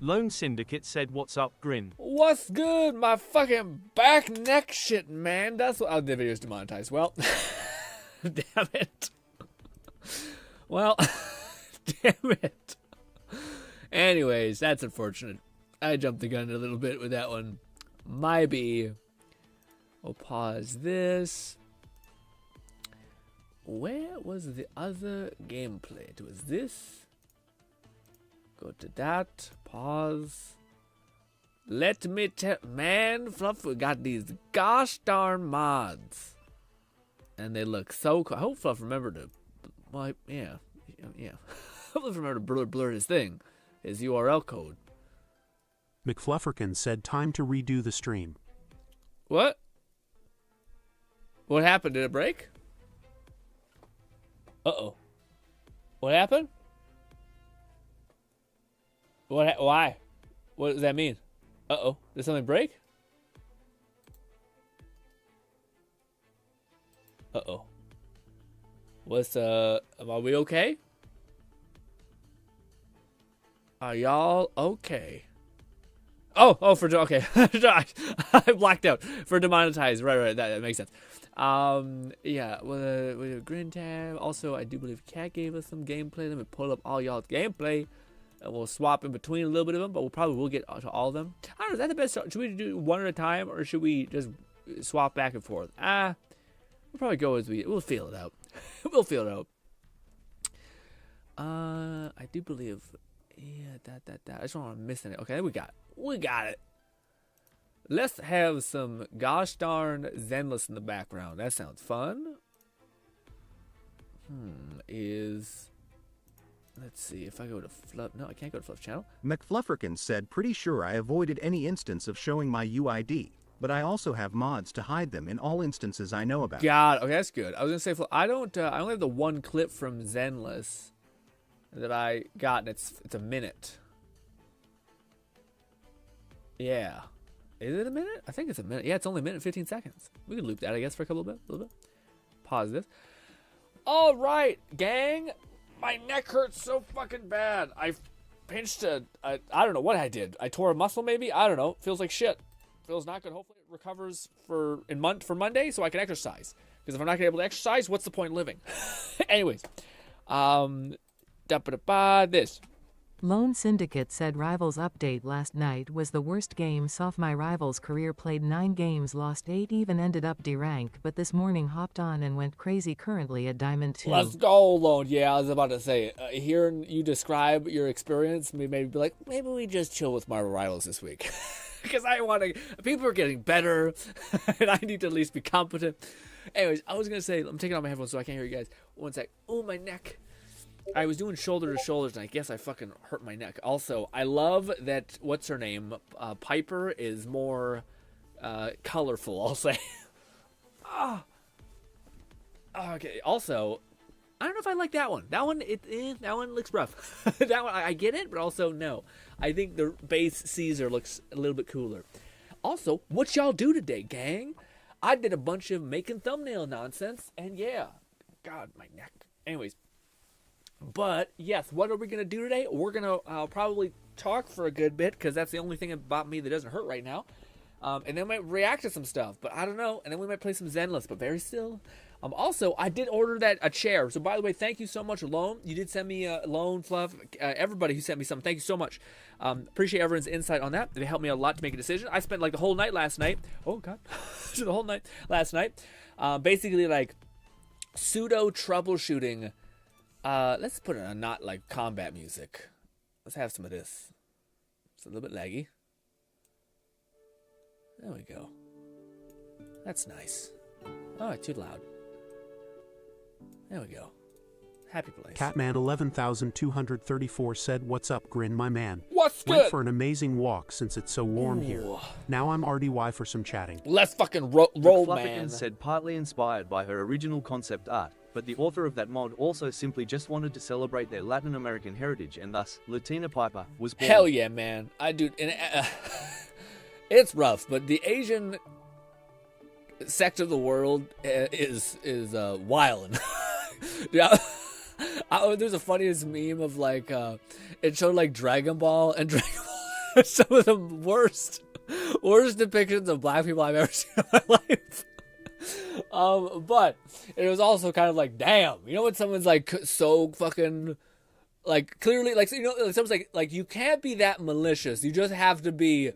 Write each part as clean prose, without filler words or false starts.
Lone Syndicate said, "What's up, Grin?" What's good, my fucking back neck shit, man? That's what. Oh, the video's demonetized. Well, damn it. Well, damn it. Anyways, that's unfortunate. I jumped the gun a little bit with that one. Maybe. We'll pause this. Where was the other gameplay? It was this. Go to that. Pause. Let me tell. Man, Fluff, we got these gosh darn mods. And they look so cool. I hope Fluff remembered to. Well, yeah. Hopefully remember to blur his thing. His URL code. McFlufferkin said, "Time to redo the stream." What? What happened? Did it break? Uh-oh. What happened? Why? What does that mean? Uh-oh. Did something break? Uh-oh. Are we okay? Are y'all okay? Okay. I blacked out. For demonetized. Right. That makes sense. Yeah, with a GRINN tab. Also, I do believe Cat gave us some gameplay. Let me pull up all y'all's gameplay. And we'll swap in between a little bit of them, but we'll get to all of them. I don't know, is that the best? Should we do one at a time, or should we just swap back and forth? We'll probably go as we'll feel it out. We'll feel it out. I do believe, yeah, that. I just don't want to miss anything. Okay, we got it. Let's have some gosh darn Zenless in the background. That sounds fun. Let's see if I go to Fluff. No, I can't go to Fluff channel. McFlufferkin said, "Pretty sure I avoided any instance of showing my UID, but I also have mods to hide them in all instances I know about." God, okay, that's good. I was gonna say, I only have the one clip from Zenless that I got, and it's a minute. Yeah. Is it a minute? I think it's a minute. Yeah, it's only a minute and 15 seconds. We could loop that, I guess, for a little bit. Pause this. All right, gang. My neck hurts so fucking bad. I pinched I don't know what I did. I tore a muscle, maybe? I don't know. Feels like shit. Feels not good. Hopefully it recovers for Monday so I can exercise. Because if I'm not going to be able to exercise, what's the point in living? Anyways. This. Lone Syndicate said Rivals update last night was the worst game. Soft. My Rivals career, played 9 games, lost 8, even ended up D-rank, but this morning hopped on and went crazy, currently at Diamond 2. Let's go, Lone. Yeah, I was about to say, hearing you describe your experience, me maybe be like, maybe we just chill with my Rivals this week. Because I want to, people are getting better, and I need to at least be competent. Anyways, I was going to say, I'm taking off my headphones so I can't hear you guys. One sec. Oh, my neck. I was doing shoulder to shoulders, and I guess I fucking hurt my neck. Also, I love that, what's her name? Piper is more colorful, I'll say. Okay, also, I don't know if I like that one. That one looks rough. That one, I get it, but also, no. I think the base Caesar looks a little bit cooler. Also, what y'all do today, gang? I did a bunch of making thumbnail nonsense, and yeah. God, my neck. Anyways. But, yes, what are we going to do today? We're going to probably talk for a good bit, because that's the only thing about me that doesn't hurt right now. And then we might react to some stuff, but I don't know. And then we might play some Zenless, but very still. Also, I did order a chair. So, by the way, thank you so much, Lone. You did send me a Lone, Fluff, everybody who sent me something. Thank you so much. Appreciate everyone's insight on that. They helped me a lot to make a decision. I spent, the whole night last night. Oh, God. The whole night last night. Basically, pseudo troubleshooting. Let's put it on not combat music. Let's have some of this. It's a little bit laggy. There we go. That's nice. Oh, too loud. There we go. Happy place. Catman 11,234 said, "What's up, Grin, my man? What's good? Went for an amazing walk since it's so warm here. Now I'm RDY for some chatting." Let's fucking roll, man. Said partly inspired by her original concept art, but the author of that mod also simply just wanted to celebrate their Latin American heritage, and thus Latina Piper was born. Hell yeah, man. It's rough, but the Asian sector of the world is wildin'. Yeah. There's a funniest meme of it showed Dragon Ball, and Dragon Ball Some of the worst depictions of black people I've ever seen in my life. But it was also kind of like, damn, you know when someone's like so fucking like clearly like, you know, like someone's like you can't be that malicious. You just have to be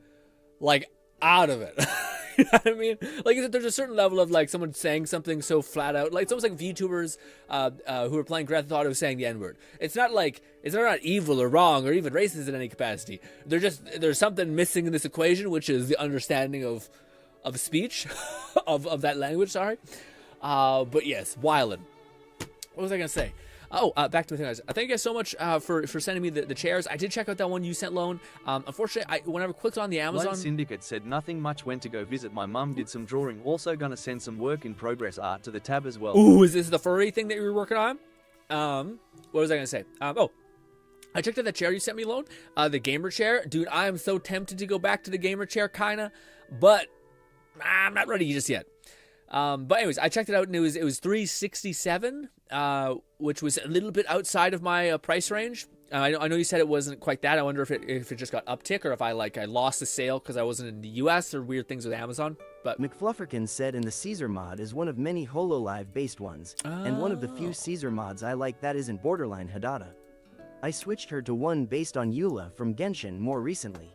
like out of it. You know what I mean? Like there's a certain level of like someone saying something so flat out. Like it's almost like VTubers who are playing Grand Theft Auto saying the N-word. It's not like they're not evil or wrong or even racist in any capacity. There's something missing in this equation, which is the understanding of speech, of that language. Sorry, but yes, wildin'. What was I gonna say? Back to the thing. Thank you guys so much for sending me the chairs. I did check out that one you sent, Lone. Unfortunately, whenever I clicked on the Amazon... Light Syndicate said nothing much, went to go visit my mum, did some drawing, also gonna send some work in progress art to the tab as well. Ooh, is this the furry thing that you were working on? What was I gonna say? I checked out that chair you sent me, Lone. The gamer chair. Dude, I am so tempted to go back to the gamer chair, kinda. But I'm not ready just yet. But anyways, I checked it out and it was $367, which was a little bit outside of my price range. I know you said it wasn't quite that. I wonder if it just got uptick or if I lost the sale because I wasn't in the US or weird things with Amazon. But McFlufferkin said in the Caesar mod is one of many HoloLive based ones, and one of the few Caesar mods I like that isn't borderline Hadada. I switched her to one based on Eula from Genshin more recently.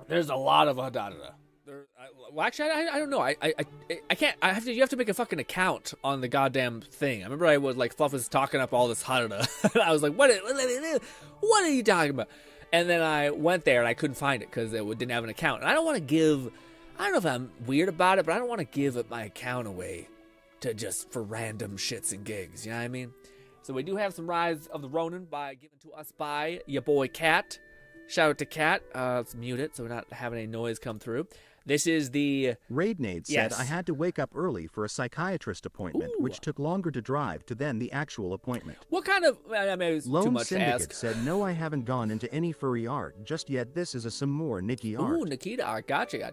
There's a lot of Hadada. Well, actually, I don't know. I can't. You have to make a fucking account on the goddamn thing. I remember I was like, Fluff was talking up all this Hadada. I was like, what are you talking about? And then I went there and I couldn't find it because it didn't have an account. And I don't want to give. I don't know if I'm weird about it, but I don't want to give my account away to just for random shits and gigs. You know what I mean? So we do have some Rise of the Ronin given to us by your boy Cat. Shout out to Cat. Let's mute it so we're not having any noise come through. This is the... Raidnade said, Yes. I had to wake up early for a psychiatrist appointment, Ooh. which took longer to drive to then the actual appointment. What kind of... I mean, it's too Lone much to Syndicate ask. said, no, I haven't gone into any furry art just yet. This is some more Nikki art. Ooh, Nikita art. Gotcha.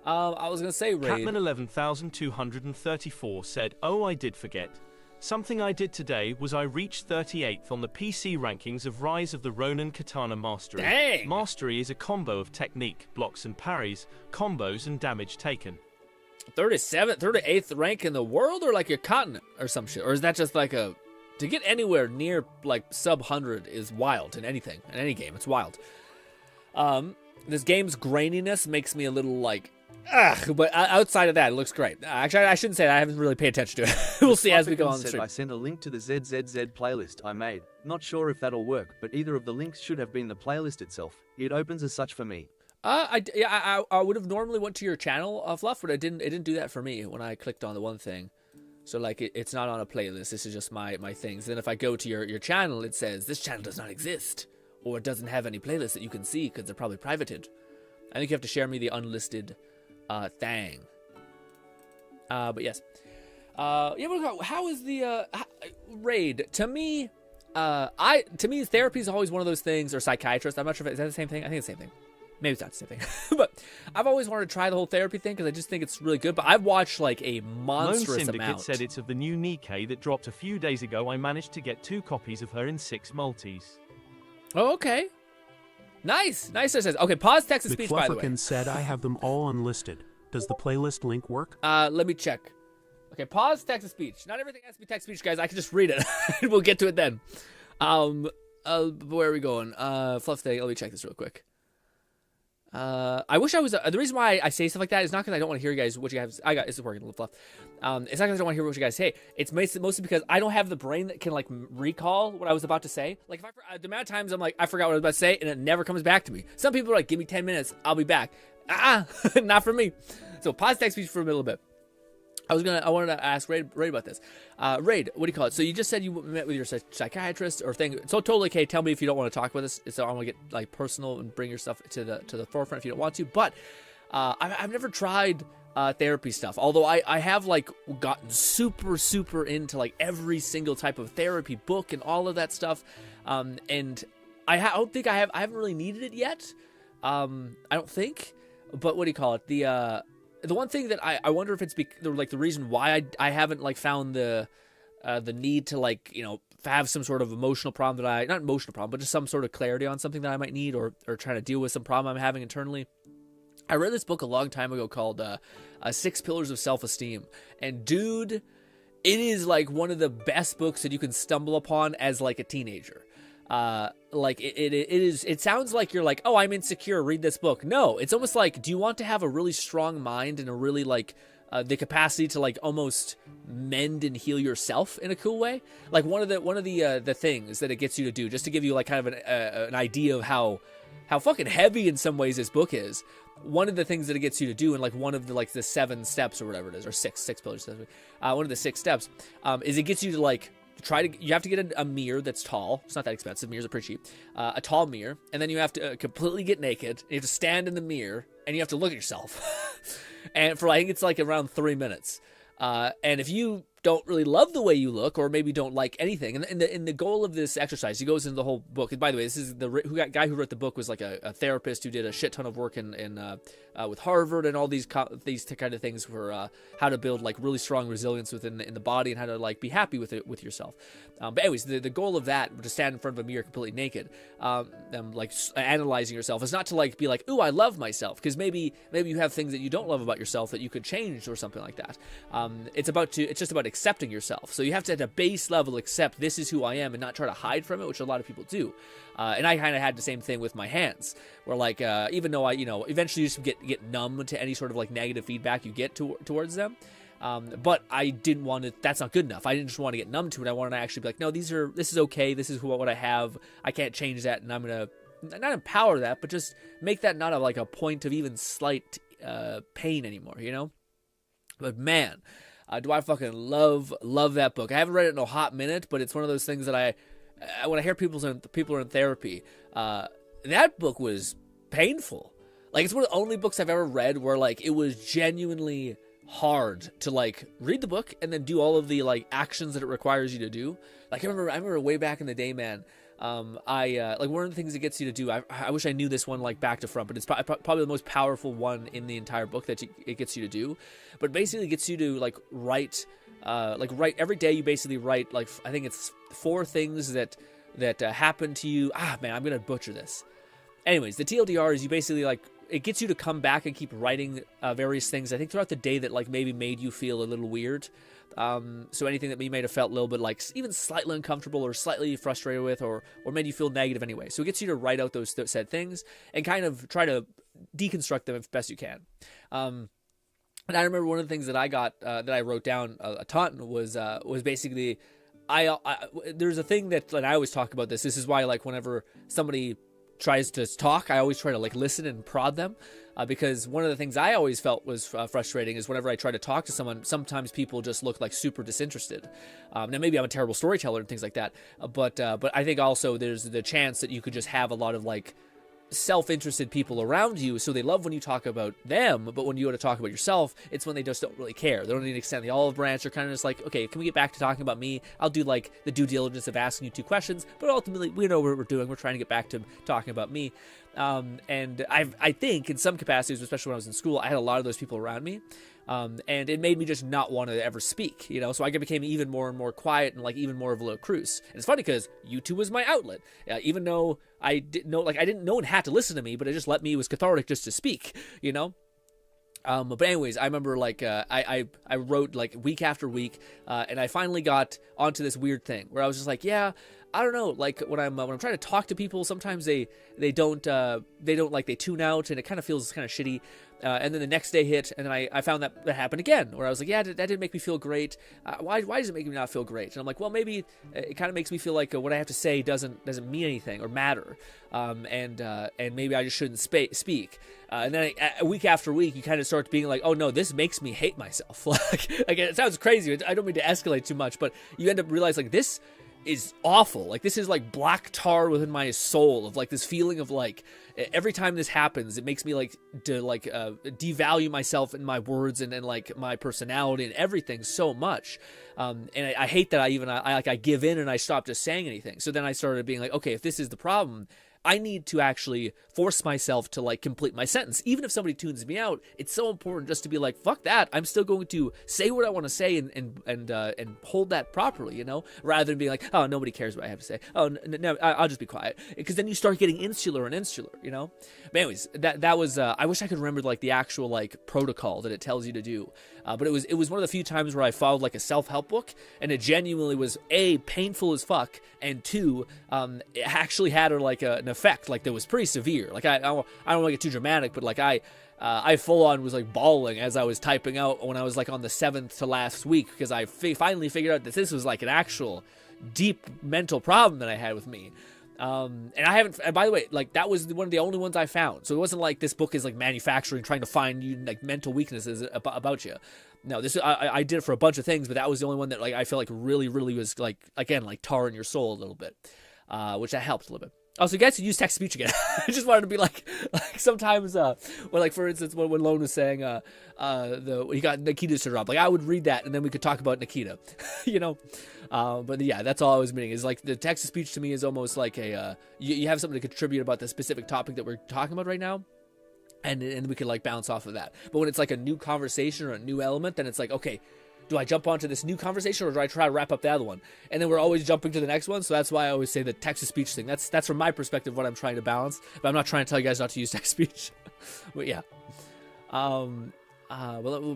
I was going to say, Raid. Catman 11234 said, oh, I did forget. Something I did today was I reached 38th on the PC rankings of Rise of the Ronin Katana Mastery. Dang! Mastery is a combo of technique, blocks and parries, combos and damage taken. 38th rank in the world or like your continent or some shit? Or is that just like a... To get anywhere near like sub 100 is wild in anything. In any game, it's wild. This game's graininess makes me a little like... but outside of that, it looks great. Actually, I shouldn't say that. I haven't really paid attention to it. We'll see as we go on the said, stream. I sent a link to the ZZZ playlist I made. Not sure if that'll work, but either of the links should have been the playlist itself. It opens as such for me. I would have normally went to your channel, Fluff, but it didn't do that for me when I clicked on the one thing. So like it's not on a playlist. This is just my things. Then if I go to your channel, it says this channel does not exist, or it doesn't have any playlists that you can see because they're probably privated. I think you have to share me the unlisted thing. But yes. How is the Raid? To me, therapy is always one of those things, or psychiatrist. I'm not sure if is that the same thing. I think it's the same thing. Maybe it's not the same thing. But I've always wanted to try the whole therapy thing because I just think it's really good. But I've watched like a monstrous Lone Syndicate amount. said it's of the new Nikkei that dropped a few days ago. I managed to get 2 copies of her in 6 multis. Oh, okay. Nice. It says. Okay, pause text to speech, by the way. McFlufferkin said, I have them all unlisted. Does the playlist link work? Let me check. Okay, pause text to speech. Not everything has to be text to speech, guys. I can just read it. We'll get to it then. Where are we going? Fluff Day. Let me check this real quick. I wish I was. The reason why I say stuff like that is not because I don't want to hear you guys what you guys. It's working a little fluff. It's not because I don't want to hear what you guys say. It's mostly because I don't have the brain that can like recall what I was about to say. Like if the amount of times I'm like I forgot what I was about to say and it never comes back to me. Some people are like, give me 10 minutes, I'll be back. Not for me. So pause text speech for a little bit. I wanted to ask Raid about this. Raid, what do you call it? So you just said you met with your psychiatrist or thing. So totally okay. Tell me if you don't want to talk with us. So I want to get like personal and bring your stuff to the forefront if you don't want to. But I've never tried therapy stuff. Although I have like gotten super into like every single type of therapy book and all of that stuff. And I don't think I haven't really needed it yet. I don't think. But what do you call it? The one thing that I wonder if it's like the reason why I haven't like found the need to like have some sort of emotional problem not emotional problem, but just some sort of clarity on something that I might need, or trying to deal with some problem I'm having internally. I read this book a long time ago called 6 Pillars of Self-Esteem. And dude, it is like one of the best books that you can stumble upon as like a teenager. Like it sounds like you're like, oh, I'm insecure, read this book. No, it's almost like, do you want to have a really strong mind and a really like the capacity to like almost mend and heal yourself in a cool way? Like one of the things that it gets you to do, just to give you like kind of an idea of how fucking heavy in some ways this book is. One of the things that it gets you to do, and like one of the like the 7 steps or whatever it is, or six pillars, one of the 6 steps, is it gets you to like you have to get a mirror that's tall. It's not that expensive. Mirrors are pretty cheap. A tall mirror, and then you have to completely get naked. You have to stand in the mirror, and you have to look at yourself. And for I think it's like around 3 minutes. And if you don't really love the way you look, or maybe don't like anything, and the goal of this exercise, he goes into the whole book. And by the way, this is guy who wrote the book was like a therapist who did a shit ton of work with Harvard and all these kind of things for how to build like really strong resilience within the body, and how to like be happy with yourself. But anyways, the goal of that, to stand in front of a mirror completely naked, like analyzing yourself, is not to like be like, ooh, I love myself, because maybe you have things that you don't love about yourself that you could change or something like that. It's just about accepting yourself. So you have to, at a base level, accept this is who I am and not try to hide from it, which a lot of people do. And I kind of had the same thing with my hands, where like even though I eventually you just get numb to any sort of like negative feedback you get towards them. But I didn't want to. That's not good enough. I didn't just want to get numb to it. I wanted to actually be like, no, this is okay. This is what I have. I can't change that, and I'm gonna not empower that, but just make that not a point of even slight pain anymore. But man, do I fucking love that book. I haven't read it in a hot minute, but it's one of those things that when I hear people are in therapy, that book was painful. Like, it's one of the only books I've ever read where like it was genuinely hard to like read the book and then do all of the like actions that it requires you to do. Like I remember way back in the day, man. Like one of the things it gets you to do, I wish I knew this one like back to front, but it's probably the most powerful one in the entire book that it gets you to do. But basically it gets you to like write every day. You basically write like, I think it's 4 things that happen to you. Man, I'm gonna butcher this. Anyways, the TLDR is you basically like, it gets you to come back and keep writing various things, I think, throughout the day that like maybe made you feel a little weird. So anything that you might have felt a little bit like even slightly uncomfortable or slightly frustrated with, or made you feel negative anyway. So it gets you to write out those said things and kind of try to deconstruct them as best you can. And I remember one of the things that I got that I wrote down a ton was basically there's a thing that, and I always talk about this. This is why like whenever somebody tries to talk, I always try to like listen and prod them, because one of the things I always felt was frustrating is whenever I try to talk to someone, sometimes people just look like super disinterested. Now maybe I'm a terrible storyteller and things like that, but I think also there's the chance that you could just have a lot of like self-interested people around you, so they love when you talk about them, but when you go to talk about yourself, it's when they just don't really care. They don't even extend the olive branch. They're kind of just like, okay, can we get back to talking about me? I'll do like the due diligence of asking you 2 questions, but ultimately we know what we're doing. We're trying to get back to talking about me. And I think in some capacities, especially when I was in school, I had a lot of those people around me. And it made me just not want to ever speak, so I became even more and more quiet and like even more of a little recluse. And it's funny because YouTube was my outlet, even though I didn't know, no one had to listen to me, but it was cathartic just to speak, But anyways, I remember like I wrote like week after week, and I finally got onto this weird thing where I was just like, yeah, I don't know, like when I'm trying to talk to people, sometimes they don't like, they tune out and it kind of feels kind of shitty. And then the next day hit, and then I found that happened again, where I was like, yeah, that didn't make me feel great. Why does it make me not feel great? And I'm like, well, maybe it kind of makes me feel like what I have to say doesn't mean anything or matter, and maybe I just shouldn't speak. And then week after week, you kind of start being like, oh no, this makes me hate myself. like it sounds crazy. I don't mean to escalate too much, but you end up realizing like this is awful. Like this is like black tar within my soul of like this feeling of like every time this happens, it makes me like to like devalue myself and my words and like my personality and everything so much. And I hate that I give in and I stop just saying anything. So then I started being like, okay, if this is the problem, I need to actually force myself to like complete my sentence. Even if somebody tunes me out, it's so important just to be like, fuck that. I'm still going to say what I want to say and hold that properly, you know, rather than being like, oh, nobody cares what I have to say. Oh, no, I'll just be quiet. Because then you start getting insular, you know. But anyways, that was I wish I could remember like the actual like protocol that it tells you to do. But it was one of the few times where I followed like a self-help book, and it genuinely was A, painful as fuck, and 2, it actually had an effect like that was pretty severe. Like I don't want to get too dramatic, but like I full on was like bawling as I was typing out when I was like on the 7th to last week, because I finally figured out that this was like an actual deep mental problem that I had with me. And I haven't, and by the way, like that was one of the only ones I found. So it wasn't like this book is like manufacturing, trying to find you like mental weaknesses about you. No, this I did it for a bunch of things, but that was the only one that like I feel like really was like, again, like tarring your soul a little bit, which that helped a little bit. Also, you guys could use text speech again. I just wanted to be like sometimes, when like for instance, when Lone was saying, he got Nikita's to drop, like I would read that and then we could talk about Nikita, you know. But yeah, that's all I was meaning is like the text to speech to me is almost like you have something to contribute about the specific topic that we're talking about right now. And we can like bounce off of that. But when it's like a new conversation or a new element, then it's like, okay, do I jump onto this new conversation or do I try to wrap up the other one? And then we're always jumping to the next one. So that's why I always say the text-to-speech thing. That's from my perspective what I'm trying to balance. But I'm not trying to tell you guys not to use text-speech. But yeah. Well,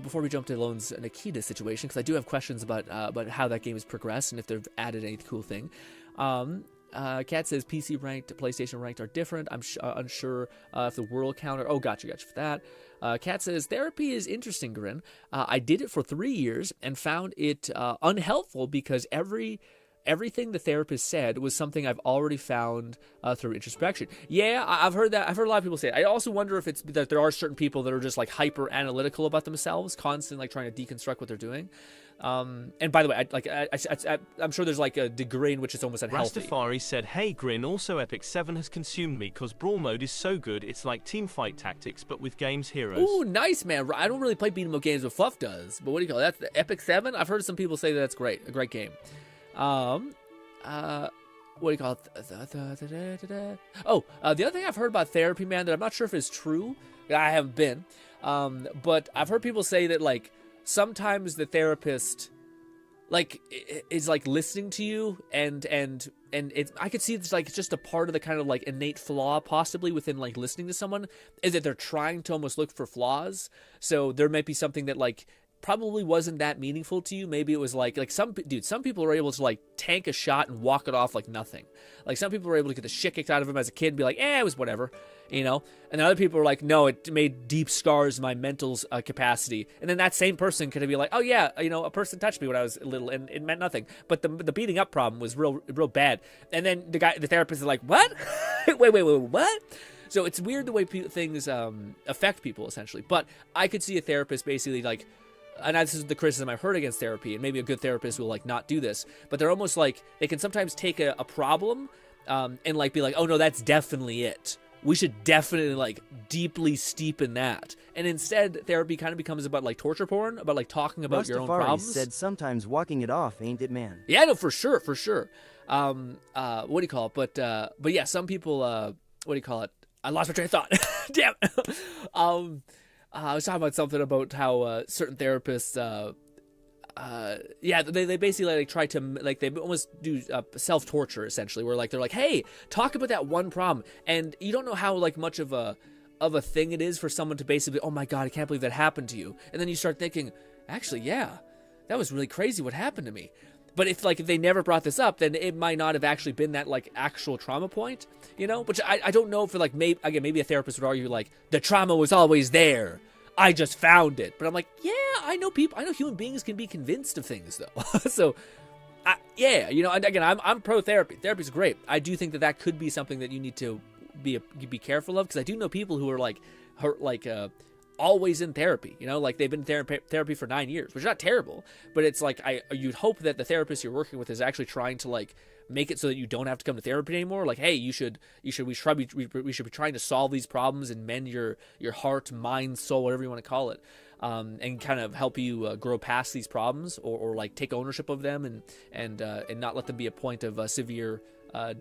before we jump to Lone's Nikita situation, because I do have questions about how that game has progressed and if they've added any cool thing. Kat says PC ranked, PlayStation ranked are different. I'm unsure if the world counter. Oh, gotcha for that. Kat says therapy is interesting, Grin. I did it for 3 years and found it unhelpful because everything the therapist said was something I've already found through introspection. Yeah, I've heard that. I've heard a lot of people say it. I also wonder if it's that there are certain people that are just like hyper analytical about themselves, constantly like trying to deconstruct what they're doing. And by the way, I'm sure there's like a degree in which it's almost unhealthy. Rastafari said, hey Grin, also Epic 7 has consumed me cause Brawl mode is so good, it's like team fight tactics but with games heroes. Ooh, nice, man. I don't really play beat 'em up games with Fluff does, but what do you call it? That's the Epic 7? I've heard some people say that's great, a great game. What do you call it? Oh, the other thing I've heard about therapy, man, that I'm not sure if it's true, I haven't been, but I've heard people say that like sometimes the therapist like is like listening to you and it's, I could see it's like just a part of the kind of like innate flaw possibly within like listening to someone is that they're trying to almost look for flaws. So there might be something that like probably wasn't that meaningful to you. Maybe it was like some people are able to like tank a shot and walk it off like nothing. Like some people are able to get the shit kicked out of them as a kid and be like, it was whatever, you know? And other people are like, no, it made deep scars in my mental capacity. And then that same person could be like, oh yeah, you know, a person touched me when I was little and it meant nothing. But the beating up problem was real bad. And then the therapist is like, what? wait, what? So it's weird the way things affect people essentially. But I could see a therapist basically like, and this is the criticism I've heard against therapy, and maybe a good therapist will like not do this, but they're almost like they can sometimes take a problem and like be like, oh no, that's definitely it. We should definitely like deeply steep in that. And instead, therapy kind of becomes about like torture porn, about like talking about your own problems. Said sometimes walking it off, ain't it, man? Yeah, no, for sure. What do you call it? But yeah, some people, what do you call it? I lost my train of thought. Damn. I was talking about something about how certain therapists, they basically like try to like they almost do self-torture essentially, where like they're like, hey, talk about that one problem, and you don't know how like much of a thing it is for someone to basically, oh my god, I can't believe that happened to you, and then you start thinking, actually, yeah, that was really crazy what happened to me. But if they never brought this up, then it might not have actually been that like actual trauma point, you know? Which I don't know if like maybe a therapist would argue like the trauma was always there. I just found it. But I'm like, yeah, I know human beings can be convinced of things though. So yeah, you know, and again, I'm pro therapy. Therapy's great. I do think that could be something that you need to be careful of, because I do know people who are like always in therapy, you know, like they've been in therapy for 9 years, which is not terrible, but it's like you'd hope that the therapist you're working with is actually trying to like make it so that you don't have to come to therapy anymore. Like, hey, we should be trying to solve these problems and mend your heart, mind, soul, whatever you want to call it, and kind of help you grow past these problems, or like take ownership of them and not let them be a point of severe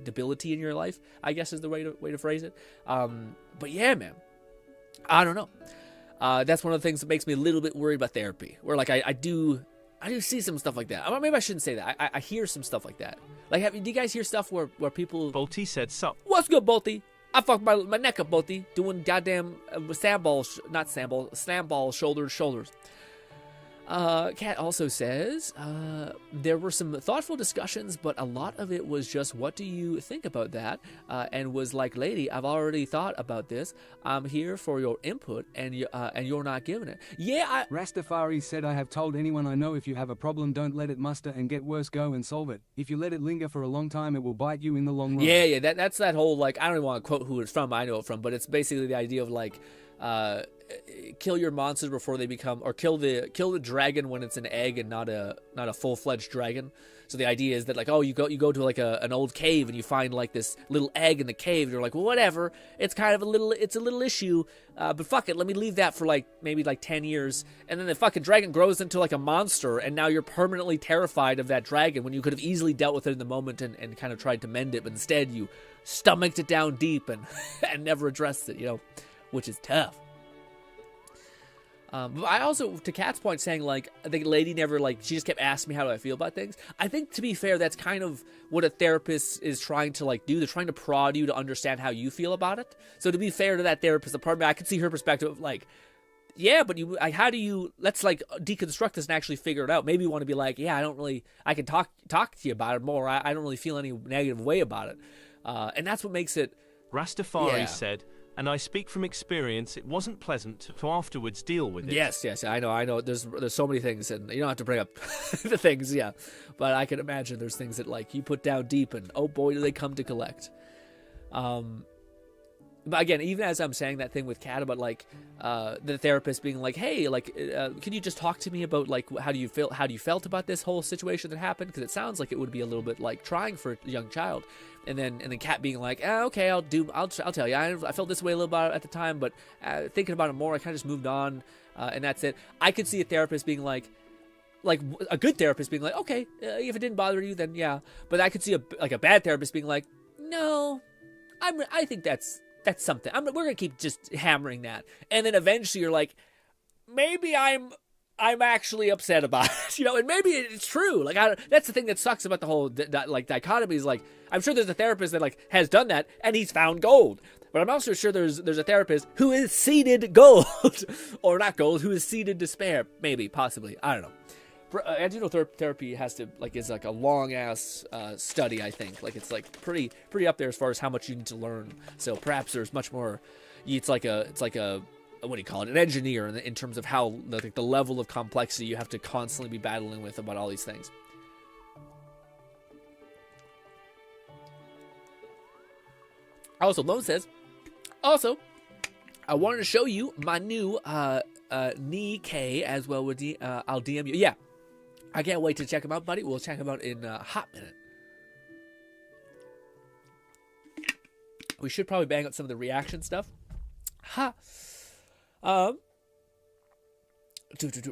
debility in your life, I guess is the way to phrase it. But yeah, man, I don't know. That's one of the things that makes me a little bit worried about therapy. Where like I do see some stuff like that. Maybe I shouldn't say that. I hear some stuff like that. Like, do you guys hear stuff where people? Bolty said sup. What's good, Bolty? I fucked my neck up, Bolty, doing goddamn sandball shoulders. Kat also says, there were some thoughtful discussions, but a lot of it was just, what do you think about that? And was like, lady, I've already thought about this. I'm here for your input, and you're not giving it. Yeah, Rastafari said, I have told anyone I know, if you have a problem, don't let it muster and get worse, go and solve it. If you let it linger for a long time, it will bite you in the long run. Yeah, that's that whole, like, I don't even want to quote who it's from, I know it from, but it's basically the idea of, like, kill your monsters before they become, or kill the dragon when it's an egg and not a full-fledged dragon. So the idea is that, like, oh, you go to like an old cave and you find like this little egg in the cave, and you're like, well, whatever, it's kind of a little issue, but fuck it, let me leave that for like maybe like 10 years, and then the fucking dragon grows into like a monster, and now you're permanently terrified of that dragon when you could have easily dealt with it in the moment and kind of tried to mend it, but instead you stomached it down deep and and never addressed it, which is tough. But I also, to Kat's point, saying, like, I think lady never, like, she just kept asking me how do I feel about things. I think, to be fair, that's kind of what a therapist is trying to, like, do. They're trying to prod you to understand how you feel about it. So to be fair to that therapist, I could see her perspective of, like, yeah, but how do you, let's, like, deconstruct this and actually figure it out. Maybe you want to be like, yeah, I can talk to you about it more. I don't really feel any negative way about it. And that's what makes it. Rastafari said, and I speak from experience, it wasn't pleasant to afterwards deal with it. Yes, I know. There's so many things, and you don't have to bring up the things, yeah. But I can imagine there's things that, like, you put down deep, and oh boy, do they come to collect. But again, even as I'm saying that thing with Kat about, like, the therapist being like, hey, like, can you just talk to me about, like, how you felt about this whole situation that happened? Because it sounds like it would be a little bit, like, trying for a young child. And then Kat being like, okay, I'll tell you. I felt this way a little about it at the time, but thinking about it more, I kind of just moved on, and that's it. I could see a therapist being like a good therapist being like, okay, if it didn't bother you, then yeah. But I could see a bad therapist being like, no, I think that's something. We're gonna keep just hammering that, and then eventually you're like, maybe I'm actually upset about it, and maybe it's true. Like, that's the thing that sucks about the whole dichotomy is, like, I'm sure there's a therapist that, like, has done that and he's found gold, but I'm also sure there's a therapist who is seeded gold, or not gold, who is seeded despair, maybe, possibly, I don't know. Antidote therapy is like a long ass study. I think, like, it's like pretty up there as far as how much you need to learn. So perhaps there's much more. It's like a what do you call it? An engineer in terms of how the level of complexity you have to constantly be battling with about all these things. Also, Lone says, I wanted to show you my new knee K as well with I'll DM you. Yeah. I can't wait to check them out, buddy. We'll check them out in a hot minute. We should probably bang out some of the reaction stuff. Ha!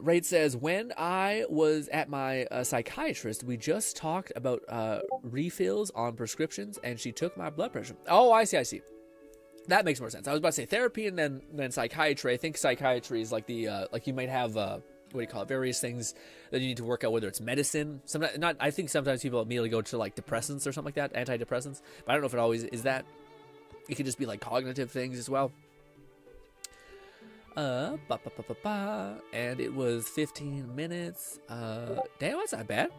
Raid says, when I was at my psychiatrist, we just talked about refills on prescriptions, and she took my blood pressure. Oh, I see. That makes more sense. I was about to say therapy and then psychiatry. I think psychiatry is like the like you might have what do you call it? Various things that you need to work out, whether it's medicine. I think sometimes people immediately go to like depressants or something like that, antidepressants. But I don't know if it always is that. It could just be like cognitive things as well. And it was 15 minutes. Damn, that's not bad.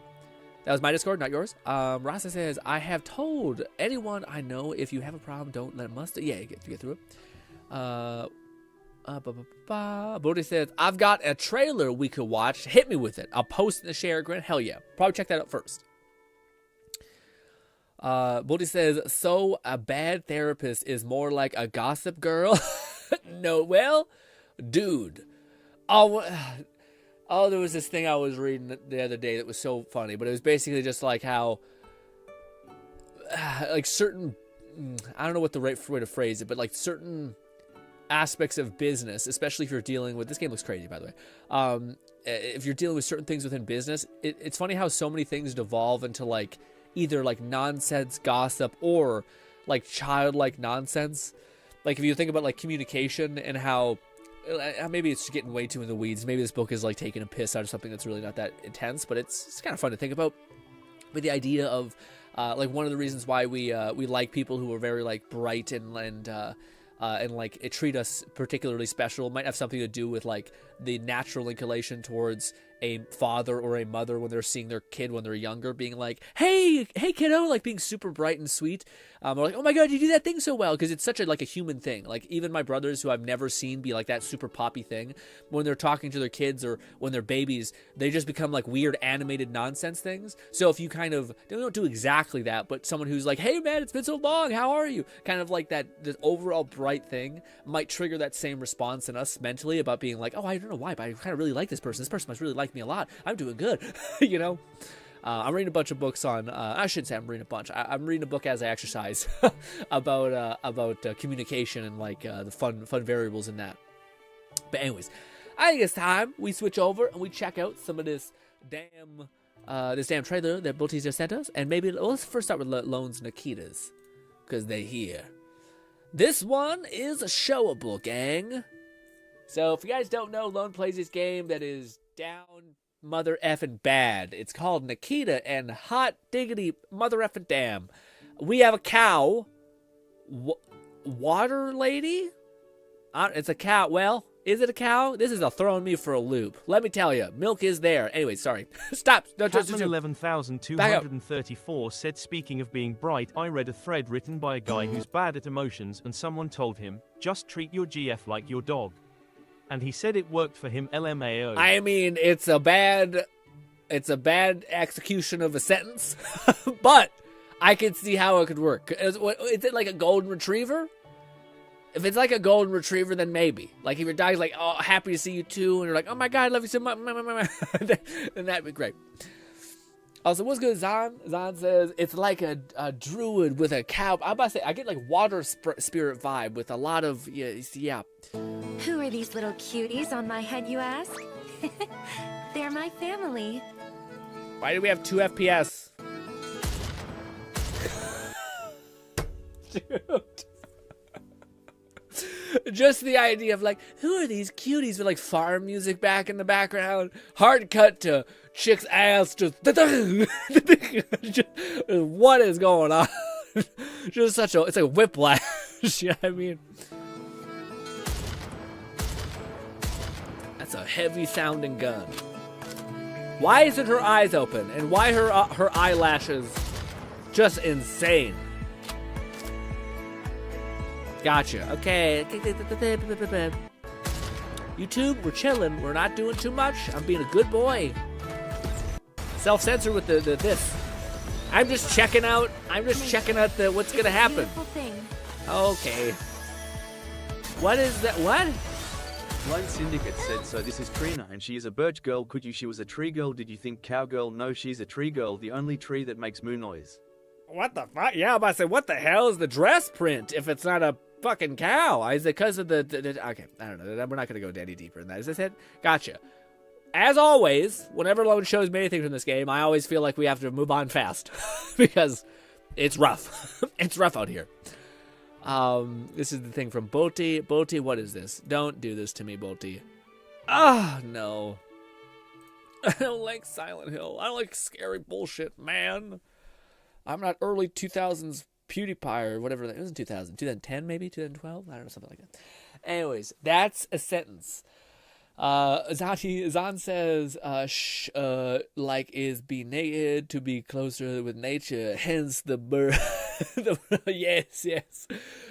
That was my Discord, not yours. Rasa says, I have told anyone I know, if you have a problem, don't let it muster. Yeah, you get through it. Bodhi says, I've got a trailer we could watch. Hit me with it. I'll post it in the share, Grin. Hell yeah. Probably check that out first. Bodhi says, so a bad therapist is more like a gossip girl? No, well, dude. Oh, there was this thing I was reading the other day that was so funny, but it was basically just like how, like certain, I don't know what the right way to phrase it, but like certain aspects of business, especially if you're dealing with, this game looks crazy, by the way. If you're dealing with certain things within business, it's funny how so many things devolve into like either like nonsense gossip or like childlike nonsense. Like if you think about like communication and how maybe it's getting way too in the weeds. Maybe this book is like taking a piss out of something that's really not that intense, but it's kind of fun to think about. But the idea of like one of the reasons why we like people who are very like bright and like it treat us particularly special might have something to do with like the natural inclination towards a father or a mother when they're seeing their kid when they're younger being like, hey kiddo, like being super bright and sweet, or like, oh my god, you do that thing so well, because it's such a like a human thing. Like even my brothers who I've never seen be like that super poppy thing, when they're talking to their kids or when they're babies, they just become like weird animated nonsense things. So if you kind of don't do exactly that, but someone who's like, hey man, it's been so long, how are you, kind of like that, the overall bright thing might trigger that same response in us mentally about being like, oh, I don't know why, but I kind of really like this person must really like me a lot, I'm doing good. You know, I'm reading a bunch of books on I shouldn't say I'm reading a bunch, I'm reading a book as I exercise about communication and like the fun variables in that. But anyways, I think it's time we switch over and we check out some of this damn trailer that Botis just sent us, and maybe let's first start with Lone's Nikitas, because they here. This one is a showable, gang. So if you guys don't know, Lone plays this game that is down mother effing bad. It's called Nikita, and hot diggity mother effing damn, we have a cow. Water lady? It's a cow. Well, is it a cow? This is throwing me for a loop. Let me tell you, milk is there. Anyway, sorry. Stop. Catman 11,234 said, speaking of being bright, I read a thread written by a guy who's bad at emotions, and someone told him, just treat your GF like your dog. And he said it worked for him, LMAO. I mean, it's a bad execution of a sentence, but I can see how it could work. Is it like a golden retriever? If it's like a golden retriever, then maybe. Like if your dog's like, oh, happy to see you too, and you're like, oh my god, I love you so much, then that'd be great. Also, what's good, Zan? Zan says, it's like a druid with a cow. I'm about to say, I get like water spirit vibe with a lot of, yeah. Who are these little cuties on my head, you ask? They're my family. Why do we have 2 FPS? Dude. Just the idea of like, who are these cuties with like farm music back in the background? Hard cut to chick's ass. Just what is going on? Just it's like a whiplash. You know what I mean? That's a heavy sounding gun. Why isn't her eyes open? And why her eyelashes just insane? Gotcha. Okay. YouTube, we're chilling. We're not doing too much. I'm being a good boy. Self-censor with the this. I'm just checking out what's gonna happen. Okay. What is that? What? Lone Syndicate said, so this is Trina and she is a birch girl. Could you? She was a tree girl. Did you think cowgirl? No, she's a tree girl. The only tree that makes moo noise. What the fuck? Yeah, I'm about to say, what the hell is the dress print if it's not a fucking cow? Is it because of the okay, I don't know. We're not going to go any deeper than that. Is this it? Gotcha. As always, whenever Lone shows me anything from this game, I always feel like we have to move on fast because it's rough. It's rough out here. This is the thing from Boti. Boti, what is this? Don't do this to me, Boti. Ah, no. I don't like Silent Hill. I don't like scary bullshit, man. I'm not early 2000s PewDiePie or whatever. It was in 2010 maybe, 2012. I don't know, something like that. Anyways, that's a sentence. Zan says, like is be naked to be closer with nature, hence the bird. Yes.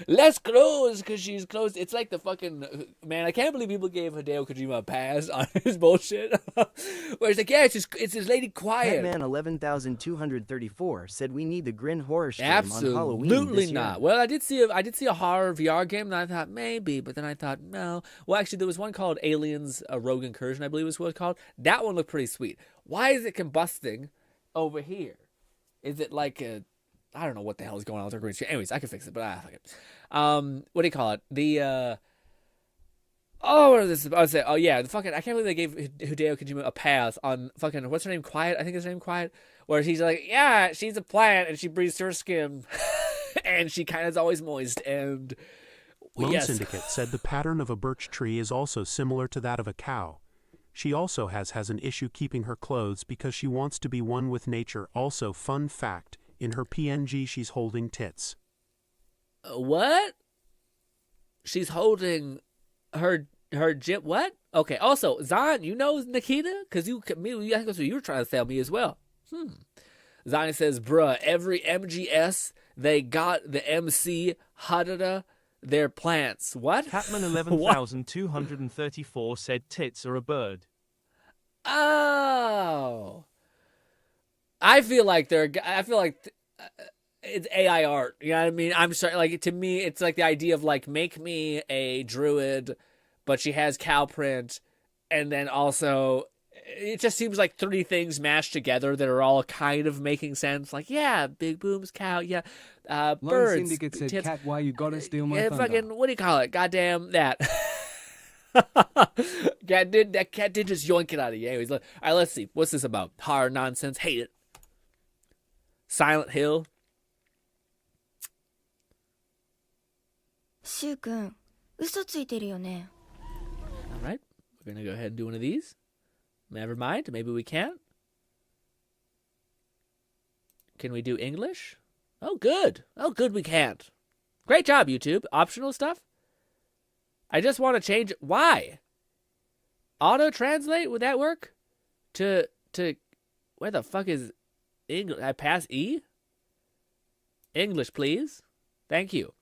Less clothes because she's close. It's like the fucking, man, I can't believe people gave Hideo Kojima a pass on his bullshit. Where it's like, yeah, it's this lady quiet. Catman 11,234 said we need the Grin horror stream Absolutely on Halloween this year. Not. Well, I did see a horror VR game, and I thought maybe, but then I thought no. Well, actually, there was one called Aliens: A Rogue Incursion, I believe was what it's called. That one looked pretty sweet. Why is it combusting over here? Is it like a, I don't know what the hell is going on with our green screen. Anyways, I can fix it, but fuck it. What do you call it? Oh, what is this? I was say, oh yeah, the fucking. I can't believe they gave Hideo Kojima a pass on fucking. What's her name? Quiet. I think his name Quiet. Where he's like, yeah, she's a plant and she breathes her skin, and she kind of is always moist. And Lone Syndicate said the pattern of a birch tree is also similar to that of a cow. She also has an issue keeping her clothes because she wants to be one with nature. Also, fun fact, in her PNG she's holding tits. What? She's holding her gym. What? Okay. Also, Zon, you know Nikita? Because you were trying to sell me as well. Zon says, bruh, every MGS, they got the MC Hadada, their plants. What? Catman 11,234 said tits are a bird. Oh. I feel like it's AI art. You know what I mean? I'm sorry. Like, to me, it's like the idea of like, make me a druid, but she has cow print, and then also it just seems like three things mashed together that are all kind of making sense. Like, yeah, big booms, cow, yeah, birds. Lone Syndicate said, tits. Cat, why you gotta steal my thunder? Fucking, what do you call it? Goddamn that. Cat did just yoink it out of you. Anyways, all right, let's see. What's this about? Horror nonsense. Hate it. Silent Hill. シュウ君、嘘ついてるよね。 All right, we're gonna go ahead and do one of these. Never mind, maybe we can't. Can we do English? Oh, good. Oh, good, we can't. Great job, YouTube. Optional stuff? I just want to change it. Why? Auto-translate, would that work? To, where the fuck is English? I pass E? English, please. Thank you.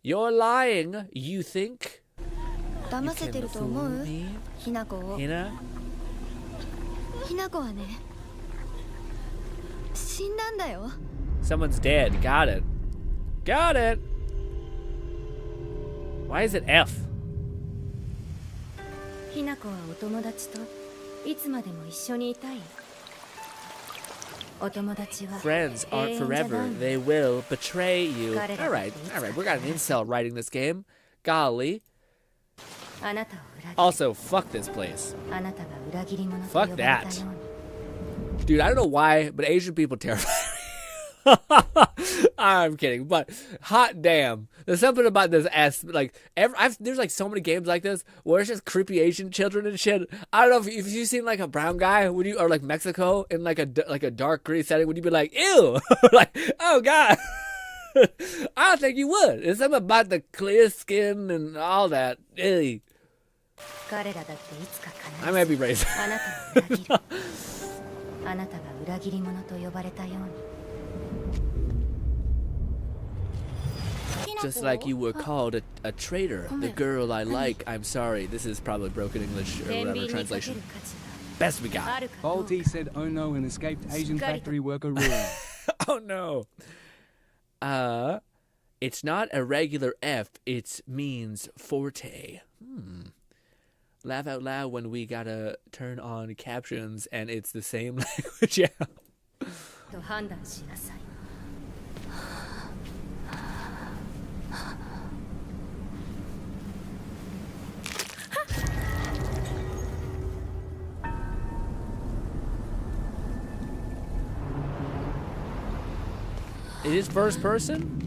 You're lying, you think? 騙せてると思う？ひなこを。ひなこはね、死んだんだよ。 Someone's dead. Got it. Got it. Why is it F? ひなこはお友達といつまでも一緒にいたい。お友達は Friends aren't forever. They will betray you. All right. We got an incel writing this game. Golly. あなたを裏切り Also, fuck this place. あなたが裏切り者と Fuck 呼ばれた that. ように。 Dude, I don't know why, but Asian people terrify me. I'm kidding, but hot damn. There's something about this ass. Like, there's like so many games like this where it's just creepy Asian children and shit. I don't know if you've seen like a brown guy, would you, or like Mexico in like a dark gritty setting, would you be like, ew, like, oh god. I don't think you would. It's something about the clear skin and all that. Ew. 彼らだっていつか必 I ず might be racist. あなたを裏切る。あなたが裏切り者と呼ばれたように。 Just like you were called a traitor, the girl I like. I'm sorry. This is probably broken English or whatever translation. Best we got. Balti said, oh no, an escaped Asian factory worker ruined. Oh no. It's not a regular F. It means forte. Laugh out loud when we gotta turn on captions and it's the same language. Yeah. と判断しなさい。 It is first person?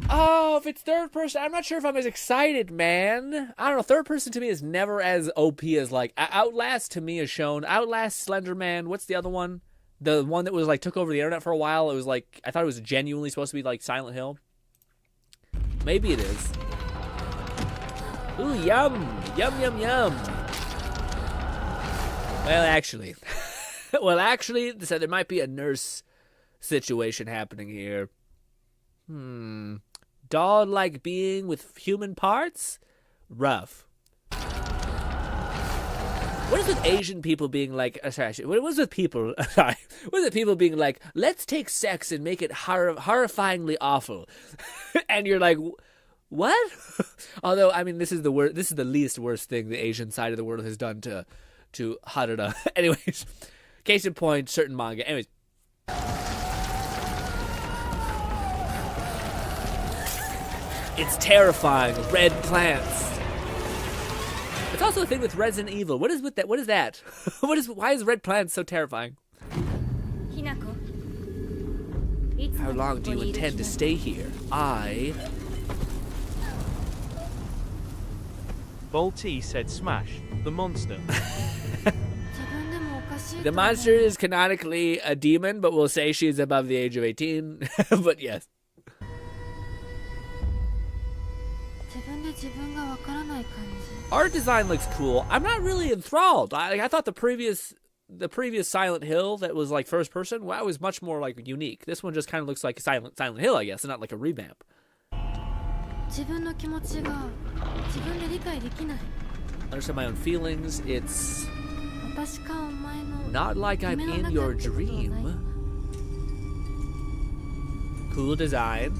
Oh, if it's third person, I'm not sure if I'm as excited, man. I don't know. Third person to me is never as OP as like Outlast to me is shown. Outlast, Slender Man. What's the other one? The one that was like took over the internet for a while. It was like, I thought it was genuinely supposed to be like Silent Hill. Maybe it is. Ooh, yum. Yum, yum, yum. Well, actually. So there might be a nurse situation happening here. Dog-like being with human parts? Rough. What is with Asian people being like... what was with people... Sorry. What is with people being like, let's take sex and make it horrifyingly awful? And you're like, what? Although, I mean, this is the least worst thing the Asian side of the world has done to Haruda. Anyways, case in point, certain manga. Anyways. It's terrifying. Red plants. It's also a thing with Resident Evil. What is with that? What is that? Why is red plants so terrifying? How long do you intend to stay here? Bolty said smash, the monster. The monster is canonically a demon, but we'll say she's above the age of 18. But yes. Art design looks cool. I'm not really enthralled. I thought the previous Silent Hill that was like first person, wow, was much more like unique. This one just kind of looks like Silent Hill, I guess, and not like a revamp. Understand my own feelings. It's not like I'm in your dream. Cool design.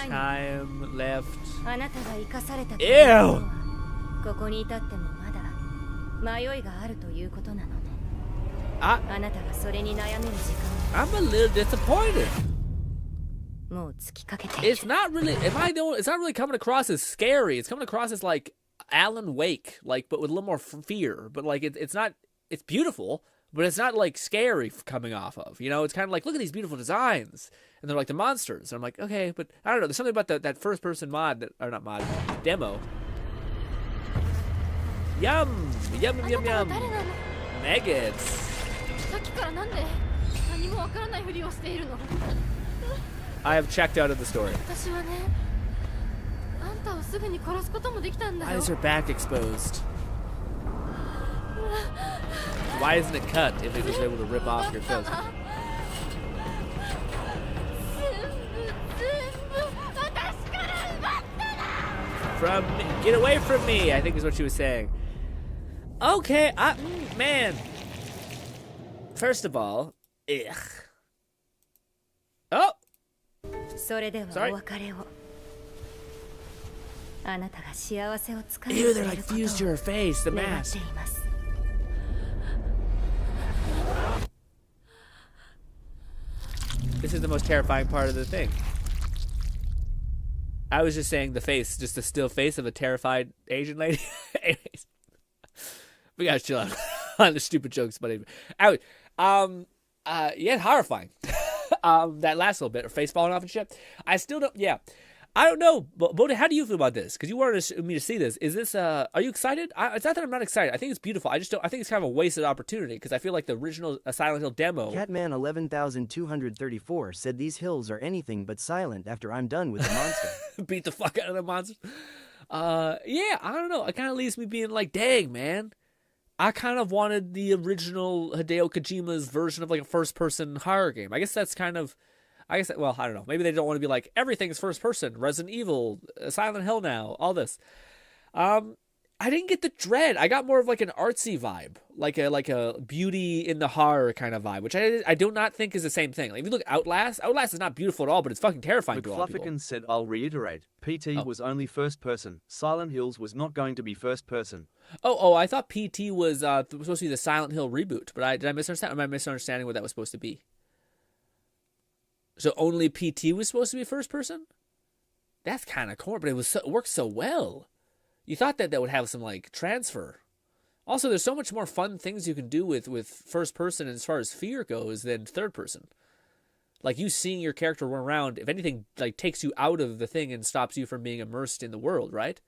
Time left. Ew! I'm a little disappointed. It's not really. It's not really coming across as scary. It's coming across as like Alan Wake, like, but with a little more fear. But like, it's not. It's beautiful, but it's not like scary coming off of. You know, it's kind of like, look at these beautiful designs, and they're like the monsters. And I'm like, okay, but I don't know. There's something about that first person demo. Yum, yum, yum, yum. Maggots. I have checked out of the story. Why is her back exposed? Why isn't it cut if it was able to rip off your clothes? Get away from me, I think is what she was saying. Okay, man. First of all, ugh. Oh! Sorry. Ew, they're like fused to her face, the mask. This is the most terrifying part of the thing. I was just saying the face, just the still face of a terrified Asian lady. Anyways, we gotta chill out on the stupid jokes, but anyway. Yeah, horrifying. That last little bit, her face falling off and shit. I still don't. Yeah, I don't know. But Bodhi, how do you feel about this? Because you wanted me to see this. Is this? Are you excited? It's not that I'm not excited. I think it's beautiful. I just don't. I think it's kind of a wasted opportunity because I feel like the original Silent Hill demo. Catman 11,234 said these hills are anything but silent after I'm done with the monster. Beat the fuck out of the monster. Yeah, I don't know. It kind of leaves me being like, dang, man. I kind of wanted the original Hideo Kojima's version of like a first-person horror game. I guess that's kind of, well, I don't know. Maybe they don't want to be like, everything's first-person, Resident Evil, Silent Hill now, all this. I didn't get the dread. I got more of like an artsy vibe, like a beauty in the horror kind of vibe, which I do not think is the same thing. Like if you look at Outlast is not beautiful at all, but it's fucking terrifying to a lot of people. McFluffican said, I'll reiterate, PT was only first person. Silent Hills was not going to be first person. Oh, I thought PT was supposed to be the Silent Hill reboot, but did I misunderstand? Am I misunderstanding what that was supposed to be? So only PT was supposed to be first person? That's kind of corny, but it worked so well. You thought that would have some like transfer. Also, there's so much more fun things you can do with first person as far as fear goes than third person. Like you seeing your character run around, if anything, like takes you out of the thing and stops you from being immersed in the world, right?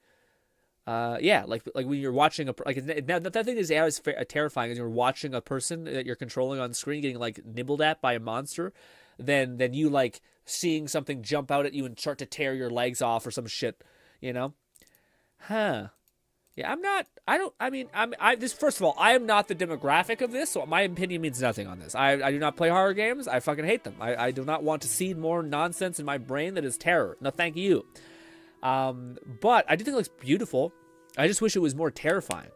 Yeah, like when you're watching that thing is as terrifying as you're watching a person that you're controlling on screen getting like nibbled at by a monster, than you like seeing something jump out at you and start to tear your legs off or some shit, you know? Huh. Yeah, first of all, I am not the demographic of this, so my opinion means nothing on this. I do not play horror games. I fucking hate them. I do not want to seed more nonsense in my brain that is terror. No, thank you. But I do think it looks beautiful. I just wish it was more terrifying.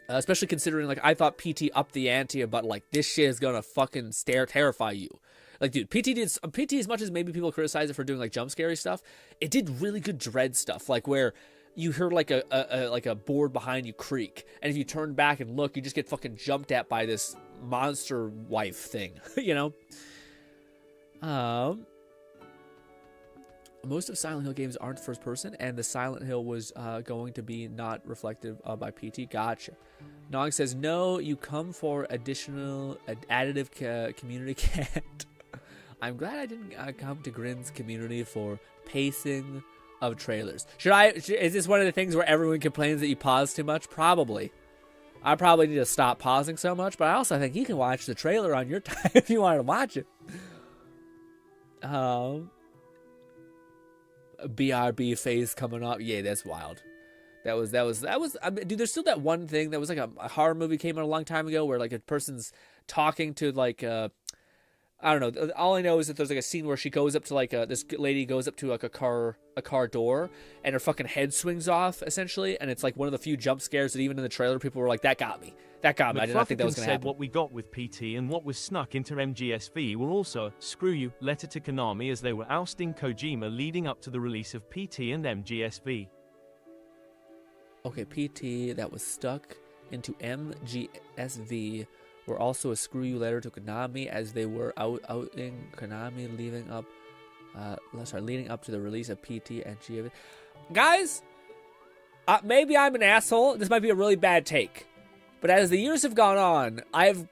Especially considering, like, I thought PT upped the ante about, like, this shit is gonna fucking terrify you. Like, dude, PT, as much as maybe people criticize it for doing, like, jump scary stuff, it did really good dread stuff, like, where you heard, like, a board behind you creak, and if you turn back and look, you just get fucking jumped at by this monster wife thing, you know? most of Silent Hill games aren't first person, and the Silent Hill was going to be not reflective by PT. Gotcha. Nog says, no, you come for additional additive community can't. I'm glad I didn't come to Grinn's community for pacing of trailers. Is this one of the things where everyone complains that you pause too much? Probably. I probably need to stop pausing so much, but I also think you can watch the trailer on your time if you want to watch it. BRB phase coming up. Yeah, that's wild. That was. I mean, dude, there's still that one thing that was like a horror movie came out a long time ago where like a person's talking to like I don't know. All I know is that there's like a scene where she goes up to like this lady goes up to like a car door and her fucking head swings off essentially, and it's like one of the few jump scares that even in the trailer people were like, that got me. That got me. I did not think that was going to happen. What we got with PT and what was snuck into MGSV were also screw you letter to Konami as they were ousting Kojima leading up to the release of PT and MGSV. Okay, PT that was stuck into MGSV were also a screw you letter to Konami as they were outing Konami leading up to the release of PT and GSV. Guys, maybe I'm an asshole. This might be a really bad take. But as the years have gone on, I've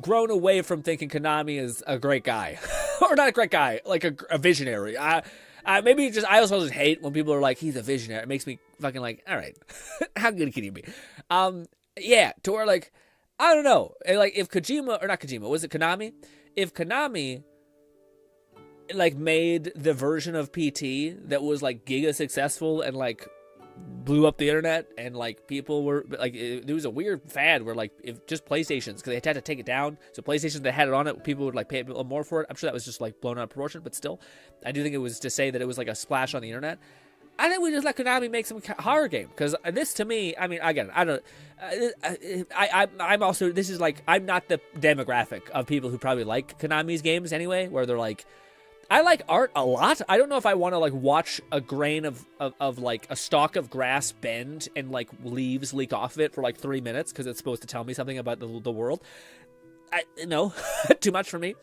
grown away from thinking Konami is a great guy. Or not a great guy, like a visionary. I also just hate when people are like, he's a visionary. It makes me fucking like, all right, how good can you be? Yeah, to where like, I don't know. Like if Konami? If Konami like made the version of PT that was like giga successful and like blew up the internet and like people were like, there was a weird fad where like if just PlayStations, because they had to take it down, so PlayStations that had it on it, people would like pay a little more for it. I'm sure that was just like blown out of proportion, but still, I do think it was to say that it was like a splash on the internet. I think we just let Konami make some horror game, because this to me, I mean, again, I don't. I'm also, this is like, I'm not the demographic of people who probably like Konami's games anyway, where they're like, I like art a lot. I don't know if I want to like watch a grain of like a stalk of grass bend and like leaves leak off of it for like 3 minutes because it's supposed to tell me something about the world. No, too much for me.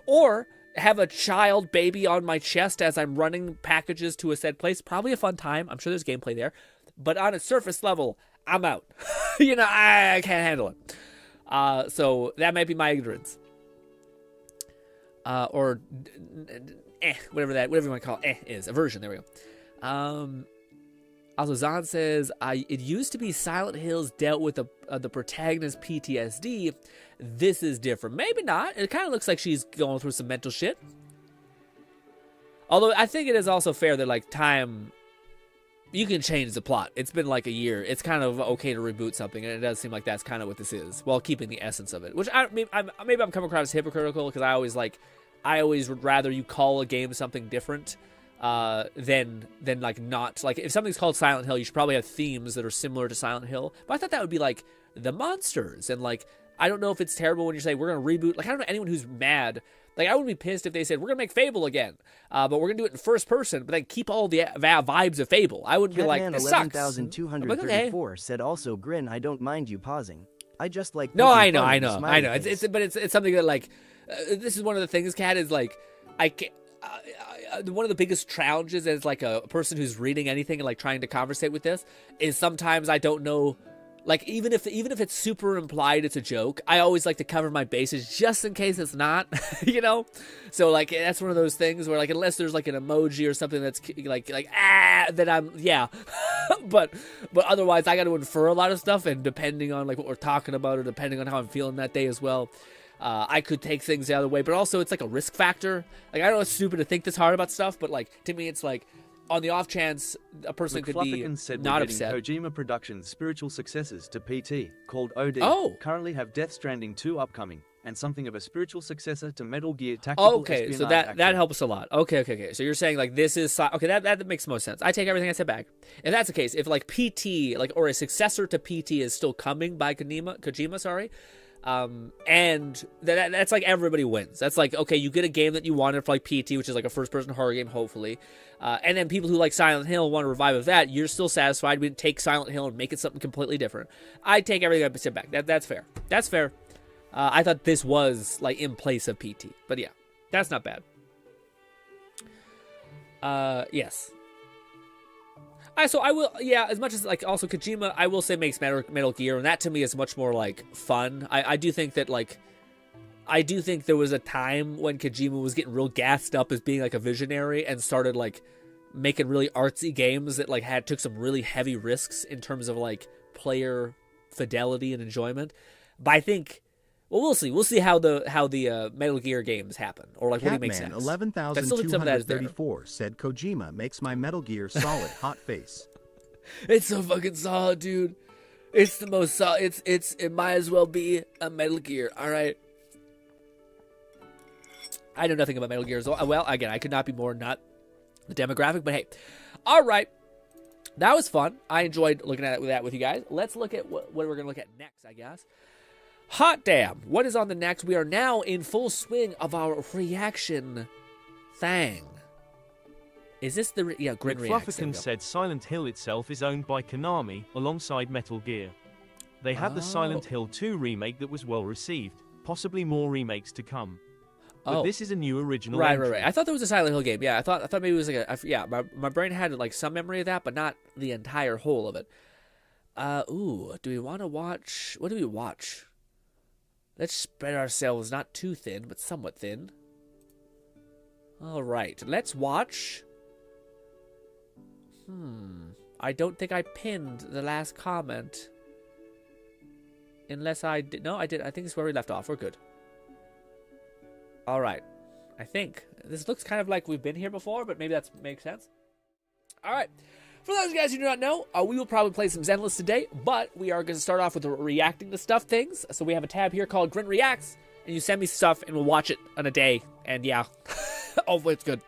Or have a child baby on my chest as I'm running packages to a said place. Probably a fun time. I'm sure there's gameplay there. But on a surface level, I'm out. I can't handle it. So that might be my ignorance. Or whatever you want to call it, is aversion. There we go. Also, Zahn says, it used to be Silent Hills dealt with the protagonist's PTSD. This is different. Maybe not. It kind of looks like she's going through some mental shit. Although I think it is also fair that like time, you can change the plot. It's been like a year. It's kind of okay to reboot something, and it does seem like that's kind of what this is, while keeping the essence of it. Which maybe I'm coming across as hypocritical, because I always would rather you call a game something different than like not. Like if something's called Silent Hill, you should probably have themes that are similar to Silent Hill. But I thought that would be like the monsters, and like I don't know if it's terrible when you say we're gonna reboot. Like I don't know anyone who's mad. Like I wouldn't be pissed if they said we're gonna make Fable again, but we're gonna do it in first person, but then keep all the vibes of Fable. I wouldn't be like, this sucks. 11,234 said also, Grin, I don't mind you pausing. I just like. No, I know. It's something that like. This is one of the things, Kat, is like, I can't, one of the biggest challenges as like a person who's reading anything and like trying to conversate with this is sometimes I don't know, like even if it's super implied it's a joke, I always like to cover my bases just in case it's not, so like that's one of those things where like unless there's like an emoji or something that's like then I'm but otherwise I got to infer a lot of stuff, and depending on like what we're talking about or depending on how I'm feeling that day as well, I could take things the other way. But also it's like a risk factor. Like I know it's stupid to think this hard about stuff, but like to me it's like on the off chance a person could be not upset. Kojima Productions' spiritual successors to PT, called OD, currently have Death Stranding 2 upcoming, and something of a spiritual successor to Metal Gear Tactical Okay, so that helps a lot. Okay. So you're saying like this is okay. That makes most sense. I take everything I said back. If that's the case, if like PT, like or a successor to PT is still coming by Kojima, sorry. And that's like everybody wins. That's like, okay, you get a game that you wanted for like PT, which is like a first-person horror game, hopefully. And then people who like Silent Hill want to revive of that. You're still satisfied. We didn't take Silent Hill and make it something completely different. I take everything I said back. That's fair. That's fair. I thought this was like in place of PT, but yeah, that's not bad. Yes. So I will, yeah, as much as, like, also Kojima, I will say makes Metal Gear, and that to me is much more, like, fun. I do think that, like, I do think there was a time when Kojima was getting real gassed up as being, like, a visionary and started, like, making really artsy games that, like, took some really heavy risks in terms of, like, player fidelity and enjoyment. But I think, well, we'll see. We'll see how the Metal Gear games happen, or like what he makes next. 11,234 said Kojima makes my Metal Gear Solid hot face. It's so fucking solid, dude. It's the most solid. It might as well be a Metal Gear. All right. I know nothing about Metal Gear. Well, again, I could not be more not the demographic, but hey, all right. That was fun. I enjoyed looking at that with you guys. Let's look at what we're gonna look at next, I guess. Hot damn! What is on the next? We are now in full swing of our reaction thing. Is this the GRINN Reacts? Flufferkin said Silent Hill itself is owned by Konami alongside Metal Gear. They had the Silent Hill 2 remake that was well received, possibly more remakes to come. But this is a new original. Right. I thought there was a Silent Hill game. Yeah, I thought maybe it was like my brain had like some memory of that, but not the entire whole of it. Do we want to watch? What do we watch? Let's spread ourselves not too thin, but somewhat thin. All right, let's watch. I don't think I pinned the last comment. Unless I did. No, I did. I think it's where we left off. We're good. All right. I think. This looks kind of like we've been here before, but maybe that makes sense. All right. For those guys who do not know, we will probably play some Zenless today, but we are going to start off with the reacting to stuff things. So we have a tab here called GRINN Reacts, and you send me stuff, and we'll watch it on a day. And yeah, hopefully it's good.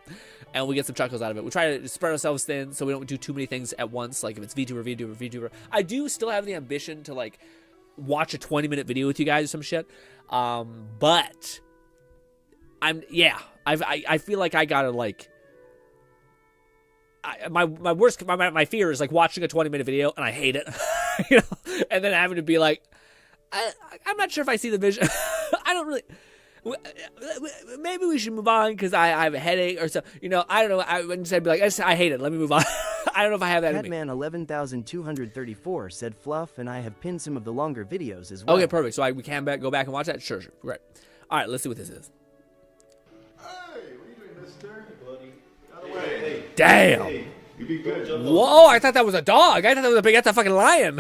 And we get some chuckles out of it. We try to spread ourselves thin so we don't do too many things at once. Like if it's VTuber. I do still have the ambition to like watch a 20-minute video with you guys or some shit. But I feel like I gotta like. My fear is like watching a 20-minute video and I hate it, you know, and then having to be like, I'm not sure if I see the vision. I don't really. Maybe we should move on because I have a headache or so. You know, I don't know. I would say be like, I hate it. Let me move on. I don't know if I have that in me. Catman 11,234 said Fluff, and I have pinned some of the longer videos as well. Okay, perfect. So we can go back and watch that. Sure, great. All right, let's see what this is. Damn. Hey, you be good. Whoa, I thought that was a dog. I thought that was that's a fucking lion.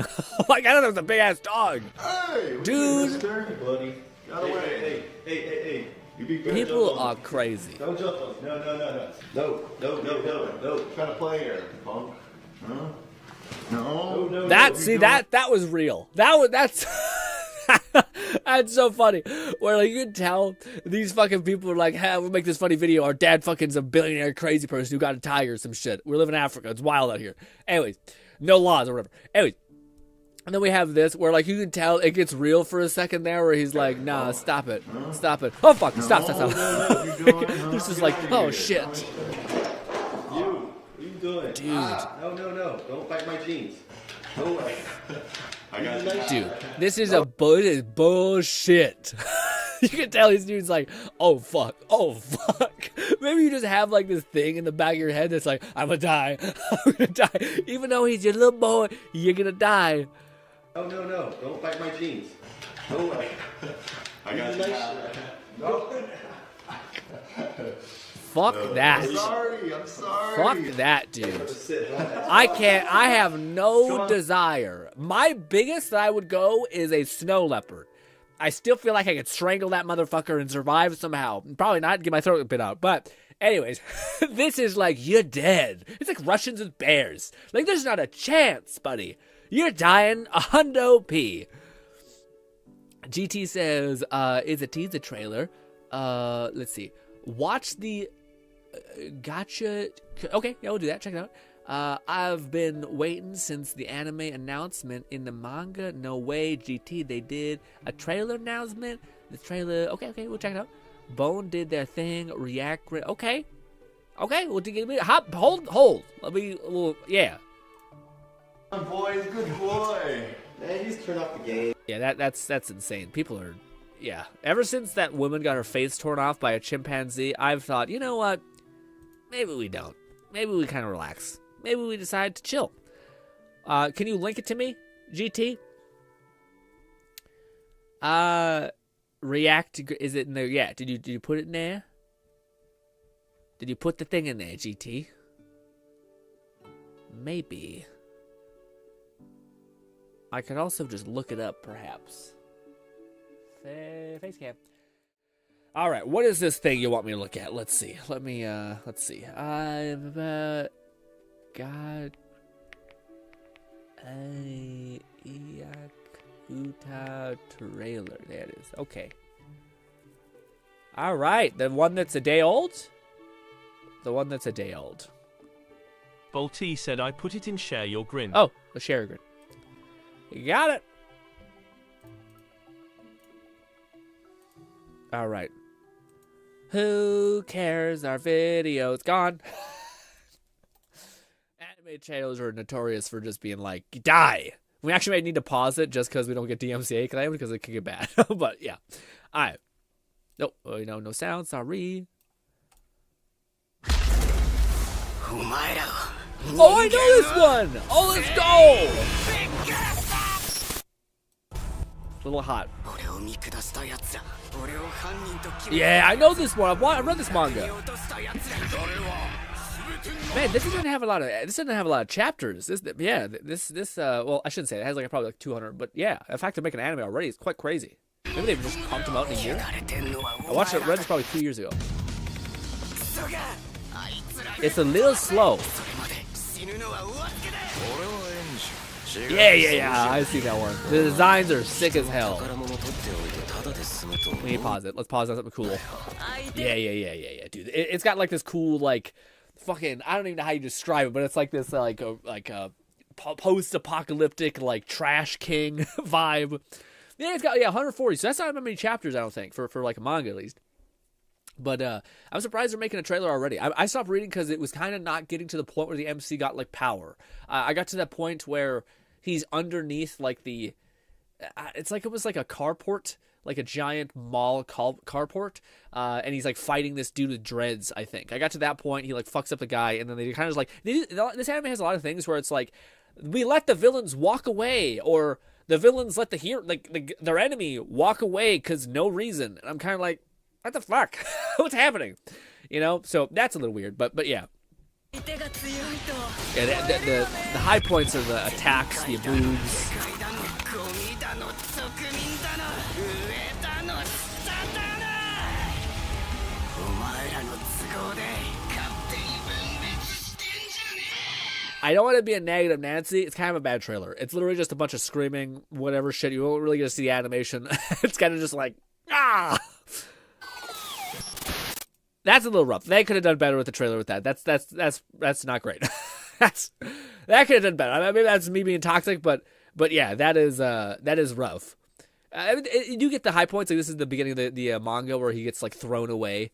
Like, I thought that was a big ass dog. Hey, dude. Buddy. Got away. Hey. You be good. People are crazy. Don't jump on me. No. Trying to play here, punk. Huh? No. That was real. That's that's so funny. Where like you can tell these fucking people are like, hey, we'll make this funny video. Our dad fucking's a billionaire crazy person who got a tiger or some shit. We live in Africa. It's wild out here. Anyways, no laws or whatever. Anyways, and then we have this where like you can tell it gets real for a second there where he's like, nah, stop it. Oh fuck, stop. This is like, oh shit. What are you doing? Dude. No. Don't bite my jeans. No way. I got you. Dude, this is bullshit. You can tell these dudes like, oh fuck. Maybe you just have like this thing in the back of your head that's like, I'm gonna die. Even though he's your little boy, you're gonna die. No. Don't bite my jeans. No way. I got you. No. Fuck that. I'm sorry. Fuck that, dude. I have no desire. My biggest that I would go is a snow leopard. I still feel like I could strangle that motherfucker and survive somehow. Probably not, get my throat bit out. But anyways, this is like, you're dead. It's like Russians with bears. Like, there's not a chance, buddy. You're dying a hundo P. GT says, it's a teaser trailer. Let's see. Watch the gotcha. Okay, yeah, we'll do that. Check it out. I've been waiting since the anime announcement in the manga. No way, GT. They did a trailer announcement. The trailer. Okay, we'll check it out. Bone did their thing. React. Okay. We'll give me hold. Yeah. Good boy, good boy. Man, he's turned off the game. Yeah, that's insane. People are. Yeah, ever since that woman got her face torn off by a chimpanzee, I've thought, you know what? Maybe we don't. maybe we kind of relax. Maybe we decide to chill. Can you link it to me, GT? React, is it in there? Yeah, did you put it in there? Did you put the thing in there, GT? Maybe. I could also just look it up, perhaps. Face cam. All right, what is this thing you want me to look at? Let's see. Let's see. God. Yakuta trailer. There it is. Okay. All right, the one that's a day old? The one that's a day old. Bolty said I put it in share your grin. Oh, the share grin. You got it. All right. Who cares? Our video's gone. Anime channels are notorious for just being like, die. We actually might need to pause it just because we don't get DMCA claim because it could get bad. But yeah. All right. Nope. No sound. Sorry. Oh, I know this one. Oh, let's go. A little hot. Yeah, I know this one. I've read this manga. Man, this doesn't have a lot of chapters. This well, I shouldn't say it. It has probably like 200, but yeah, the fact to make an anime already is quite crazy. Maybe they've just pumped them out in a year. I read this probably 2 years ago. It's a little slow. Yeah, I see that one. The designs are sick as hell. Let me pause it. Let's pause on something cool. Yeah, dude. It's got like this cool, like, fucking, I don't even know how you describe it, but it's like this, like a post-apocalyptic, like, trash king vibe. Yeah, it's got 140. So that's not that many chapters, I don't think, for like a manga at least. But I'm surprised they're making a trailer already. I stopped reading because it was kind of not getting to the point where the MC got like power. I got to that point where he's underneath like the, it's like it was like a carport, like a giant mall carport, and he's like fighting this dude with dreads. I think I got to that point. He like fucks up the guy, and then they kind of like this anime has a lot of things where it's like we let the villains walk away, or the villains let the hero their enemy walk away because no reason. And I'm kind of like, what the fuck? What's happening? You know, so that's a little weird, but yeah. Yeah, the high points are the attacks, the moves. I don't want to be a negative Nancy. It's kind of a bad trailer. It's literally just a bunch of screaming, whatever shit. You won't really get to see the animation. It's kind of just like, ah! That's a little rough. They could have done better with the trailer with that. That's not great. That could have done better. I mean, maybe that's me being toxic, but yeah, that is rough. You get the high points. Like this is the beginning of the manga where he gets like thrown away.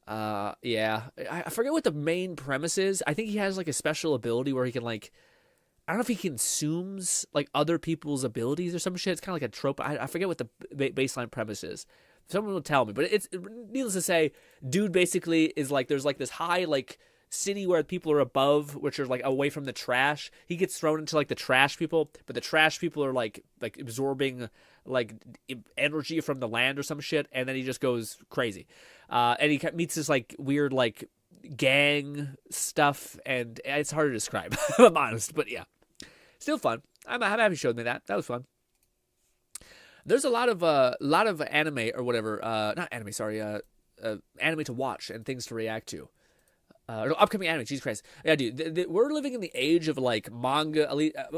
Yeah, I forget what the main premise is. I think he has like a special ability where he can like, I don't know if he consumes like other people's abilities or some shit. It's kind of like a trope. I forget what the baseline premise is. Someone will tell me, but it's needless to say, dude basically is like, there's like this high like city where people are above, which are like away from the trash. He gets thrown into like the trash people, but the trash people are like absorbing like energy from the land or some shit, and then he just goes crazy. And he meets this like weird like gang stuff, and it's hard to describe. I'm honest, but yeah, still fun. I'm happy you showed me that. That was fun. There's a lot of anime or whatever, not anime, sorry, anime to watch and things to react to. Upcoming anime, Jesus Christ. Yeah, dude, we're living in the age of like manga.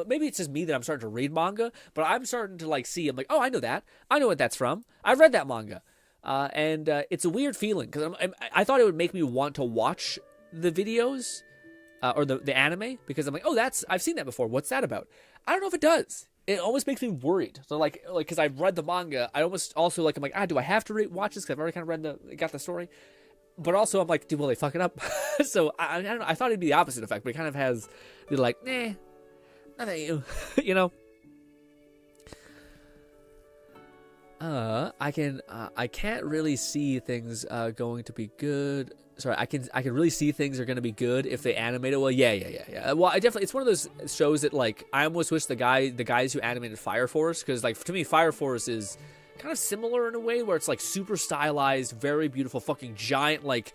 Maybe it's just me that I'm starting to read manga, but I'm starting to like see. I'm like, oh, I know that. I know what that's from. I've read that manga, and it's a weird feeling because I thought it would make me want to watch the videos or the anime because I'm like, oh, I've seen that before. What's that about? I don't know if it does. It almost makes me worried. So like, because I've read the manga, I almost also like, I'm like, do I have to watch this? Because I've already kind of got the story. But also, I'm like, will they fuck it up? So I don't know. I thought it'd be the opposite effect, but it kind of has, they're like, nah, not that you, you know. I can't really see things going to be good. sorry, I can really see things are gonna be good if they animate it well. Yeah. Well, it's one of those shows that like I almost wish the guys who animated Fire Force, because like to me Fire Force is kind of similar in a way where it's like super stylized, very beautiful, fucking giant like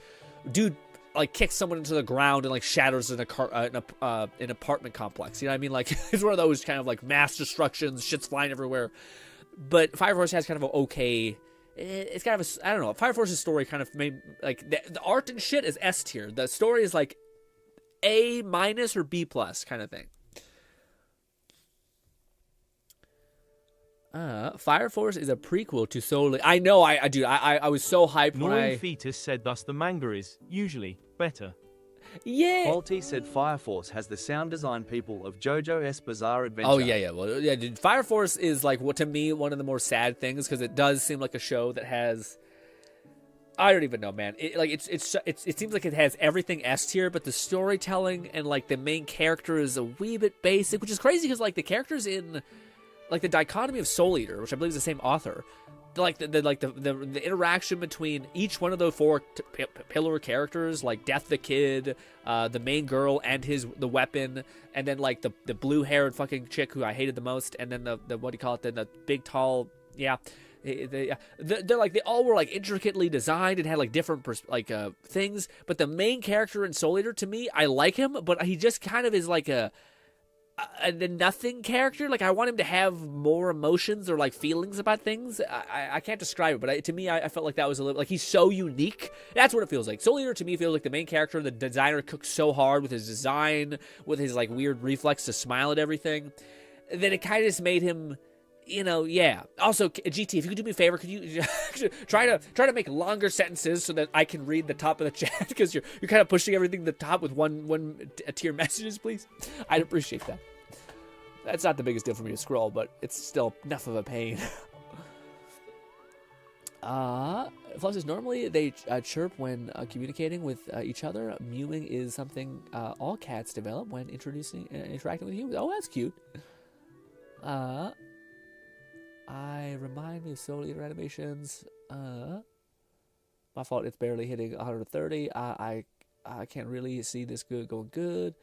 dude like kicks someone into the ground and like shatters an apartment complex. You know what I mean? Like it's one of those kind of like mass destructions, shit's flying everywhere. But Fire Force has kind of an okay. It's kind of I don't know. Fire Force's story kind of made like the art and shit is S tier. The story is like A- or B+ kind of thing. Fire Force is a prequel to Soul. I know, I was so hyped when Noreen Fetus said thus the manga is usually better. Yeah. Balti said Fire Force has the sound design people of JoJo's Bizarre Adventure. Oh yeah. Well, yeah, dude, Fire Force is like what to me one of the more sad things because it does seem like a show that has. I don't even know, man. It seems like it has everything S tier, but the storytelling and like the main character is a wee bit basic, which is crazy because like the characters in like the dichotomy of Soul Eater, which I believe is the same author. The interaction between each one of those four pillar characters, like Death the Kid, the main girl and the weapon, and then like the blue haired fucking chick who I hated the most, and then the what do you call it? Then the big tall, yeah. They're like they all were like intricately designed and had like different things, but the main character in Soul Eater, to me, I like him, but he just kind of is like a nothing character. Like I want him to have more emotions or like feelings about things. I can't describe it, but to me I felt like that was a little like he's so unique. That's what it feels like. Soul Eater to me feels like the main character, the designer cooked so hard with his design, with his like weird reflex to smile at everything, that it kind of just made him, you know, yeah. Also, GT, if you could do me a favor, could you try to make longer sentences so that I can read the top of the chat, because you're kind of pushing everything to the top with one tier messages, please. I'd appreciate that. That's not the biggest deal for me to scroll, but it's still enough of a pain. Fluff says normally they chirp when communicating with each other. Mewing is something all cats develop when interacting with humans. Oh, that's cute. I remind me of Soul Eater animations. My fault. It's barely hitting 130. I can't really see this going good.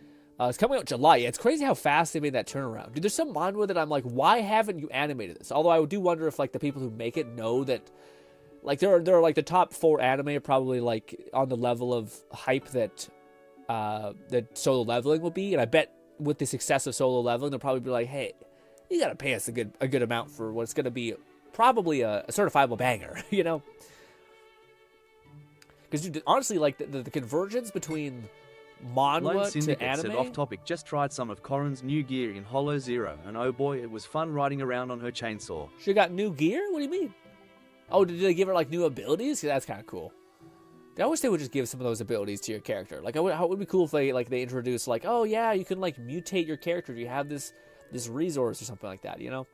It's coming out July. Yeah, it's crazy how fast they made that turnaround. Dude, there's some manga that I'm like, why haven't you animated this? Although I do wonder if like the people who make it know that, like there are like the top 4 anime are probably like on the level of hype that Solo Leveling will be, and I bet with the success of Solo Leveling, they'll probably be like, hey, you gotta pay us a good amount for what's gonna be probably a certifiable banger, you know? Because honestly, like the convergence between manhwa to anime. Said off topic, just tried some of Corin's new gear in Hollow Zero, and oh boy, it was fun riding around on her chainsaw. She got new gear? What do you mean? Oh, did they give her like new abilities? That's kind of cool. I wish they would just give some of those abilities to your character. Like, it would be cool if they introduced like, oh yeah, you can like mutate your character. You have this resource or something like that, you know?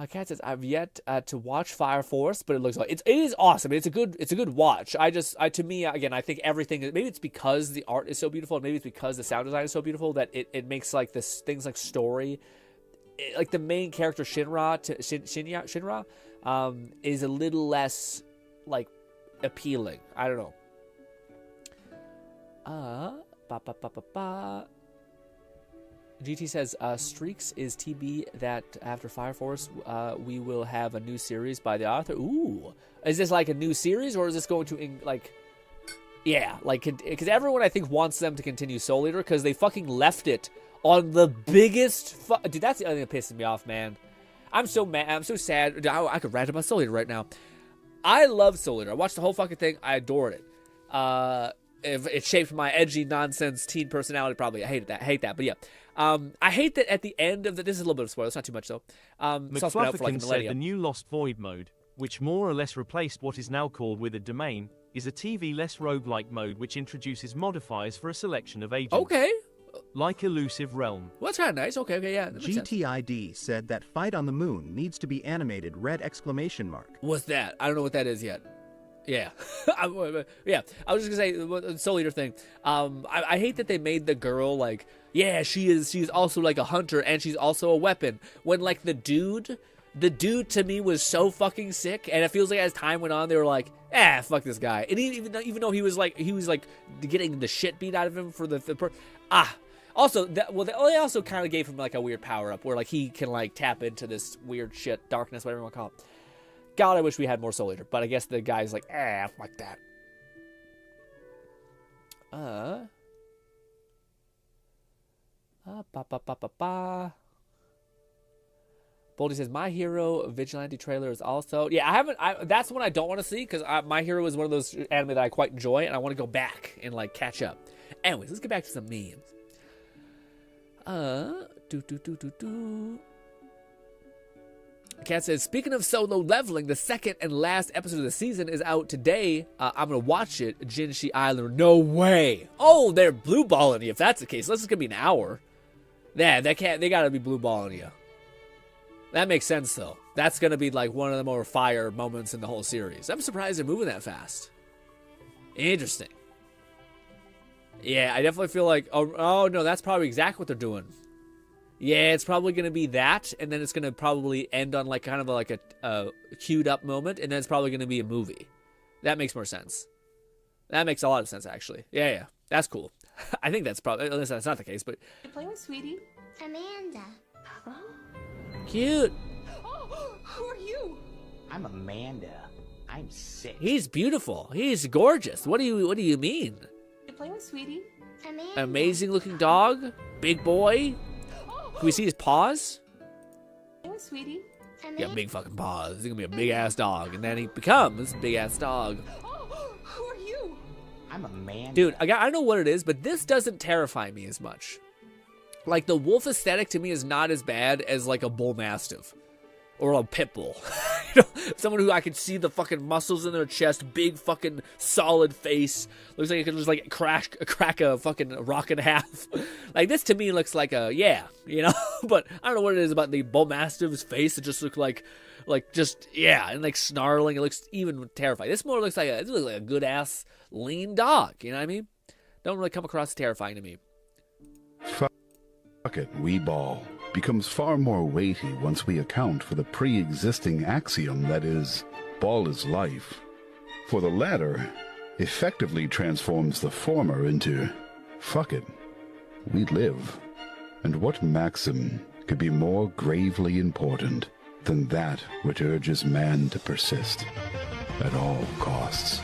Kat says, I've yet to watch Fire Force, but it looks like it is awesome. It's a good watch. To me, again, I think everything, maybe it's because the art is so beautiful, and maybe it's because the sound design is so beautiful that it makes like this things like story, like the main character Shinra is a little less like appealing. I don't know. GT says, Streaks is TB that after Fire Force, we will have a new series by the author. Ooh. Is this like a new series, or is this going to, yeah, like, because everyone, I think, wants them to continue Soul Eater, because they fucking left it on the biggest, dude, that's the only thing that pisses me off, man. I'm so mad, I'm so sad. I could rant about Soul Eater right now. I love Soul Eater. I watched the whole fucking thing. I adored it. If it shaped my edgy nonsense teen personality, probably. I hate that, but yeah. I hate that at the end of this is a little bit of a spoiler, it's not too much though. McFlufferkin said the new Lost Void mode, which more or less replaced what is now called With a Domain, is a TV-less roguelike mode which introduces modifiers for a selection of agents. Okay. Like Elusive Realm. Well, that's kind of nice. Okay, yeah. GTID said that Fight on the Moon needs to be animated red exclamation mark. What's that? I don't know what that is yet. Yeah. Yeah. I was just going to say, Soul Eater thing. I hate that they made the girl like, yeah, she's also like a hunter and she's also a weapon. When like the dude the dude to me was so fucking sick, and it feels like as time went on, they were like, fuck this guy. And even though he was like getting the shit beat out of him for Also, they also kind of gave him like a weird power up where like he can like tap into this weird shit, darkness, whatever you want to call it. God, I wish we had more Soul Eater, but I guess the guy's like, fuck that. Boldy says, My Hero Vigilante trailer is also... Yeah, that's one I don't want to see, because My Hero is one of those anime that I quite enjoy, and I want to go back and, like, catch up. Anyways, let's get back to some memes. Cat says, speaking of Solo Leveling, the second and last episode of the season is out today. I'm going to watch it. Jinshi Island. No way. Oh, they're blue balling you if that's the case. This is going to be an hour. Yeah, they got to be blue balling you. That makes sense, though. That's going to be, like, one of the more fire moments in the whole series. I'm surprised they're moving that fast. Interesting. Yeah, I definitely feel like... Oh, no, that's probably exactly what they're doing. Yeah, it's probably going to be that, and then it's going to probably end on, like, kind of like a queued-up moment, and then it's probably going to be a movie. That makes more sense. That makes a lot of sense, actually. Yeah. That's cool. I think that's probably... Unless that's not the case, but... You play with Sweetie? Amanda. Cute. Oh, who are you? I'm Amanda. I'm sick. He's beautiful. He's gorgeous. What do you mean? You play with Sweetie? Amanda. Amazing looking dog. Big boy. Can we see his paws? Play with Sweetie? Yeah, big fucking paws. He's gonna be a big ass dog, and then he becomes a big ass dog. Who are you? I'm Amanda. Dude, I don't know what it is, but this doesn't terrify me as much. Like, the wolf aesthetic to me is not as bad as, like, a bull mastiff. Or a pit bull. Someone who I can see the fucking muscles in their chest, big fucking solid face. Looks like it could just, like, crack a fucking rock in half. Like, this to me looks like a, But I don't know what it is about the bull mastiff's face. It just looks like, and, like, snarling. It looks even terrifying. This more looks like a good-ass lean dog. You know what I mean? Don't really come across as terrifying to me. Fuck it, we ball becomes far more weighty once we account for the pre-existing axiom that is, ball is life. For the latter effectively transforms the former into, fuck it, we live. And what maxim could be more gravely important than that which urges man to persist at all costs?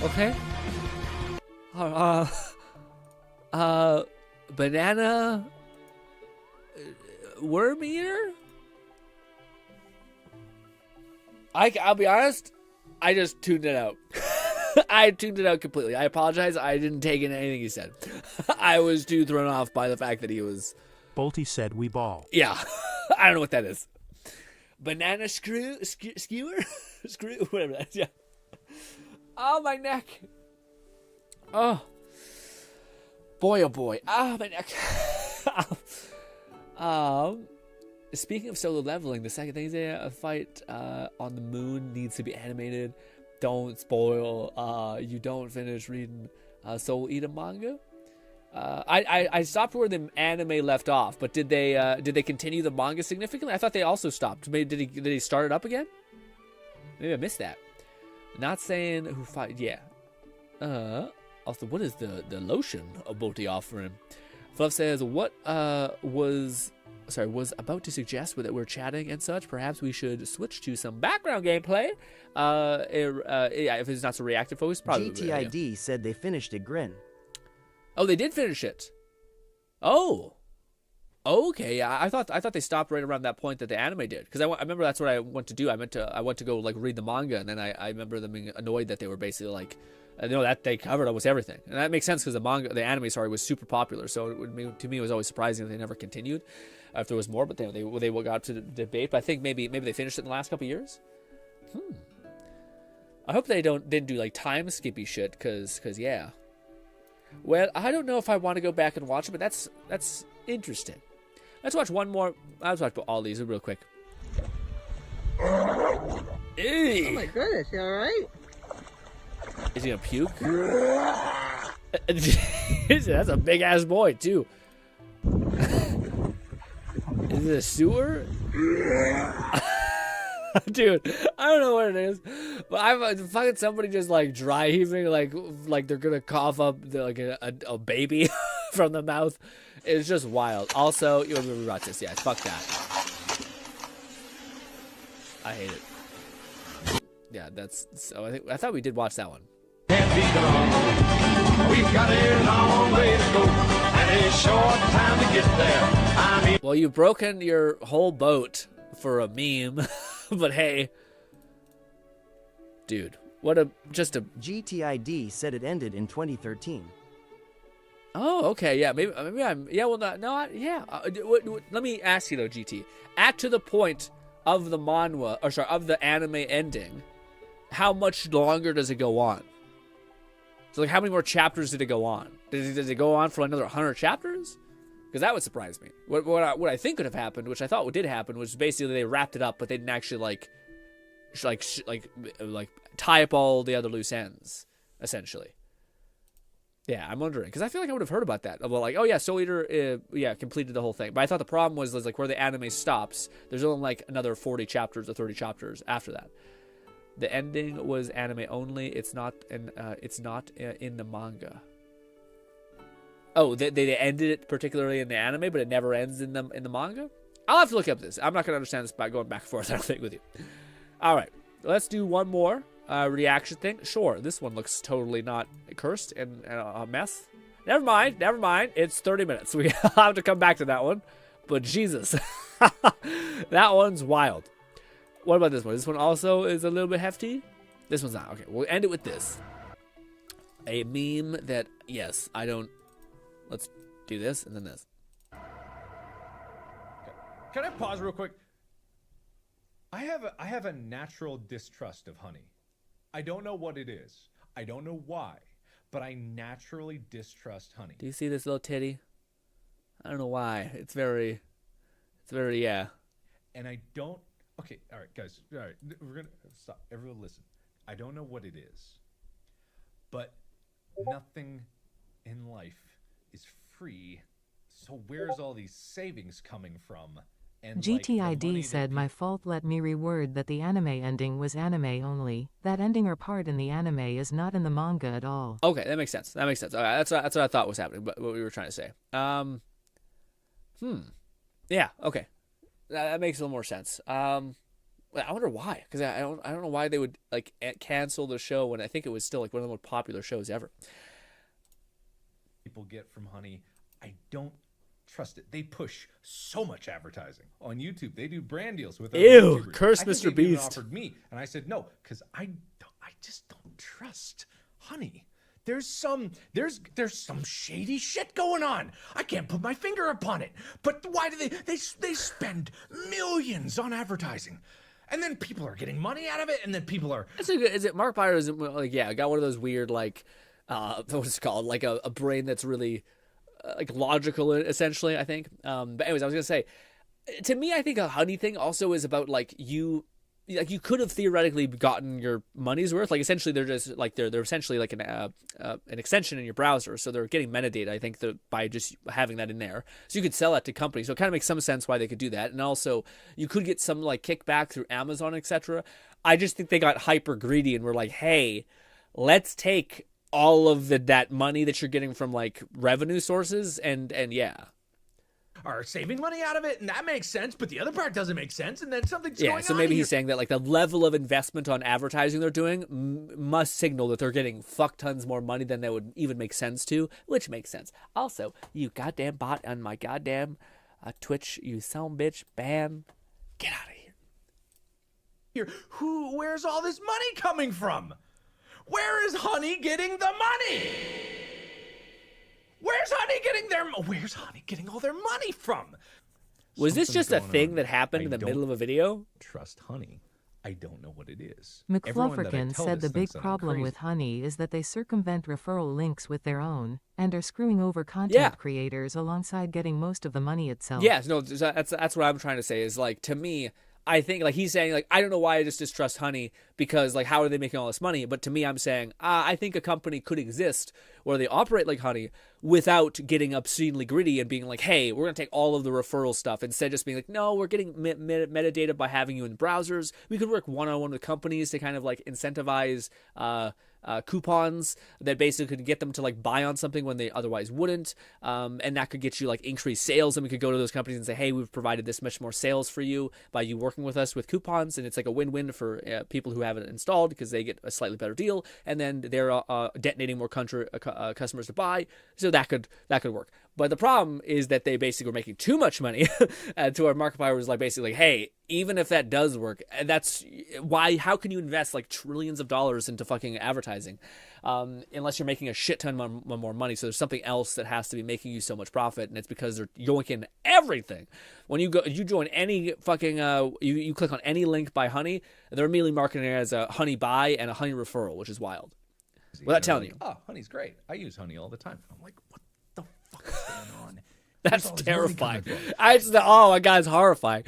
Okay. Banana worm eater? I'll be honest, I just tuned it out. I tuned it out completely. I apologize. I didn't take in anything he said. I was too thrown off by the fact that he was... Bolty said we ball. Yeah. I don't know what that is. Banana skewer? Screw? Whatever that is. Yeah. Oh, my neck. Oh. Boy, oh boy. Ah, my neck. Speaking of Solo Leveling, the second thing is a fight on the moon needs to be animated. Don't spoil. You don't finish reading Soul Eater manga. I stopped where the anime left off, but did they continue the manga significantly? I thought they also stopped. Maybe did he start it up again? Maybe I missed that. Not saying who fight. Yeah. Also, what is the lotion Bolty offering? Fluff says, what was about to suggest that we're chatting and such. Perhaps we should switch to some background gameplay. If it's not so reactive focused, probably. GTID said they finished it, GRINN. Oh, they did finish it. Oh. Okay, yeah. I thought they stopped right around that point that the anime did, because I remember that's what I went to do. I went to go like read the manga, and then I remember them being annoyed that they were basically like. I know that they covered almost everything, and that makes sense because the anime, was super popular. So to me, it was always surprising that they never continued. If there was more, but they got to the debate. But I think maybe they finished it in the last couple of years. I hope they didn't do like time skippy shit, because yeah. Well, I don't know if I want to go back and watch it, but that's interesting. Let's watch one more. Let's watch all these real quick. Hey. Oh my goodness, you all right? Is he gonna puke? That's a big ass boy too. Is Is it a sewer? Dude, I don't know what it is, but I'm fucking somebody just like dry heaving, like they're gonna cough up like a baby from the mouth. It's just wild. Also, you remember this? Yeah, fuck that. I hate it. Yeah, that's so. I thought we did watch that one. Can't be done. We've got a long way to go and a short time to get there. Well, you've broken your whole boat for a meme. But hey, dude, what a GTID said it ended in 2013. Oh, okay, yeah, maybe I'm well, yeah. Let me ask you though, GT. At to the point of the manhwa, or sorry, of the anime ending, how much longer does it go on? So, like, how many more chapters did it go on? Did it go on for another 100 chapters? Because that would surprise me. What I think could have happened, which I thought did happen, was basically they wrapped it up, but they didn't actually like tie up all the other loose ends, essentially. Yeah, I'm wondering because I feel like I would have heard about that. About like, oh yeah, Soul Eater, completed the whole thing. But I thought the problem was like where the anime stops. There's only like another 40 chapters or 30 chapters after that. The ending was anime only. It's not in the manga. Oh, they ended it particularly in the anime, but it never ends in the manga? I'll have to look up this. I'm not going to understand this by going back and forth, I don't think, with you. All right. Let's do one more reaction thing. Sure, this one looks totally not cursed and a mess. Never mind. It's 30 minutes. We have to come back to that one. But Jesus. That one's wild. What about this one? This one also is a little bit hefty. This one's not. Okay, we'll end it with this. A meme that, yes, I don't... Let's do this and then this. Can I pause real quick? I have a natural distrust of honey. I don't know what it is. I don't know why, but I naturally distrust honey. Do you see this little titty? I don't know why. It's very, yeah. And I don't... Okay, all right, guys. All right, we're going to stop. Everyone listen. I don't know what it is, but nothing in life is free. So where's all these savings coming from? And GTID said, my fault, let me reword that the anime ending was anime only. That ending or part in the anime is not in the manga at all. Okay, that makes sense. Okay, that's what I thought was happening, but what we were trying to say. Yeah, okay. That makes a little more sense. I wonder why, because I don't know why they would like cancel the show when I think it was still like one of the most popular shows ever. People get from honey, I don't trust it. They push so much advertising on YouTube. They do brand deals with ew, curse Mr. Beast. Offered me, and I said no because I just don't trust honey. There's some shady shit going on. I can't put my finger upon it. But why do they spend millions on advertising? And then people are getting money out of it, and then people are... Is it Mark Byers, like, yeah, got one of those weird, like, what's it called? Like a brain that's really, like, logical, essentially, I think. But anyways, I was going to say, to me, I think a honey thing also is about, like, you could have theoretically gotten your money's worth. Like, essentially, they're just, like, they're essentially, like, an extension in your browser. So they're getting metadata, I think, by just having that in there. So you could sell that to companies. So it kind of makes some sense why they could do that. And also, you could get some, like, kickback through Amazon, etc. I just think they got hyper greedy and were like, hey, let's take all of that money that you're getting from, like, revenue sources and yeah. Are saving money out of it, and that makes sense, but the other part doesn't make sense, and then something's going on. Yeah, so maybe he's saying that, like, the level of investment on advertising they're doing must signal that they're getting fuck tons more money than that would even make sense to, which makes sense. Also, you goddamn bot on my goddamn Twitch, you son bitch, ban. Get out of here. Where's all this money coming from? Where is honey getting the money? Where's honey getting all their money from? Was this just a thing that happened in the middle of a video? Trust honey. I don't know what it is. McFlufferkin said the big problem with honey is that they circumvent referral links with their own and are screwing over content creators alongside getting most of the money itself. Yes, no, that's what I'm trying to say is, like, to me, I think like he's saying like I don't know why I just distrust Honey because like how are they making all this money? But to me, I'm saying I think a company could exist where they operate like Honey without getting obscenely greedy and being like, hey, we're gonna take all of the referral stuff instead of just being like, no, we're getting metadata by having you in browsers. We could work one-on-one with companies to kind of like incentivize coupons that basically could get them to like buy on something when they otherwise wouldn't, and that could get you like increased sales, and we could go to those companies and say, hey, we've provided this much more sales for you by you working with us with coupons, and it's like a win-win for people who have it installed because they get a slightly better deal, and then they're detonating more customers to buy, so that could work. But the problem is that they basically were making too much money to our Markiplier was like basically like, hey, even if that does work, that's why, how can you invest like trillions of dollars into fucking advertising unless you're making a shit ton more money? So there's something else that has to be making you so much profit, and it's because they're yoinking everything. When you join any fucking, you click on any link by Honey, they're immediately marketing it as a Honey buy and a Honey referral, which is wild. Without telling you. Oh, Honey's great. I use Honey all the time. I'm like, what the fuck is going on? That's terrifying. Oh my God, it's horrifying.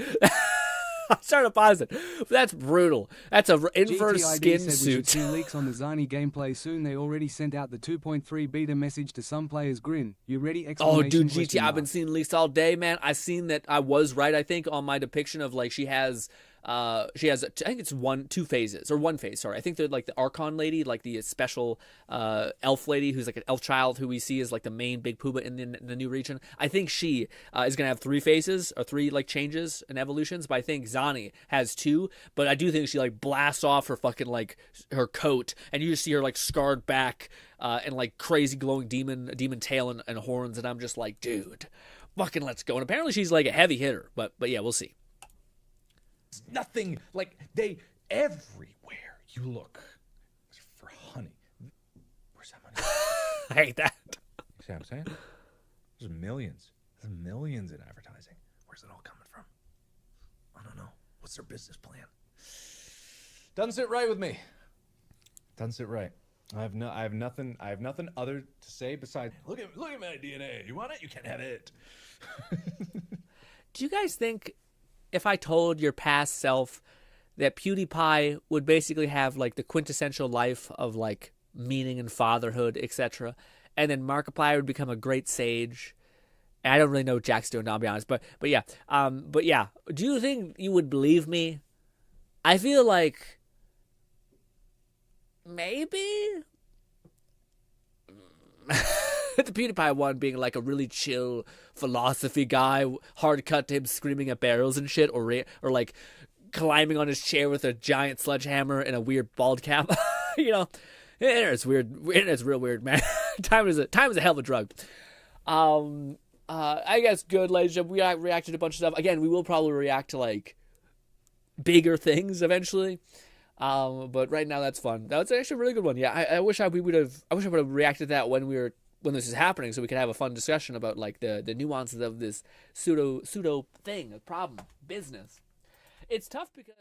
I'm starting to pause it. That's brutal. That's a inverse skin said suit. We should see leaks on the Zani gameplay soon. They already sent out the 2.3 beta message to some players. Grin. You ready? Oh, dude, GT, I've been seeing leaks all day, man. I seen that I was right, I think, on my depiction of like she has I think it's two phases, or one phase, sorry. I think they're like the Archon lady, like the special elf lady who's like an elf child who we see as like the main big Pooba in the new region. I think she is going to have 3 phases or 3 like changes and evolutions, but I think Zani has 2, but I do think she like blasts off her fucking like her coat and you just see her like scarred back and like crazy glowing demon tail and horns, and I'm just like, dude, fucking let's go. And apparently she's like a heavy hitter, but yeah, we'll see. Nothing like they everywhere you look for Honey. Where's that money? I hate that. You see what I'm saying? There's millions. There's millions in advertising. Where's it all coming from? I don't know. What's their business plan? Doesn't sit right with me. Doesn't sit right. I have nothing other to say besides look at my DNA. You want it? You can't have it. Do you guys think if I told your past self that PewDiePie would basically have like the quintessential life of like meaning and fatherhood, etc., and then Markiplier would become a great sage? And I don't really know what Jack's doing, I'll be honest, but yeah, do you think you would believe me? I feel like maybe the PewDiePie one being like a really chill philosophy guy, hard cut to him screaming at barrels and shit, or like climbing on his chair with a giant sledgehammer and a weird bald cap. You know, it's weird. It's real weird, man. Time is a hell of a drug. I guess good, ladies and gentlemen. We reacted to a bunch of stuff. Again, we will probably react to like bigger things eventually. But right now that's fun. That's actually a really good one. Yeah, I wish I would have reacted to that when this is happening, so we could have a fun discussion about like the nuances of this pseudo thing, problem, business. It's tough because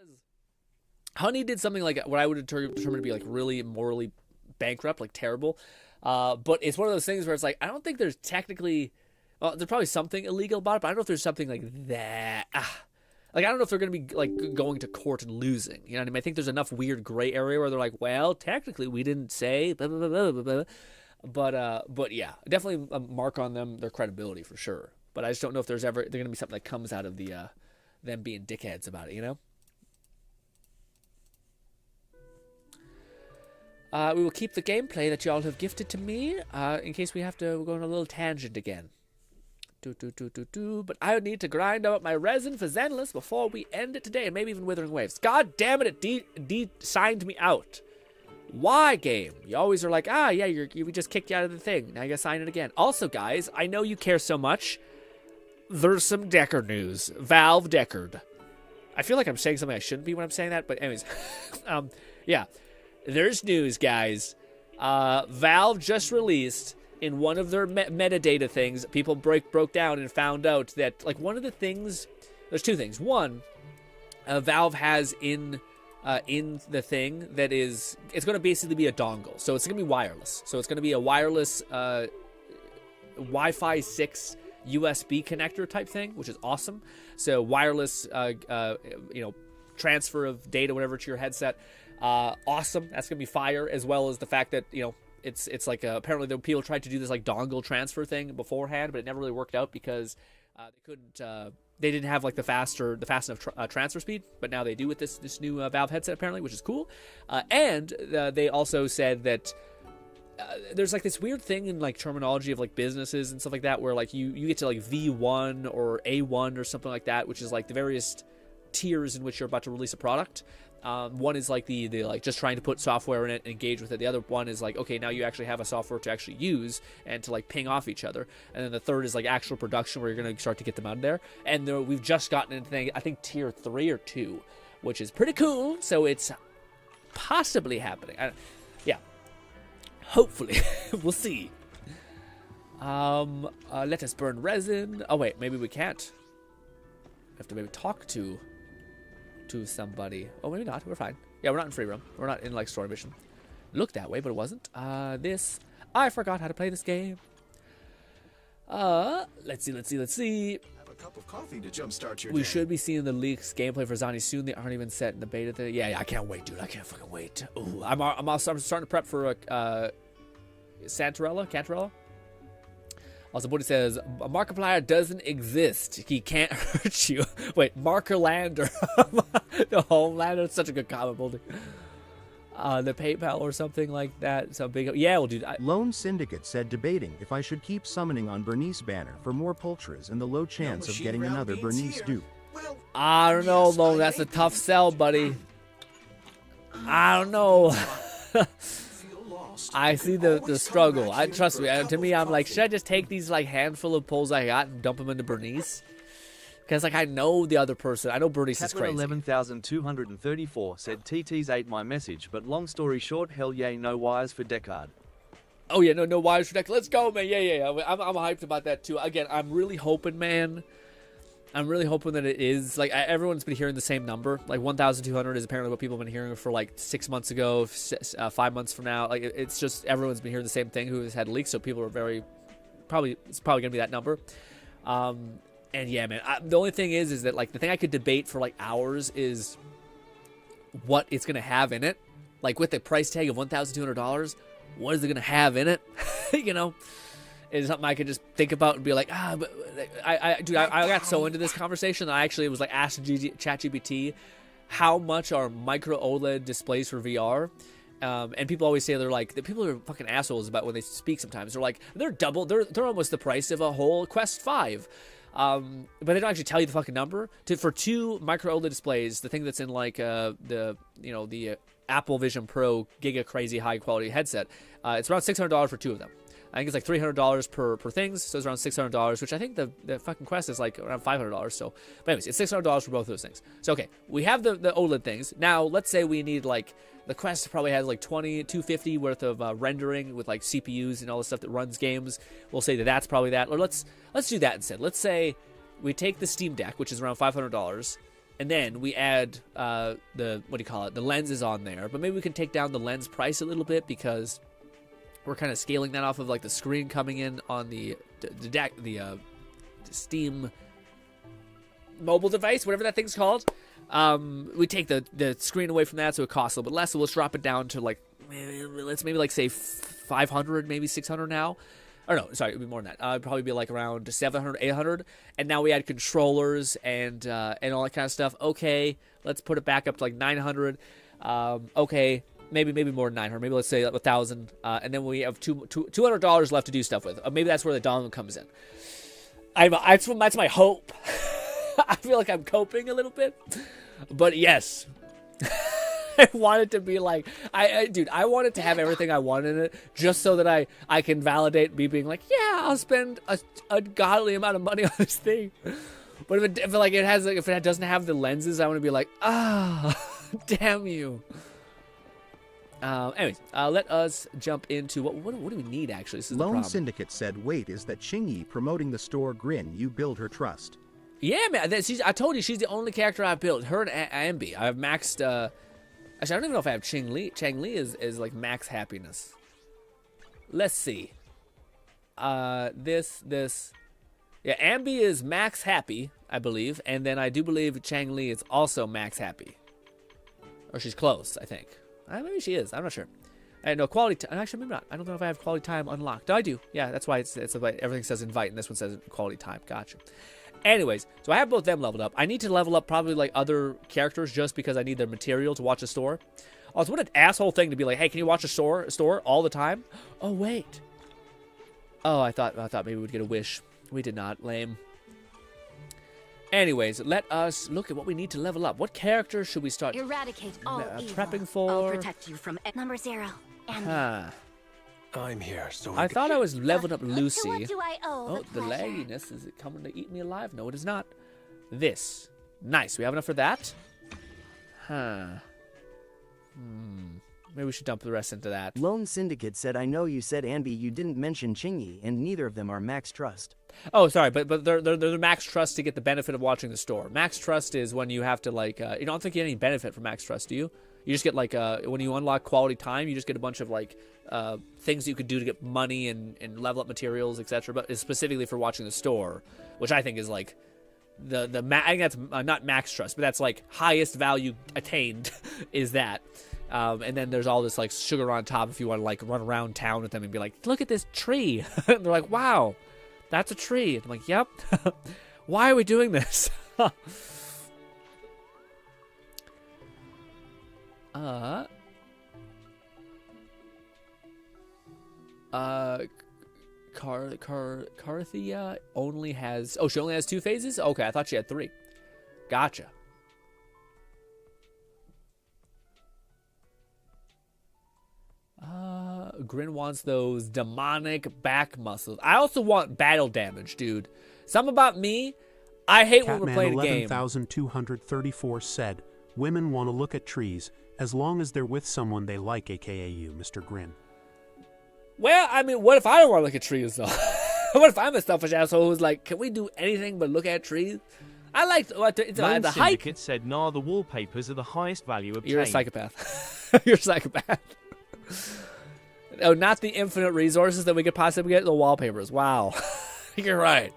Honey did something like what I would determine to be like really morally bankrupt, like terrible. But it's one of those things where it's like I don't think there's technically, well, there's probably something illegal about it, but I don't know if there's something like that. Like, I don't know if they're going to be, like, going to court and losing. You know what I mean? I think there's enough weird gray area where they're like, well, technically we didn't say, blah, blah, blah, blah, blah. But yeah, definitely a mark on them, their credibility for sure. But I just don't know if there's going to be something that comes out of the them being dickheads about it, you know? We will keep the gameplay that y'all have gifted to me in case we have to go on a little tangent again. But I need to grind out my resin for Zenless before we end it today, and maybe even Withering Waves. God damn it, it signed me out. Why, game? You always are like, yeah, we just kicked you out of the thing. Now you gotta sign it again. Also, guys, I know you care so much. There's some Deckard news. Valve Deckard. I feel like I'm saying something I shouldn't be when I'm saying that, but anyways. Yeah. There's news, guys. Valve just released, in one of their metadata things, people broke down and found out that, like, one of the things, there's 2 things. One, Valve has in the thing that is, it's going to basically be a dongle. So it's going to be wireless. So it's going to be a wireless Wi-Fi 6 USB connector type thing, which is awesome. So wireless, transfer of data, whatever, to your headset. Awesome. That's gonna be fire, as well as the fact that it's like apparently the people tried to do this like dongle transfer thing beforehand, but it never really worked out because they couldn't. They didn't have like the fast enough transfer speed, but now they do with this new Valve headset apparently, which is cool. And they also said that there's like this weird thing in like terminology of like businesses and stuff like that, where like you get to like V1 or A1 or something like that, which is like the various tiers in which you're about to release a product. One is like the like just trying to put software in it and engage with it. The other one is like, okay, now you actually have a software to actually use and to like ping off each other. And then the third is like actual production, where you're going to start to get them out of there. And we've just gotten into I think tier 3 or 2, which is pretty cool. So it's possibly happening. Yeah, hopefully. We'll see. Let us burn resin. Oh wait, maybe we can't. We have to maybe talk to somebody. Oh, maybe not. We're fine. Yeah, we're not in free roam. We're not in like story mission. Looked that way, but it wasn't. I forgot how to play this game. Let's see. Have a cup of coffee to jumpstart your We day. should be seeing the leaks gameplay for Zani soon. They aren't even set in the beta. Yeah, I can't wait, dude. I can't fucking wait. Ooh, I'm starting to prep for Cantarella. Also, Buddy says, Markiplier doesn't exist. He can't hurt you. Wait, Markerlander. The Homelander. It's such a good comment, Buddy. The PayPal or something like that. So big. Yeah, well, dude. Lone Syndicate said debating if I should keep summoning on Bernice banner for more Pultras and the low chance of getting another Bernice dupe. I don't know, Lone. That's a tough sell, buddy. I don't know. I see the struggle. Trust me. To me, I'm like, should I just take these like handful of pulls I got and dump them into Bernice? Because like I know the other person. I know Bernice is crazy. 11,234 said TT's ate my message, but long story short, hell yeah, no wires for Deckard. Oh yeah, no wires for Deckard. Let's go, man. Yeah. I'm hyped about that too. Again, I'm really hoping, man. I'm really hoping that it is like everyone's been hearing the same number. Like 1,200 is apparently what people have been hearing for like 6 months ago, 5 months from now. Like it's just everyone's been hearing the same thing who has had leaks, so people are it's probably gonna be that number. And yeah, man. The only thing is that like the thing I could debate for like hours is what it's gonna have in it. Like with the price tag of $1,200, what is it gonna have in it? You know. Is something I could just think about and be like, but I got so into this conversation that I actually was like asking ChatGPT how much are micro OLED displays for VR, and people always say they're like, the people are fucking assholes about when they speak. Sometimes they're like they're almost the price of a whole Quest 5, but they don't actually tell you the fucking number. For 2 micro OLED displays, the thing that's in like the Apple Vision Pro Giga crazy high quality headset, it's around $600 for 2 of them. I think it's like $300 per things, so it's around $600, which I think the fucking Quest is like around $500. So, but anyways, it's $600 for both of those things. So okay, we have the OLED things. Now let's say we need like the Quest probably has like $250 worth of rendering with like CPUs and all the stuff that runs games. We'll say that's probably that. Or let's do that instead. Let's say we take the Steam Deck, which is around $500. And then we add the lenses on there. But maybe we can take down the lens price a little bit because we're kind of scaling that off of like the screen coming in on the deck, the Steam mobile device, whatever that thing's called. We take the screen away from that, so it costs a little bit less. So let's drop it down to like maybe like say 500, maybe 600 now. Or no, sorry, it'd be more than that. It'd probably be like around 700, 800. And now we add controllers and all that kind of stuff. Okay, let's put it back up to like 900. Okay. Maybe more than 900. Maybe let's say 1,000, and then we have $200 left to do stuff with. Maybe that's where the dongle comes in. That's my hope. I feel like I'm coping a little bit, but yes, I want it to be like I want it to have everything I want in it, just so that I can validate me being like, yeah, I'll spend a godly amount of money on this thing. But if it doesn't have the lenses, I want to be like, damn you. Anyways, let us jump into what do we need actually? This is Lone Syndicate said, "Wait, is that Chingy promoting the store GRINN? You build her trust." Yeah, man. I told you she's the only character I've built. Her and Ambi. I've maxed. Actually, I don't even know if I have Chang Li. Chang Li is like max happiness. Let's see. This. Yeah, Ambi is max happy, I believe, and then I do believe Chang Li is also max happy. Or she's close, I think. Maybe she is. I'm not sure. I know quality time. Actually, maybe not. I don't know if I have quality time unlocked. No, I do. Yeah, that's why it's everything says invite, and this one says quality time. Gotcha. Anyways, so I have both them leveled up. I need to level up probably like other characters just because I need their material to watch a store. Also, what an asshole thing to be like, hey, can you watch a store all the time? Oh, wait. Oh, I thought maybe we'd get a wish. We did not. Lame. Anyways, let us look at what we need to level up. What character should we start Eradicate all evil. prepping for? I'll protect you from number 0. I'm here, so I thought I was leveling up Lucy. What do I owe? Oh, the lagginess. Is it coming to eat me alive? No, it is not. This. Nice. We have enough for that? Maybe we should dump the rest into that. Lone Syndicate said, I know you said Anby, you didn't mention Chingy, and neither of them are max trust. Oh, sorry, but they're max trust to get the benefit of watching the store. Max trust is when you have to, like, you don't think you get any benefit from max trust, do you? You just get, like, when you unlock quality time, you just get a bunch of, like, things you could do to get money and level up materials, etc. But it's specifically for watching the store, which I think is, like, I think that's not max trust, but that's, like, highest value attained is that. And then there's all this, like, sugar on top if you want to, like, run around town with them and be like, look at this tree. And they're like, wow, that's a tree. And I'm like, yep. Why are we doing this? Carthia only has... Oh, she only has 2 phases? Okay, I thought she had 3. Gotcha. Grin wants those demonic back muscles. I also want battle damage, dude. Something about me, I hate when we're playing a game. 11,234 said, women want to look at trees as long as they're with someone they like, aka you, Mr. Grin. Well, I mean, what if I don't want to look at trees, though? What if I'm a selfish asshole who's like, can we do anything but look at trees? I like the hike. Syndicate said, nah, the wallpapers are the highest value obtained. You're a psychopath. You're a psychopath. Oh, not the infinite resources that we could possibly get, the wallpapers. Wow. You're right.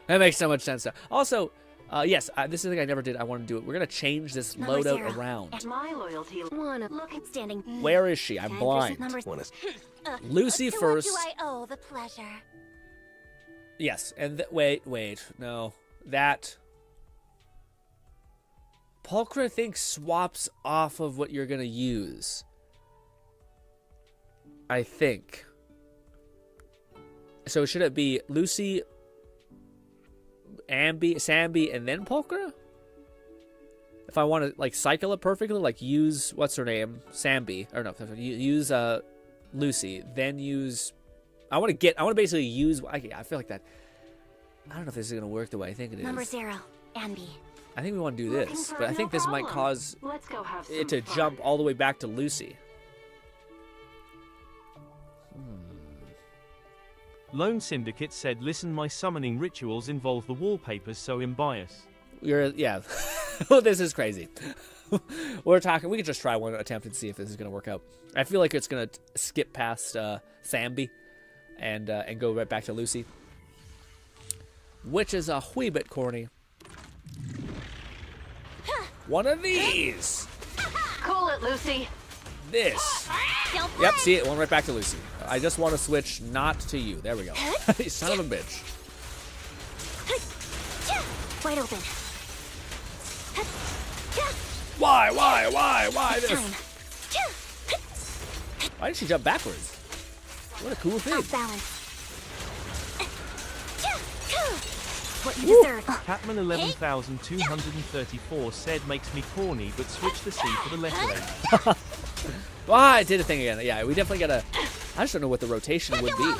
That makes so much sense now. Also, yes, this is the thing I never did. I want to do it. We're going to change this loadout around. At my loyalty, wanna look at standing. Where is she? I'm blind. Lucy first. What do I owe the pleasure? Yes, and wait, no. That... Pulchra, I think, swaps off of what you're going to use. I think. So should it be Lucy, Sambi, and then Pulchra? If I want to, like, cycle it perfectly, like, use, what's her name? Sambi. Or no, use Lucy, then use... I want to basically use... I feel like that... I don't know if this is going to work the way I think it is. Number 0, Anby. I think we want to do this, but I think this might cause it to jump all the way back to Lucy. Lone Syndicate said, listen, my summoning rituals involve the wallpapers, so imbias. Yeah. Well, this is crazy. We could just try one attempt and see if this is going to work out. I feel like it's going to skip past Sambi and go right back to Lucy. Which is a wee bit corny. One of these! Cool it, Lucy. This. Yep, see it? Went right back to Lucy. I just want to switch not to you. There we go. Son of a bitch. Wide open. Why this? Why did she jump backwards? What a cool thing. Balance. What you deserve. Catman 11,234 said, makes me corny, but switch the C for the letter A. I did a thing again. Yeah, we definitely gotta... I just don't know what the rotation would be.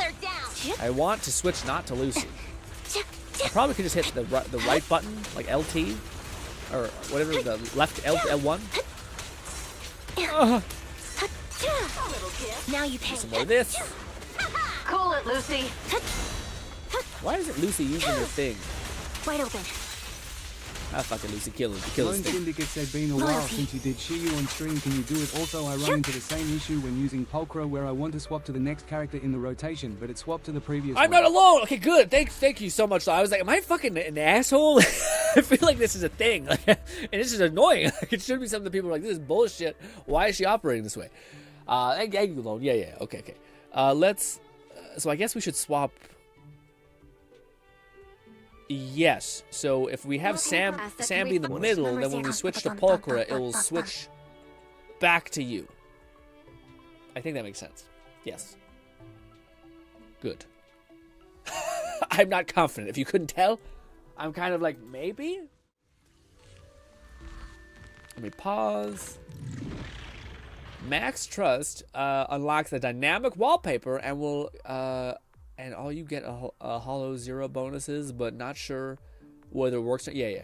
I want to switch not to Lucy. I probably could just hit the right button, like LT, or whatever, the left L1. Now you pay. Some more of this. Cool it, Lucy. Why isn't Lucy using her thing? Wide open. Ah, fucking Lucy, kill him. Kill Lone this thing. Syndicate said, been a while since you did Shiyu on stream, can you do it? Also, I run into the same issue when using Pulcra where I want to swap to the next character in the rotation, but it swapped to the previous I'm one. not alone. Okay, good. Thank you so much. I was like, am I fucking an asshole? I feel like this is a thing, and this is annoying. It should be something that people are like, this is bullshit. Why is she operating this way? Thank you, Lone. Yeah. Okay. Let's. So I guess we should swap. Yes. So if we have Sam be in the middle, then when we switch to Pulcra, it will switch back to you. I think that makes sense. Yes. Good. I'm not confident. If you couldn't tell, I'm kind of like, maybe? Let me pause. Max Trust unlocks the dynamic wallpaper and will and all you get a hollow 0 bonuses, but not sure whether it works. Yeah.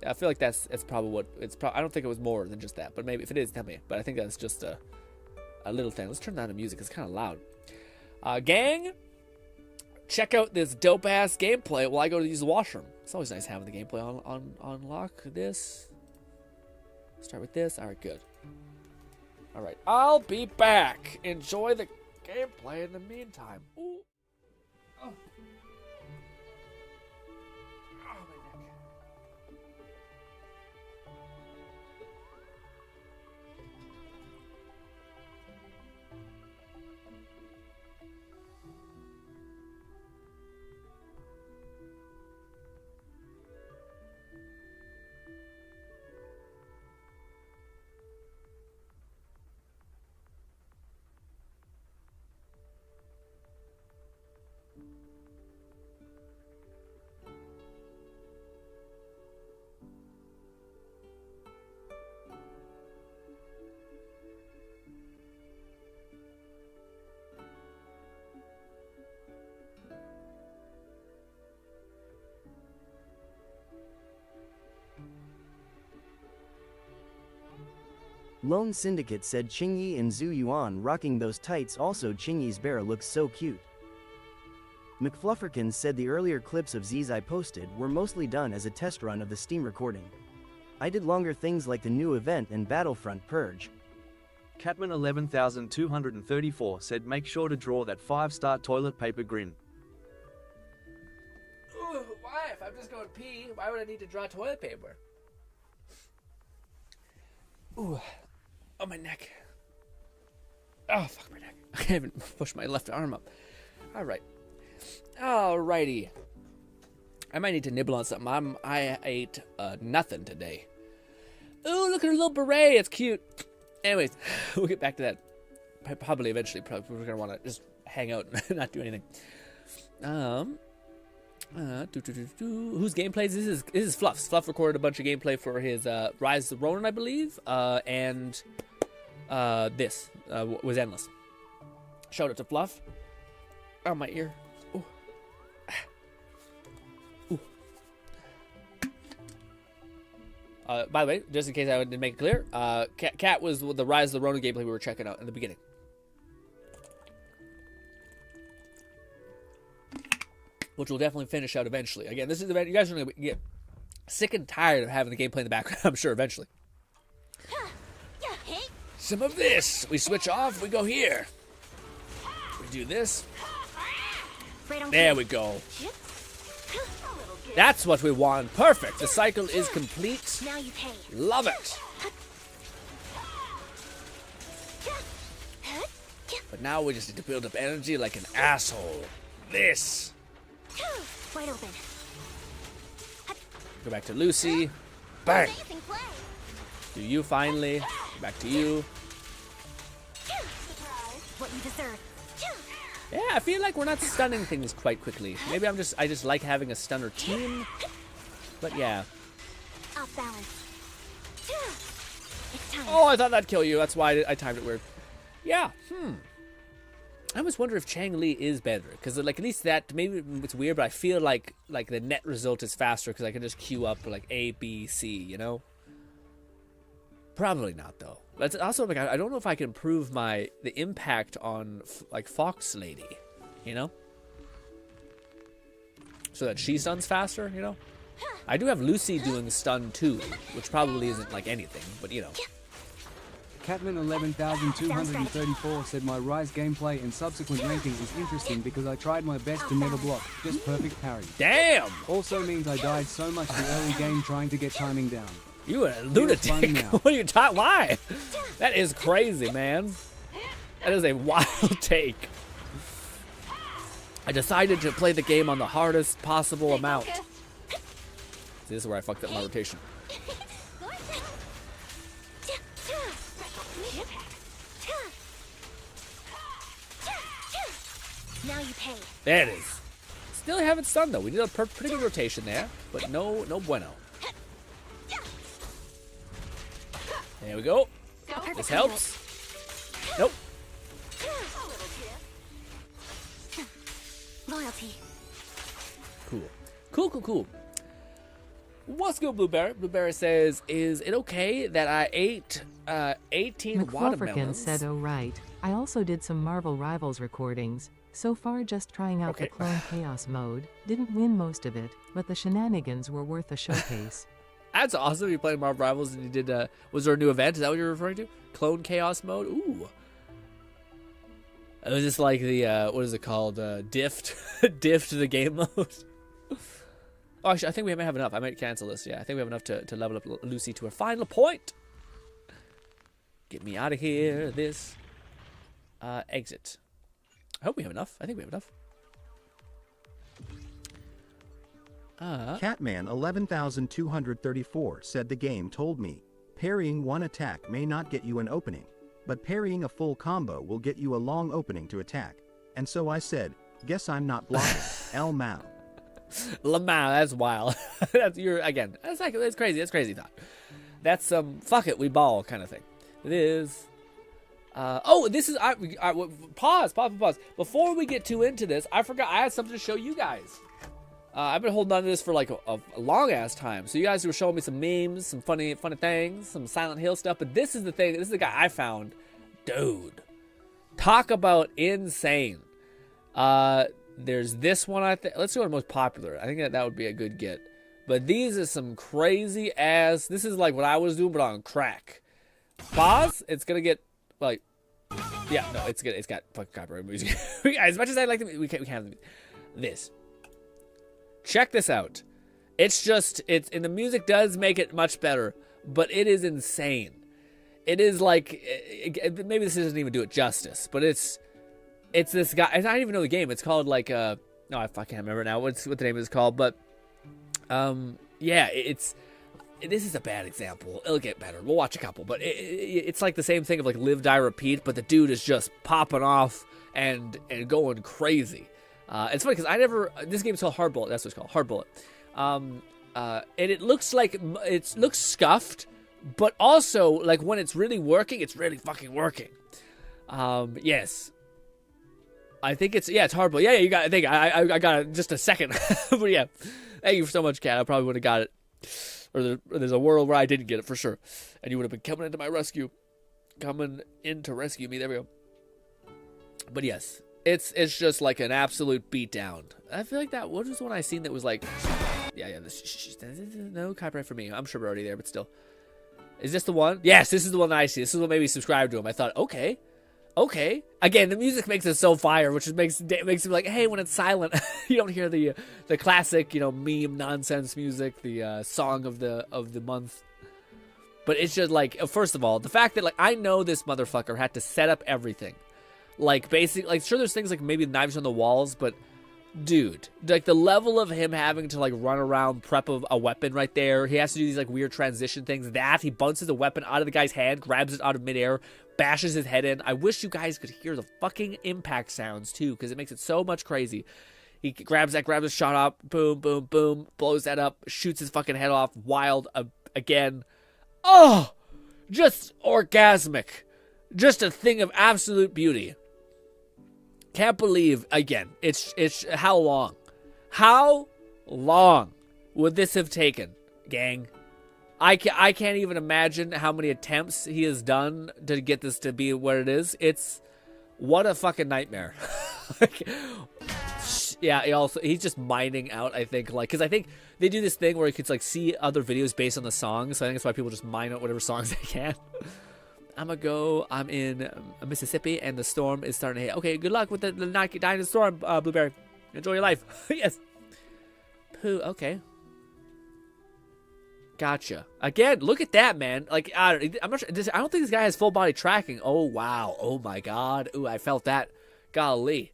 I feel like it's probably what it's. I don't think it was more than just that, but maybe if it is, tell me. But I think that's just a little thing. Let's turn down the music. It's kind of loud. Gang, check out this dope ass gameplay while I go to use the washroom. It's always nice having the gameplay on lock. This. Start with this. All right, good. All right, I'll be back. Enjoy the gameplay in the meantime. Ooh. Oh. Lone Syndicate said Qingyi and Zhu Yuan rocking those tights. Also Qingyi's bear looks so cute. McFlufferkins said the earlier clips of Z's I posted were mostly done as a test run of the Steam recording. I did longer things like the new event and Battlefront Purge. Catman 11234 said make sure to draw that 5-star toilet paper grin. Ooh, why? If I'm just going pee, why would I need to draw toilet paper? Ooh. Oh, my neck. Oh, fuck my neck. I haven't pushed my left arm up. All right. Alrighty. I might need to nibble on something. I ate nothing today. Ooh, look at her little beret. It's cute. Anyways, we'll get back to that. Probably eventually. We're going to want to just hang out and not do anything. Whose gameplays? This is Fluff's. Fluff recorded a bunch of gameplay for his Rise of the Ronin, I believe, and this was Endless. Shout out to Fluff. Oh, my ear. Ooh. Ooh. By the way, just in case I didn't make it clear, Cat was the Rise of the Ronin gameplay we were checking out in the beginning. Which we'll definitely finish out eventually. Again, this is you guys are going to get sick and tired of having the gameplay in the background, I'm sure, eventually. Some of this. We switch off, we go here. We do this. There we go. That's what we want. Perfect. The cycle is complete. Love it. But now we just need to build up energy like an asshole. This. Wide open. Go back to Lucy. Bang. Do you finally. Go back to you. What you deserve. Yeah, I feel like we're not stunning things quite quickly. Maybe I just like having a stunner team. But yeah. Off balance. It's time. Oh, I thought that'd kill you. That's why I timed it weird. Yeah. I always wonder if Chang Li is better, because like at least that maybe it's weird, but I feel like the net result is faster because I can just queue up like A, B, C, you know. Probably not though. But also like I don't know if I can improve the impact on like Fox Lady, you know, so that she stuns faster, you know. I do have Lucy doing stun too, which probably isn't like anything, but you know. Catman 11,234 said my Rise gameplay and subsequent ranking is interesting because I tried my best to never block, just perfect parry. Damn! Also means I died so much the early game trying to get timing down. You a lunatic. What are you talking? Why? That is crazy, man. That is a wild take. I decided to play the game on the hardest possible amount. See, this is where I fucked up my rotation. Now you pay. There it is. Still haven't stunned though. We did a pretty good rotation there, but no bueno. There we go. This helps. Nope. Loyalty. Cool. What's good, Blueberry? Blueberry says, is it okay that I ate 18 watermelons? said, oh right. I also did some Marvel Rivals recordings. So far just trying out the Clone Chaos mode. Didn't win most of it, but the shenanigans were worth a showcase. That's awesome. You played Marvel Rivals and you did, was there a new event? Is that what you're referring to? Clone Chaos mode? Ooh. It was just like the, what is it called? Dift? Dift the game mode? Oh, actually, I think we might have enough. I might cancel this. Yeah, I think we have enough to level up Lucy to her final point. Get me out of here. This. Exit. I hope we have enough. I think we have enough. Catman 11,234 said the game told me, parrying one attack may not get you an opening, but parrying a full combo will get you a long opening to attack. And so I said, guess I'm not blocking. El Mao. Lamau, that's wild. That's crazy. That's crazy thought. That's fuck it, we ball kind of thing. It is. This is pause. Before we get too into this, I forgot I had something to show you guys. I've been holding on to this for like a long ass time. So you guys were showing me some memes, some funny things, some Silent Hill stuff. But this is the thing. This is the guy I found. Dude, talk about insane. There's this one. Let's see what the most popular. I think that would be a good get. But these are some crazy ass. This is like what I was doing, but on crack. Pause. It's gonna get like, yeah, no, it's good. It's got fucking copyright music. As much as I like them, we can't have this. Check this out. And the music does make it much better, but it is insane. It is like, maybe this doesn't even do it justice, but it's this guy. I don't even know the game. It's called like, no, I can't remember now what the name is called, but, yeah, this is a bad example. It'll get better. We'll watch a couple, but it's like the same thing of like live, die, repeat, but the dude is just popping off and going crazy. It's funny because this game's called Hard Bullet. That's what it's called, Hard Bullet. And it looks like it looks scuffed, but also like when it's really working, it's really fucking working. Yes. I think it's Hard Bullet. Yeah, you got. I think I got it just a second, but yeah. Thank you so much, Kat. I probably would have got it. Or there's a world where I didn't get it for sure, and you would have been coming into my rescue, coming in to rescue me. There we go. But yes, it's just like an absolute beatdown. I feel like that. What was the one I seen that was like, yeah. No copyright for me. I'm sure we're already there, but still. Is this the one? Yes, this is the one that I see. This is what made me subscribe to him. I thought, okay. Again, the music makes it so fire, which makes it like, hey, when it's silent, you don't hear the classic, meme nonsense music, the song of the month. But it's just like, first of all, the fact that like I know this motherfucker had to set up everything, like basically, like sure there's things like maybe knives on the walls, but dude, like the level of him having to like run around prep of a weapon right there. He has to do these like weird transition things. That he bounces a weapon out of the guy's hand, grabs it out of midair, bashes his head in. I wish you guys could hear the fucking impact sounds too, because it makes it so much crazy. He grabs a shot up, boom, boom, boom, blows that up, shoots his fucking head off, wild again. Oh, just orgasmic, just a thing of absolute beauty. Can't believe, again, it's how long would this have taken, gang? I can't even imagine how many attempts he has done to get this to be what it is. What a fucking nightmare. Yeah, he's just mining out, I think, like, because I think they do this thing where you could like see other videos based on the songs. So I think that's why people just mine out whatever songs they can. I'm in Mississippi, and the storm is starting to hit. Okay, good luck with the not dying in the storm, Blueberry. Enjoy your life. Yes. Pooh. Okay. Gotcha. Again, look at that, man. Like, I'm not sure. I don't think this guy has full body tracking. Oh wow. Oh my God. Ooh, I felt that. Golly.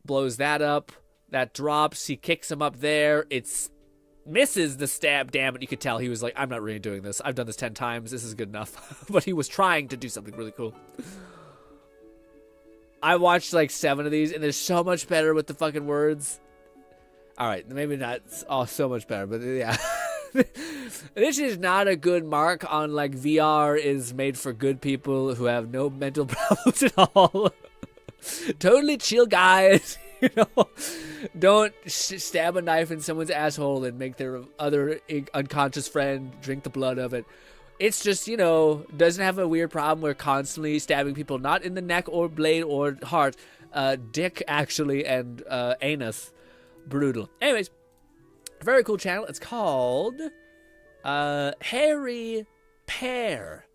Blows that up. That drops. He kicks him up there. It's misses the stab. Damn it. You could tell he was like, I'm not really doing this. I've done this 10 times. This is good enough. But he was trying to do something really cool. I watched like 7 of these, and they're so much better with the fucking words. All right. Maybe not so much better, but yeah. This is not a good mark on like VR is made for good people who have no mental problems at all. Totally chill guys, you know. Don't stab a knife in someone's asshole and make their other unconscious friend drink the blood of it. It's just, you know, doesn't have a weird problem where constantly stabbing people, not in the neck or blade or heart, dick actually, and anus. Brutal. Anyways, very cool channel. It's called Harry Pear.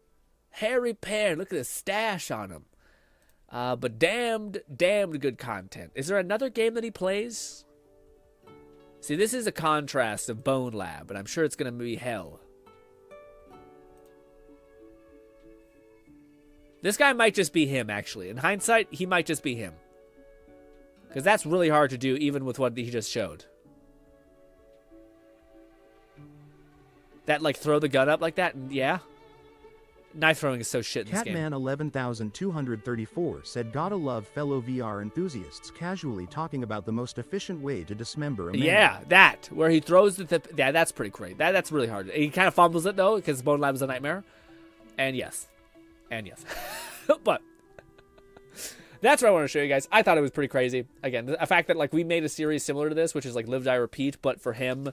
Harry Pear. Look at the stash on him. But damned good content. Is there another game that he plays? See, this is a contrast of Bone Lab, and I'm sure it's going to be hell. This guy might just be him, actually. In hindsight, he might just be him. Because that's really hard to do, even with what he just showed. That, like, throw the gun up like that, and yeah. Knife throwing is so shit in this game. Catman 11234 said, "Gotta love fellow VR enthusiasts casually talking about the most efficient way to dismember a man." Yeah, that where he throws yeah, that's pretty great. That's really hard. He kind of fumbles it though because Bone Lab is a nightmare. And yes, but that's what I want to show you guys. I thought it was pretty crazy. Again, the fact that like we made a series similar to this, which is like Live Die Repeat, but for him.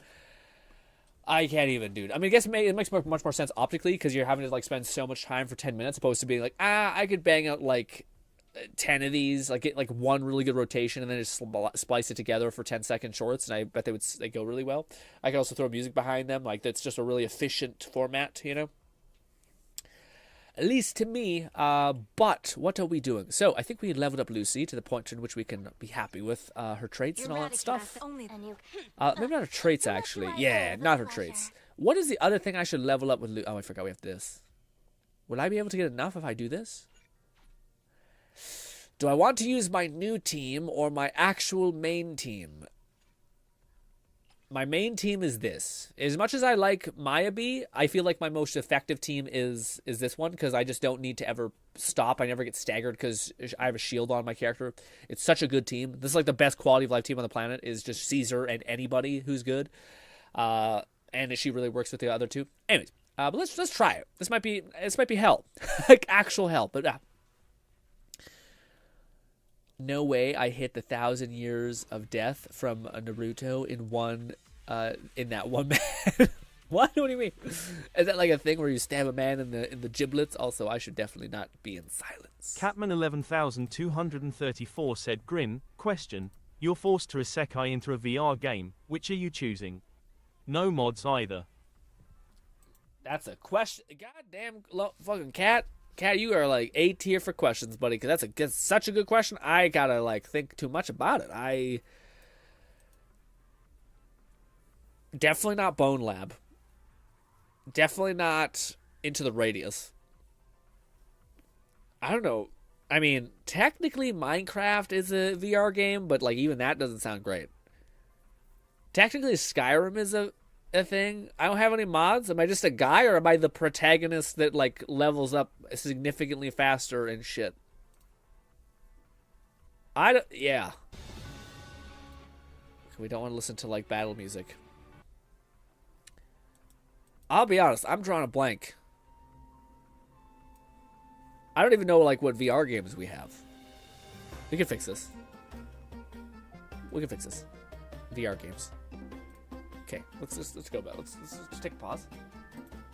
I can't even, dude. I mean, I guess it makes much more sense optically because you're having to like spend so much time for 10 minutes opposed to being like, I could bang out like 10 of these, like get like one really good rotation and then just splice it together for 10-second shorts, and I bet they go really well. I could also throw music behind them, like that's just a really efficient format, you know. At least to me, but what are we doing? So, I think we leveled up Lucy to the point in which we can be happy with her traits and all that stuff. Maybe not her traits, actually. Yeah, not her traits. What is the other thing I should level up with Lucy? Oh, I forgot we have this. Will I be able to get enough if I do this? Do I want to use my new team or my actual main team? My main team is this. As much as I like Mayabe, I feel like my most effective team is this one because I just don't need to ever stop. I never get staggered because I have a shield on my character. It's such a good team. This is like the best quality of life team on the planet is just Caesar and anybody who's good. And she really works with the other two. Anyways, but let's try it. This might be hell. Like actual hell, but no way I hit the 1,000 years of death from Naruto in that one man. What? What do you mean? Is that like a thing where you stab a man in the giblets? Also, I should definitely not be in silence. Catman 11234 said, "GRINN, question. You're forced to isekai into a VR game. Which are you choosing? No mods either." That's a question. Goddamn fucking cat. Cat, you are like A tier for questions, buddy, because that's such a good question. I gotta like think too much about it. I definitely not Bone Lab. Definitely not Into the Radius. I don't know. I mean, technically Minecraft is a VR game, but like even that doesn't sound great. Technically Skyrim is a thing. I don't have any mods. Am I just a guy, or am I the protagonist that like levels up significantly faster and shit? Yeah. We don't want to listen to like battle music. I'll be honest, I'm drawing a blank. I don't even know like what VR games we have. We can fix this. We can fix this. VR games. Okay, let's go back. Let's take a pause.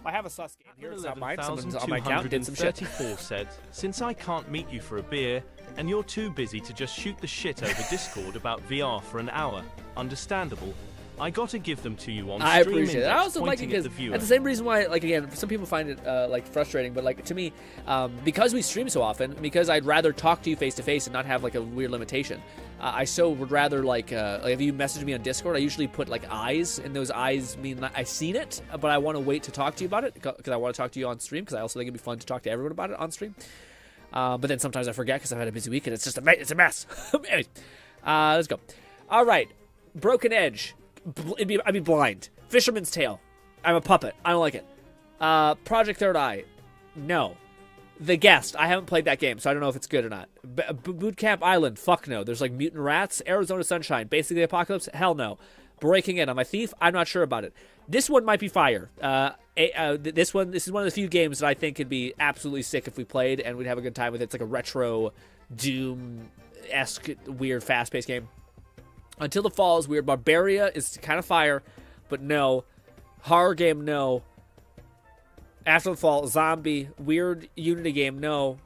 I have a sus game here. It's not mine. Someone's on my account did some shit. 34 said, since I can't meet you for a beer, and you're too busy to just shoot the shit over Discord about VR for an hour, understandable, I gotta give them to you on I stream appreciate it. I index, also like it pointing at because the viewer. that's the same reason why, like, again, some people find it like frustrating, but like to me, because we stream so often, because I'd rather talk to you face to face and not have like a weird limitation. I so would rather like if you message me on Discord, I usually put like eyes, and those eyes mean that I've seen it, but I want to wait to talk to you about it because I want to talk to you on stream, because I also think it'd be fun to talk to everyone about it on stream. But then sometimes I forget because I've had a busy week and it's just it's a mess. Anyways, let's go. All right, Broken Edge. I'd be blind. Fisherman's Tale. I'm a puppet. I don't like it. Project Third Eye. No. The Guest. I haven't played that game, so I don't know if it's good or not. Boot Camp Island. Fuck no. There's like mutant rats. Arizona Sunshine. Basically Apocalypse. Hell no. Breaking In. I'm a thief. I'm not sure about it. This one might be fire. This is one of the few games that I think could be absolutely sick if we played, and we'd have a good time with it. It's like a retro Doom-esque weird fast-paced game. Until the Fall is weird. Barbaria is kind of fire, but no. Horror game, no. After the Fall, zombie. Weird Unity game, no.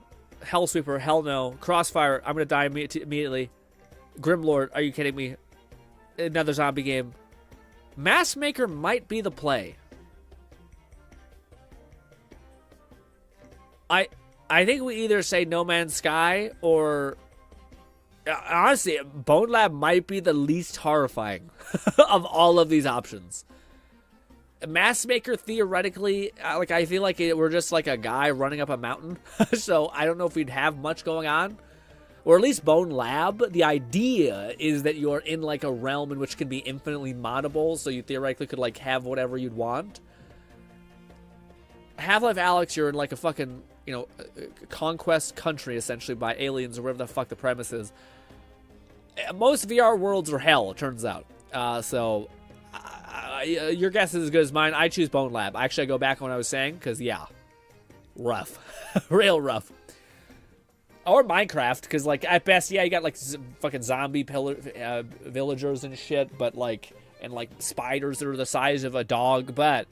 Hellsweeper, hell no. Crossfire, I'm going to die immediately. Grimlord, are you kidding me? Another zombie game. Massmaker might be the play. I think we either say No Man's Sky or... Honestly, Bone Lab might be the least horrifying of all of these options. Massmaker, theoretically, I feel like we're just like a guy running up a mountain. So I don't know if we'd have much going on. Or at least Bone Lab, the idea is that you're in like a realm in which can be infinitely moddable, so you theoretically could like have whatever you'd want. Half-Life Alyx, you're in like a fucking, conquest country, essentially, by aliens or whatever the fuck the premise is. Most VR worlds are hell, it turns out. So, your guess is as good as mine. I choose Bone Lab. Actually, I go back on what I was saying, because, yeah, rough. Real rough. Or Minecraft, because, like, at best, yeah, you got, like, fucking zombie villagers and shit, but, like, and, like, spiders that are the size of a dog, but...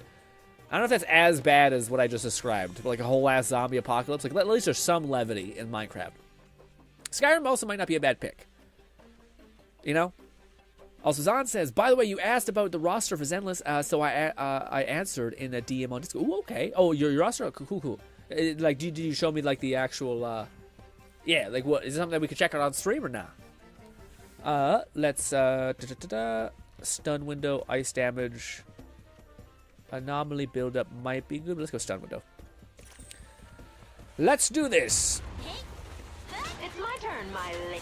I don't know if that's as bad as what I just described, like a whole ass zombie apocalypse. Like, at least there's some levity in Minecraft. Skyrim also might not be a bad pick. Also, Zahn says, by the way, you asked about the roster for Zenless, so I answered in a DM on Discord. Ooh, okay. Oh, your roster? Cool. Like, did you show me, like, the actual, yeah, like, what, is it something that we could check out on stream or not? Let's, stun window, ice damage... Anomaly buildup might be good. Let's go stun window. Let's do this. It's my turn, my lady.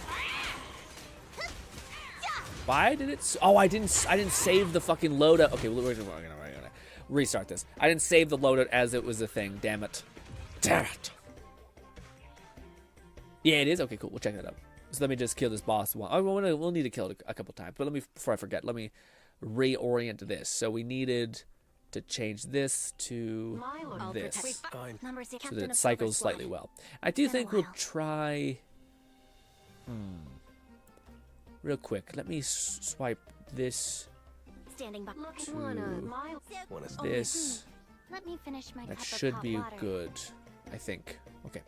Why did it? Oh, I didn't save the fucking loadout. Okay, we're gonna restart this. I didn't save the loadout as it was a thing. Damn it. Yeah, it is. Okay, cool. We'll check that out. So let me just kill this boss one. Oh, we'll need to kill it a couple times. But before I forget, let me reorient this. So we needed to change this to this, so that it cycles slightly well. I do think we'll try... Real quick, let me swipe this to this. That should be good, I think. Okay.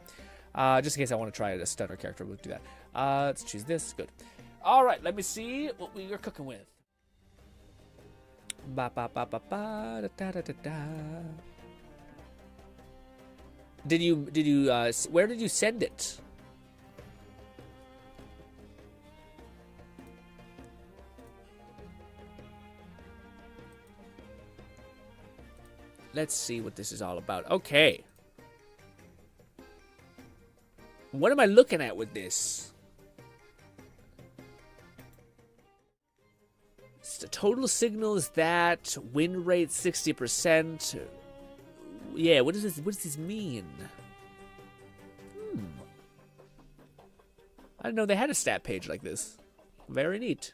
Just in case I want to try a stunner character, we'll do that. Let's choose this. Good. All right, let me see what we are cooking with. Ba ba ba ba ba da da da da. Did you where did you send it? Let's see what this is all about. Okay. What am I looking at with this? The total signal is that win rate 60%. Yeah, what does this mean? I didn't know they had a stat page like this. Very neat.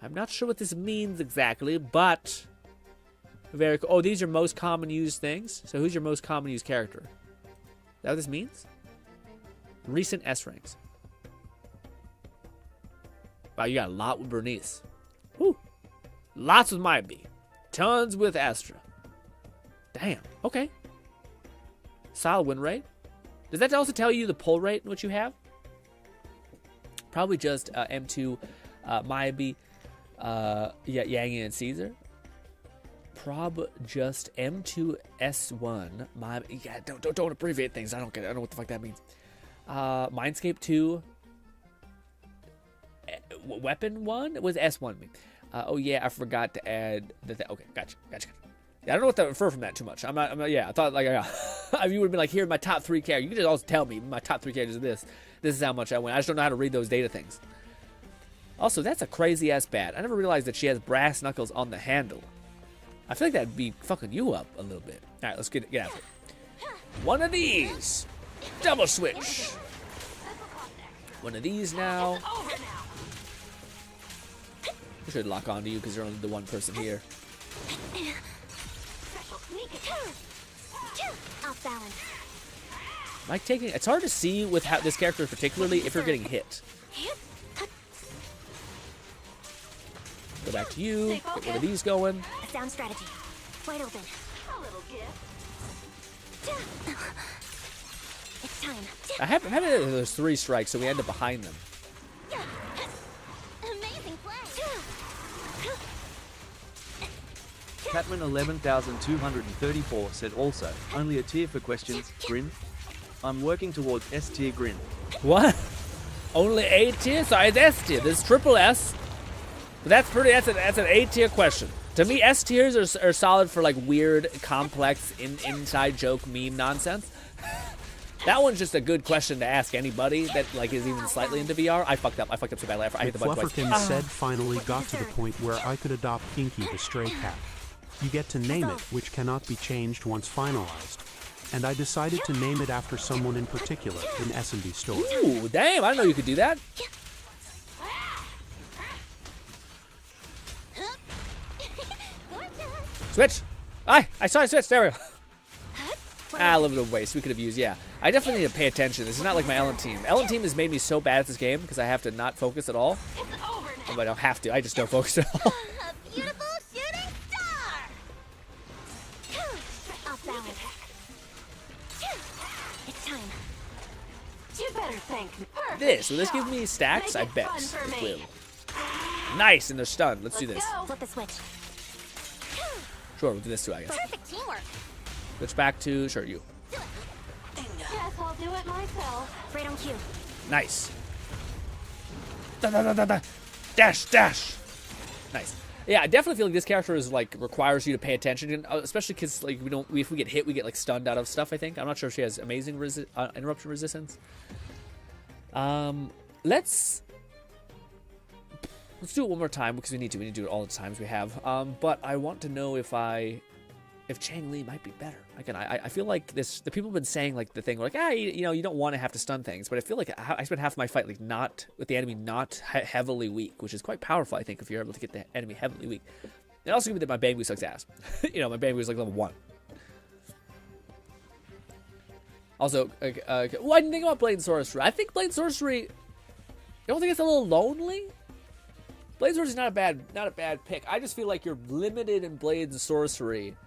I'm not sure what this means exactly, but very cool. Oh, these are most common used things. So who's your most common used character? Is that what this means? Recent S ranks. Wow, you got a lot with Bernice. Whew. Lots with my B. Tons with Astra. Damn. Okay. Solid win rate. Does that also tell you the pull rate in what you have? Probably just M2, Maybe, Yang and Caesar. Prob just M2 S1. Yeah, don't abbreviate things. I don't know what the fuck that means. Mindscape 2. Weapon 1 was S1. Oh yeah, I forgot to add the. Okay, gotcha. Yeah, I don't know what to infer from that too much. I'm not. Yeah, I thought like you would have been like, here are my top 3 characters. You could just also tell me my top 3 characters are this. This is how much I win. I just don't know how to read those data things. Also, that's a crazy ass bat. I never realized that she has brass knuckles on the handle. I feel like that'd be fucking you up a little bit. All right, let's get after it. One of these. Double switch. One of these now. I should lock onto you because you're only the one person here. Like taking, it's hard to see with how this character particularly if you're getting hit. Go back to you. Get one of these going. A sound strategy. Wide open. A little gift. It's time. I have those 3 strikes, so we end up behind them. Amazing play. Catman 11,234 said also, only a tier for questions, Grin. I'm working towards S tier Grin. What? Only A tier? Sorry, it's S tier. This is triple S. But that's an A tier question. To me, S tiers are solid for like weird, complex, inside joke meme nonsense. That one's just a good question to ask anybody that like is even slightly into VR. I fucked up so badly. I hit the button twice. Flufferkin said finally got to the point where I could adopt Pinky the stray cat. You get to name it, which cannot be changed once finalized. And I decided to name it after someone in particular in S&D Story. Ooh, damn, I didn't know you could do that. Switch! I saw it switch, there we go. A little bit of waste we could have used, yeah. I definitely need to pay attention. This is not like my Ellen team. Ellen team has made me so bad at this game because I have to not focus at all. But I don't have to, I just don't focus at all. A beautiful shooting star. Off balance. It's time. You better thank me. This, will this give me stacks? I bet it will. Nice, and they're stunned. Let's do this. Flip the switch. Sure, we'll do this too, I guess. Perfect teamwork. Switch back to, sure, you. Guess I'll do it myself. Right on cue. Nice. Da. Dash. Nice. Yeah, I definitely feel like this character is like requires you to pay attention, and especially because like if we get hit, we get like stunned out of stuff. I think I'm not sure if she has amazing interruption resistance. Let's do it one more time because we need to. We need to do it all the times we have. But I want to know if Chang Li might be better. Again, I feel like the people have been saying like the thing like you don't want to have to stun things, but I feel like I spent half of my fight like not with the enemy not heavily weak, which is quite powerful I think if you're able to get the enemy heavily weak. It also gives me that my Bangbu sucks ass. My Bangbu is like level 1. Also, I didn't think about Blade and Sorcery. I think Blade and Sorcery. You don't think it's a little lonely? Blade Sorcery is not a bad pick. I just feel like you're limited in Blade and Sorcery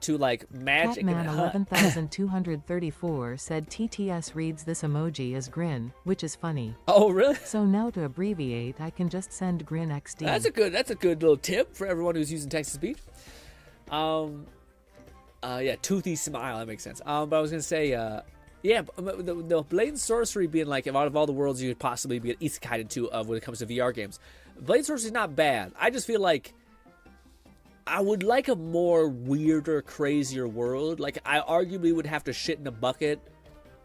to like magic. Catman 11,234 said TTS reads this emoji as grin, which is funny. Oh really? So now to abbreviate, I can just send grin XD. That's a good little tip for everyone who's using text to speech. Yeah, toothy smile, that makes sense. But I was gonna say, the Blade and Sorcery being like out of all the worlds you could possibly be isekai'd to of when it comes to VR games, Blade and Sorcery is not bad. I just feel like I would like a more weirder, crazier world. Like, I arguably would have to shit in a bucket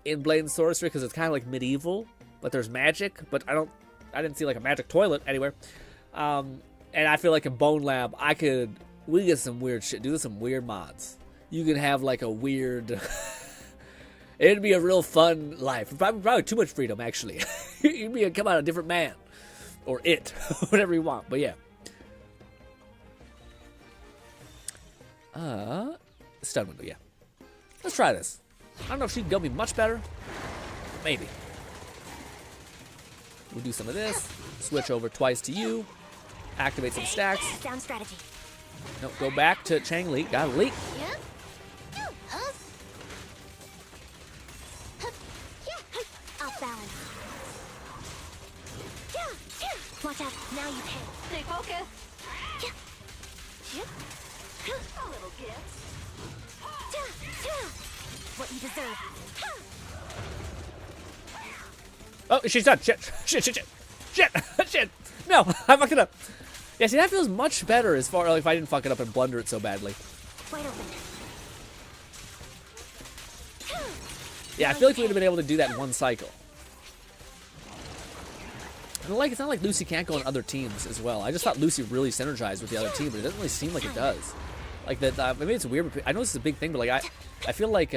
in Blade and Sorcery because it's kind of like medieval, but there's magic. But I didn't see like a magic toilet anywhere. And I feel like in Bone Lab, we get some weird shit. Do some weird mods. You can have like a weird. It'd be a real fun life. Probably too much freedom, actually. You'd come out a different man, or it, whatever you want. But yeah. Stun window, yeah. Let's try this. I don't know if she can go me much better. Maybe. We'll do some of this. Switch over twice to you. Activate some stacks. Sound strategy. No, go back to Chang Li. Got a leak. Off balance. Watch out. Now you pay. Stay focused. A little gift. What you deserve. Oh, she's done. Shit. Shit. No, I fucked it up. Yeah, see, that feels much better as far like if I didn't fuck it up and blunder it so badly. Wide open. Yeah, I feel like we would have been able to do that in one cycle. And like, it's not like Lucy can't go on other teams as well. I just thought Lucy really synergized with the other team, but it doesn't really seem like it does. Like that, maybe it's weird. I know this is a big thing, but like I feel like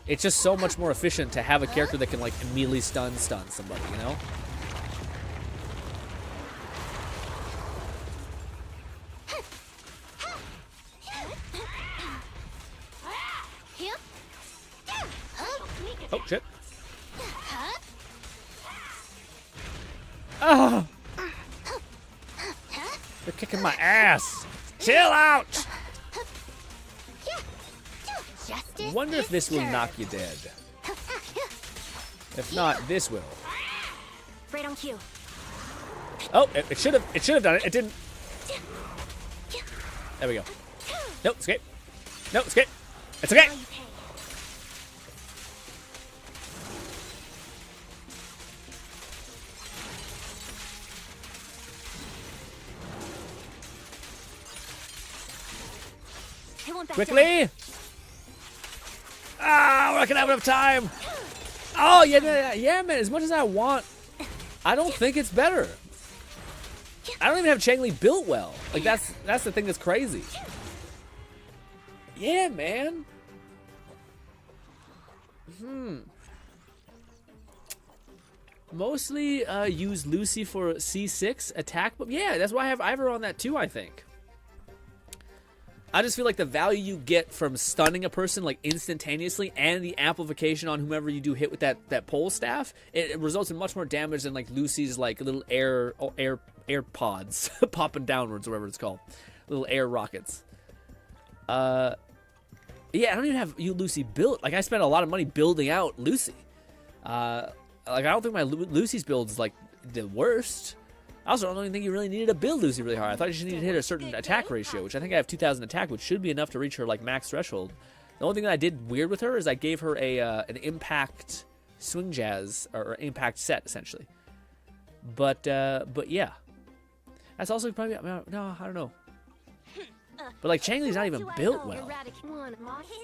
it's just so much more efficient to have a character that can like immediately stun somebody, you know? Oh shit! Ah! They're kicking my ass. Chill out. Wonder if this will knock you dead. If not, this will. Right on cue. Oh, it should have done it. It didn't. There we go. Nope, escape. Nope, escape. It's okay. Quickly! Ah, we're not gonna have enough time. Oh yeah, man. As much as I want, I don't think it's better. I don't even have Chang Li built well. Like that's the thing that's crazy. Yeah, man. Mostly use Lucy for C6 attack, but yeah, that's why I have Ivor on that too. I think. I just feel like the value you get from stunning a person like instantaneously and the amplification on whomever you do hit with that pole staff, it results in much more damage than like Lucy's like little air pods popping downwards or whatever it's called, little air rockets. Yeah, I don't even have Lucy built. Like I spent a lot of money building out Lucy. Like I don't think my Lucy's build is like the worst. I also don't even think you really needed to build Lucy really hard. I thought you just needed to hit a certain attack ratio, which I think I have 2,000 attack, which should be enough to reach her like max threshold. The only thing that I did weird with her is I gave her an impact swing jazz or impact set essentially. But yeah, that's also probably no, I don't know. But like Chang Li's not even built well.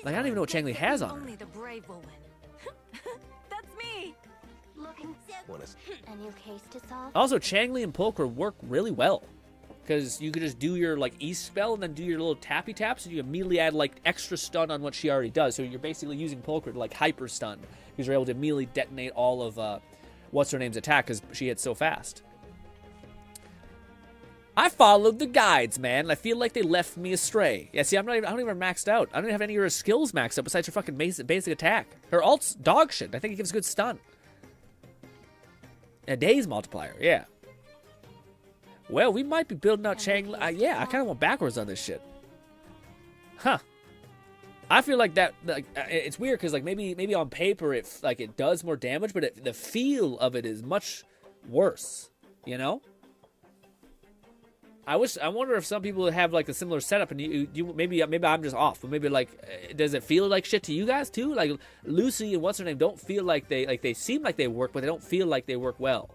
Like I don't even know what Chang Li has on her. That's me. A new case to solve. Also, Chang Li and Pulchra work really well because you could just do your like E spell and then do your little tappy taps, and you immediately add like extra stun on what she already does. So you're basically using Pulchra to like hyper stun because you're able to immediately detonate all of what's her name's attack because she hits so fast. I followed the guides, man. I feel like they left me astray. Yeah, see, I don't even have maxed out. I don't even have any of her skills maxed up besides her fucking basic attack. Her ult's dog shit. I think it gives good stun. A daze multiplier, yeah. Well, we might be building out Chang Li. Yeah, I kind of went backwards on this shit. Huh. I feel like that. Like, it's weird because like maybe on paper it does more damage, but the feel of it is much worse. You know. I wonder if some people have like a similar setup, and you maybe I'm just off, but maybe like does it feel like shit to you guys too? Like Lucy and what's her name don't feel like they seem like they work, but they don't feel like they work well.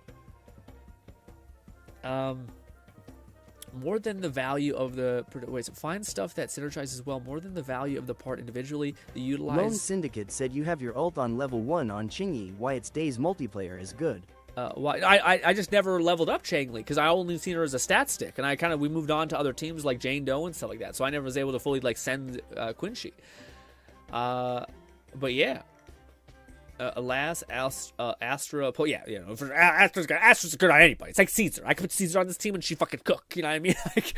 More than the value of the find stuff that synergizes well more than the value of the part individually. The utilize. Lone Syndicate said you have your ult on level 1 on Chingy. Why its days multiplayer is good. I just never leveled up Chang Li because I only seen her as a stat stick, and we moved on to other teams like Jane Doe and stuff like that. So I never was able to fully like send Quincy. But yeah, alas, Astra. Yeah, you know, Astra's good on anybody. It's like Caesar. I could put Caesar on this team and she fucking cook. You know what I mean? Like,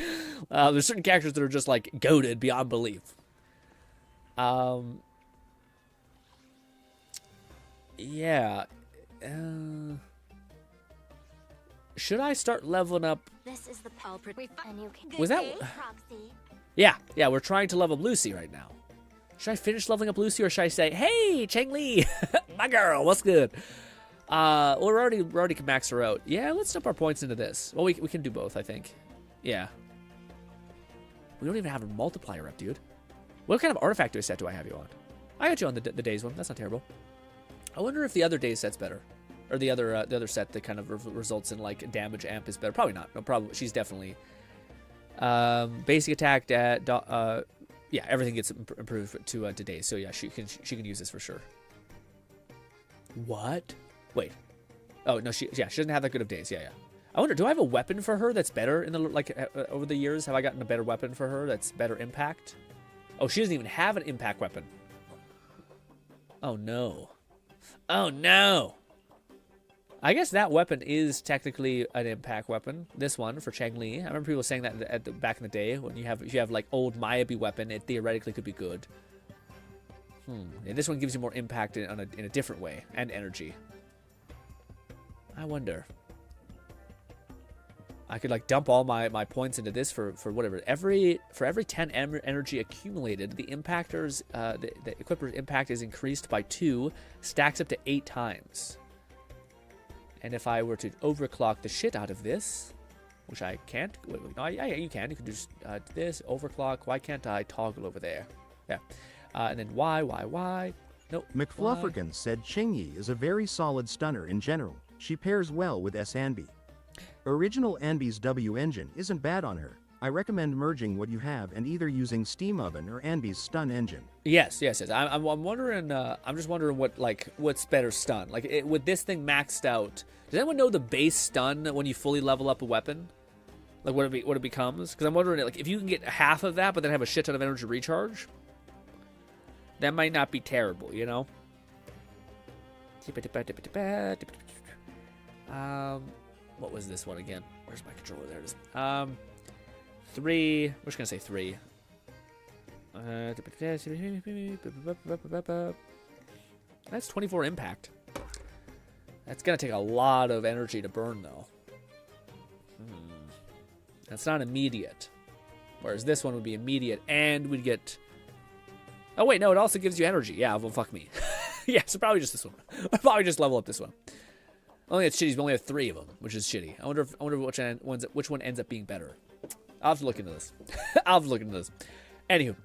there's certain characters that are just like goated beyond belief. Yeah. should I start leveling up? This is the Was that? Yeah, we're trying to level up Lucy right now. Should I finish leveling up Lucy, or should I say, hey, Cheng Li, my girl, what's good? We're already can max her out. Yeah, let's dump our points into this. Well, we can do both, I think. Yeah. We don't even have a multiplier up, dude. What kind of artifact set do I have you on? I got you on the days one. That's not terrible. I wonder if the other days set's better, or the other set that kind of results in like damage amp is better. Probably not. No, probably she's definitely basic attack. Yeah, everything gets improved to days. So yeah, she can use this for sure. What? Wait. Oh no, she doesn't have that good of days. Yeah. I wonder, do I have a weapon for her that's better in the over the years? Have I gotten a better weapon for her that's better impact? Oh, she doesn't even have an impact weapon. Oh no. Oh no. I guess that weapon is technically an impact weapon. This one for Cheng Li. I remember people saying that back in the day when if you have like old Mayabi weapon, it theoretically could be good. And this one gives you more impact in a different way and energy. I wonder. I could like dump all my points into this for whatever. For every 10 energy accumulated, the impactor's the equipper's impact is increased by 2, stacks up to 8 times. And if I were to overclock the shit out of this, which I can't. Wait, no, yeah, you can. You can just this overclock. Why can't I toggle over there? Yeah. And then why? No. McFlufferkin said Chingy is a very solid stunner in general. She pairs well with S. Anby. Original Anby's W engine isn't bad on her. I recommend merging what you have and either using Steam Oven or Anby's stun engine. Yes. I'm wondering. I'm just wondering what's better stun. Like with this thing maxed out. Does anyone know the base stun when you fully level up a weapon? Like what it becomes? Because I'm wondering like if you can get half of that, but then have a shit ton of energy recharge. That might not be terrible, you know. What was this one again? Where's my controller? There it is. 3. We're just gonna say 3. That's 24 impact. That's gonna take a lot of energy to burn, though. That's not immediate. Whereas this one would be immediate, and we'd get. Oh wait, no, it also gives you energy. Yeah, well, fuck me. Yeah, so probably just this one. I'll probably just level up this one. Only it's shitty. We only have 3 of them, which is shitty. I wonder which one ends up being better. I'll have to look into this. Anywho,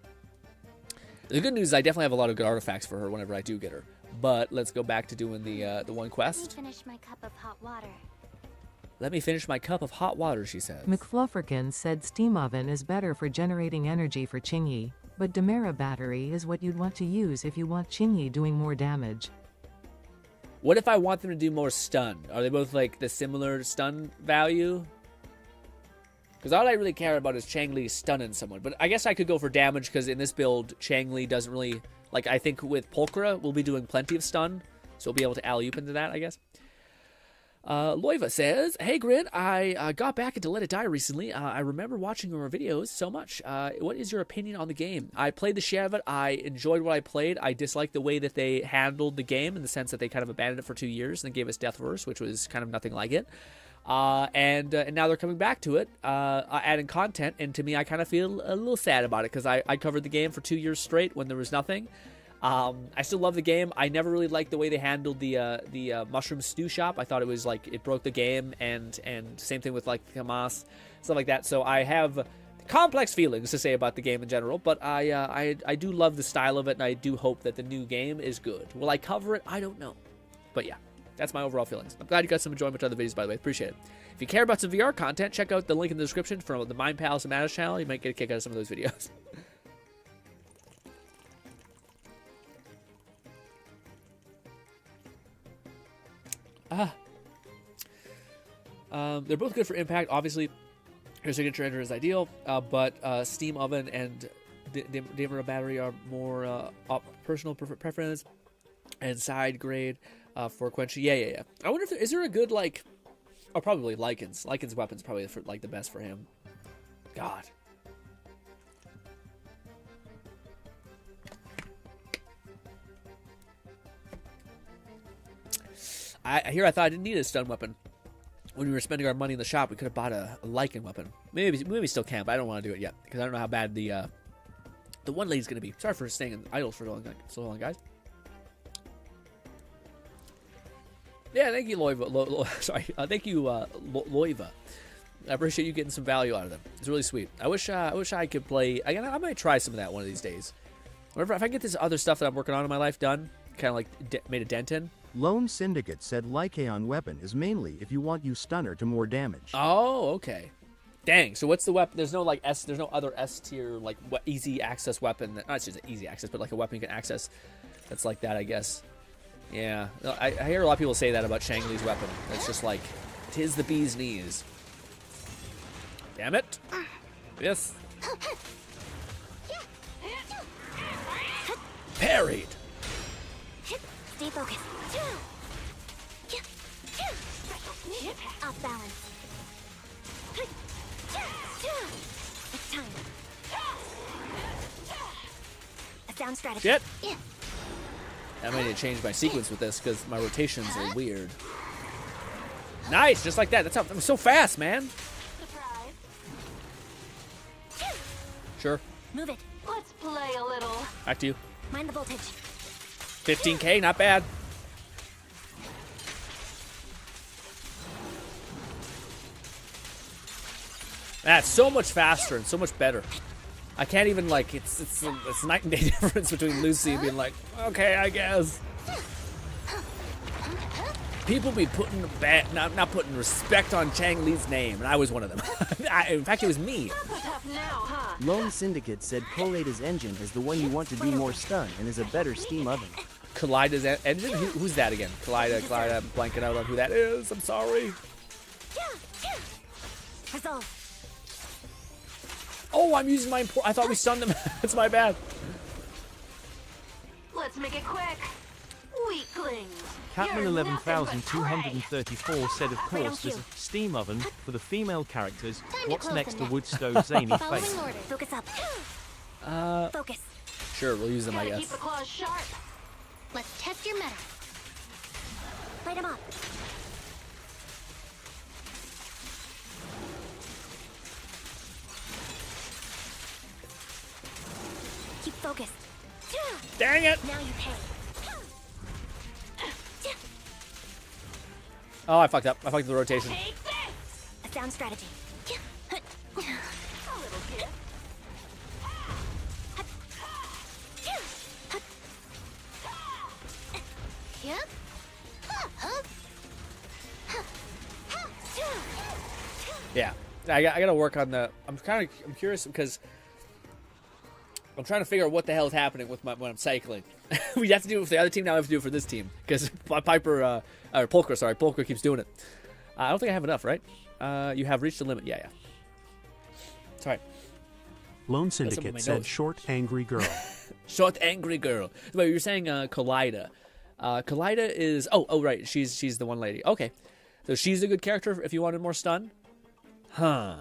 the good news is I definitely have a lot of good artifacts for her whenever I do get her. But let's go back to doing the one quest. Let me finish my cup of hot water. Let me finish my cup of hot water, she says. McFlufferkin said Steam Oven is better for generating energy for Chingy, but Demera battery is what you'd want to use if you want Chingy doing more damage. What if I want them to do more stun? Are they both like the similar stun value? Because all I really care about is Cheng Li stunning someone. But I guess I could go for damage because in this build, Cheng Li doesn't really... Like, I think with Pulchra, we'll be doing plenty of stun. So we'll be able to alley-oop into that, I guess. Loiva says, hey, Grin, I got back into Let It Die recently. I remember watching your videos so much. What is your opinion on the game? I played the shit out of it. I enjoyed what I played. I disliked the way that they handled the game in the sense that they kind of abandoned it for 2 years and gave us Death Verse, which was kind of nothing like it. And now they're coming back to it, adding content. And to me, I kind of feel a little sad about it because I covered the game for 2 years straight when there was nothing. I still love the game. I never really liked the way they handled the Mushroom Stew Shop. I thought it was like it broke the game, and same thing with like Hamas, stuff like that. So I have complex feelings to say about the game in general, but I do love the style of it, and I do hope that the new game is good. Will I cover it? I don't know, but yeah, that's my overall feelings. I'm glad you got some enjoyment out of the videos, by the way. Appreciate it. If you care about some VR content, check out the link in the description for the Mind Palace and Matters channel. You might get a kick out of some of those videos. They're both good for impact. Obviously, your signature enter is ideal, but Steam Oven and Demera battery are more personal preference and side grade for quenching. Yeah. I wonder if is there a good like, oh, probably Lycan's. Lycan's weapon's probably like the best for him. God. I thought I didn't need a stun weapon. when we were spending our money in the shop, we could have bought a lichen weapon. Maybe we still can, but I don't want to do it yet because I don't know how bad the one lady's gonna be. Sorry for staying in idle for so long, guys. Yeah, thank you, Loiva. Thank you, Loiva. I appreciate you getting some value out of them. It's really sweet. I wish I could play. I might try some of that one of these days. Whenever if I get this other stuff that I'm working on in my life done, kind of like made a dent in. Lone Syndicate said Lycaon weapon is mainly if you want you stunner to more damage. Oh, okay. Dang. So what's the weapon? There's no like There's no other S tier like easy access weapon. Not just easy access, but like a weapon you can access. That's like that, I guess. Yeah. I hear a lot of people say that about Shang Li's weapon. It's just like, 'tis the bee's knees. Damn it. Yes. Parried. Stay focused. Off balance. It's time. A sound strategy. Shit. I might need to change my sequence with this because my rotations are weird. Nice, just like that. That's how I'm so fast, man. Sure. Move it. Let's play a little. Back to you. Mind the voltage. 15K, not bad. That's so much faster and so much better. I can't even like it's night and day difference between Lucy being like, okay, I guess. People be putting not putting respect on Chang Li's name, and I was one of them. In fact, it was me. Lone Syndicate said Collida's engine is the one you want to do more stun and is a better steam oven. Collida's engine? Who's that again? Collida, I'm blanking out on who that is. I'm sorry. Resolve. Oh, I'm using my I thought we stunned them. That's my bad. Let's make it quick. Weaklings. Catman 11234 said, of course, there's a steam oven for the female characters. What's next to Woodstove's zany face? Focus up. Focus. Sure, we'll use them, I Gotta guess. keep the claws sharp. Let's test your meta. Light 'em up. Keep focused. Dang it! Now you pay. Oh, I fucked up. I fucked up the rotation. A sound strategy. A little gift. Yep. Yeah, I gotta work on the. I'm curious because I'm trying to figure out what the hell is happening with when I'm cycling. We have to do it for the other team, now we have to do it for this team because Piper, or Polkra keeps doing it. I don't think I have enough, right? You have reached the limit. Yeah. Sorry. Lone Syndicate said, "Short angry girl." Short angry girl. Wait, you're saying Collida. Collida is right. She's the one lady. Okay, so she's a good character if you wanted more stun. Huh.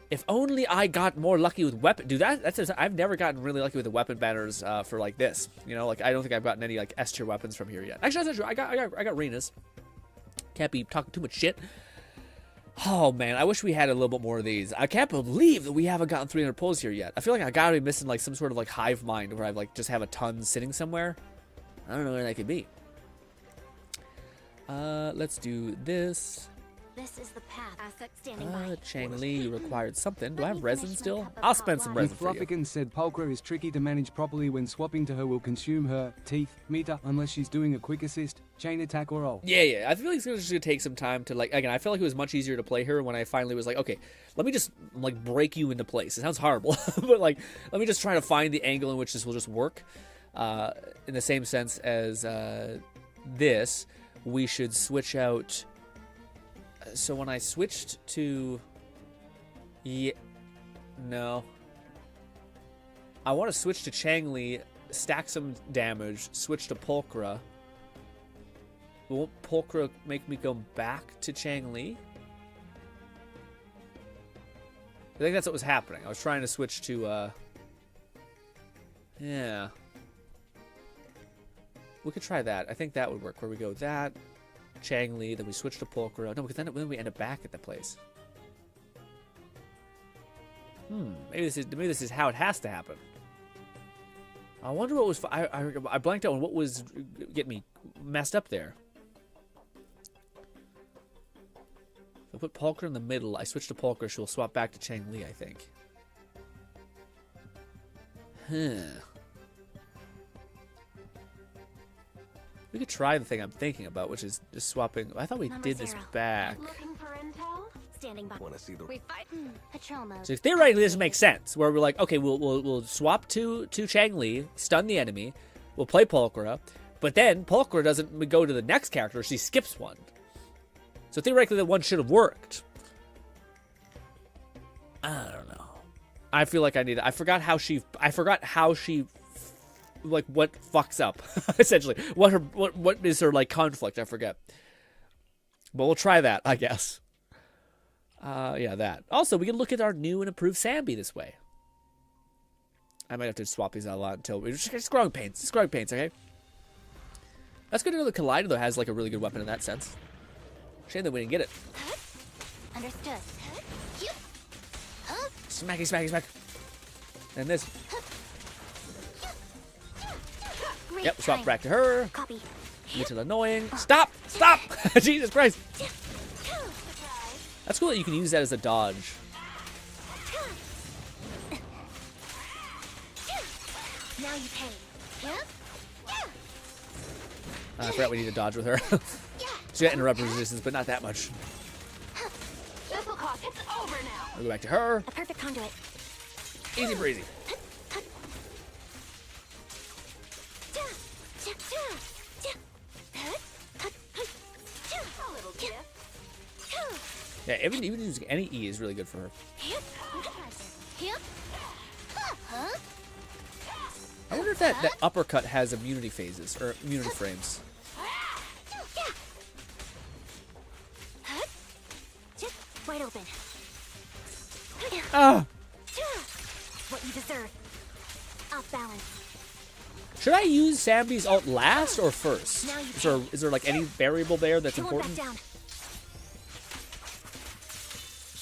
If only I got more lucky with weapon. Dude, I've never gotten really lucky with the weapon banners for like this. You know, like I don't think I've gotten any like S tier weapons from here yet. Actually, that's not true. I got Rena's. Can't be talking too much shit. Oh man, I wish we had a little bit more of these. I can't believe that we haven't gotten 300 pulls here yet. I feel like I gotta be missing like some sort of like hive mind where I like just have a ton sitting somewhere. I don't know where that could be. Let's do this. This is the path. Asset standing by. Chang Li, you required something. Do I have resin still? I'll spend some resin for you. Fluffykin said Polkra is tricky to manage properly when swapping to her will consume her teeth meter unless she's doing a quick assist, chain attack, or ult. Yeah. I feel like it's just gonna take some time to like. Again, I feel like it was much easier to play her when I finally was like, okay, let me just like break you into place. It sounds horrible, but like, let me just try to find the angle in which this will just work. In the same sense as this, we should switch out. So when I switched to... No. I want to switch to Chang Li, stack some damage, switch to Polkra. Won't Polkra make me go back to Chang Li? I think that's what was happening. I was trying to switch to... Yeah. We could try that. I think that would work. Where we go that... Chang Li, then we switch to Pulchra. No, because then we end up back at the place. Maybe this is how it has to happen. I wonder what was. I blanked out on what was getting me messed up there. If I put Pulchra in the middle, I switch to Pulchra, she'll swap back to Chang Li, I think. We could try the thing I'm thinking about, which is just swapping. I thought we did this back. Want to see the patrol mode. So theoretically, this makes sense. Where we're like, okay, we'll swap to Chang Li, stun the enemy, we'll play Pulchra, but then Pulchra doesn't go to the next character; she skips one. So theoretically, that one should have worked. I don't know. I feel like I need. I forgot how she. Like what fucks up, essentially. What is her like conflict? I forget. But we'll try that, I guess. Yeah, that. Also, we can look at our new and improved Sambi this way. I might have to swap these out a lot until we're just growing pains. It's growing pains, okay? That's good to know that Collider, though, has like a really good weapon in that sense. Shame that we didn't get it. Understood. Smacky, smacky, smack. And this. Yep, swap back to her. Copy. Little annoying. Stop! Stop! Jesus Christ! That's cool that you can use that as a dodge. Now you pay. I forgot we need to dodge with her. She got interrupt resistance, but not that much. This'll cost. It's over now. We'll go back to her. A perfect conduit. Easy breezy. Yeah, even using any E is really good for her. I wonder if that uppercut has immunity phases or immunity frames. Wide open. Ah! What you deserve. Off balance. Should I use Sambi's ult last or first? Is there like any variable there that's important?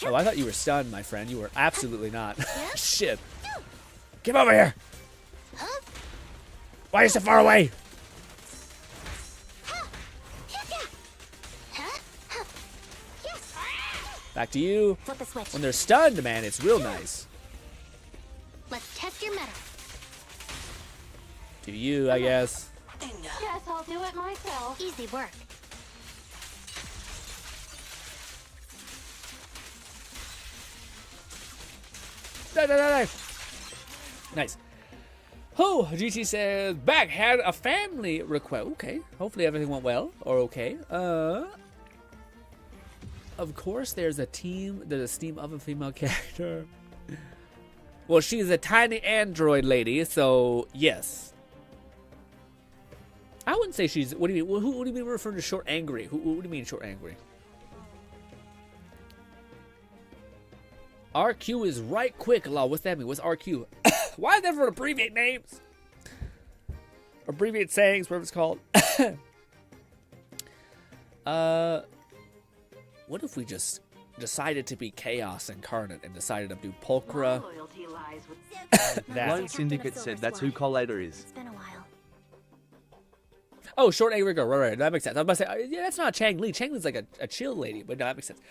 Oh, I thought you were stunned, my friend. You were absolutely not. Shit. Get over here. Why are you so far away? Back to you. Flip the switch. When they're stunned, man, it's real nice. Let's test your metal. To you, I guess. Guess I'll do it myself. Easy work. Nice. Oh, GT says, back had a family request. Okay, hopefully everything went well, or okay. Of course, there's a team of a female character. Well, she's a tiny android lady, so yes. I wouldn't say she's. What do you mean? Who do you mean referring to short angry? What do you mean short angry? RQ is right quick, law. What's that mean? What's RQ? Why is everyone abbreviate names? Abbreviate sayings, whatever it's called. What if we just decided to be Chaos Incarnate and decided to do Pulchra? One syndicate said that's who Collator is. It's been a while. Oh, short angry girl. Right. That makes sense. I was about to say, yeah, that's not Chang Li. Chang Li's like a chill lady, but no, that makes sense.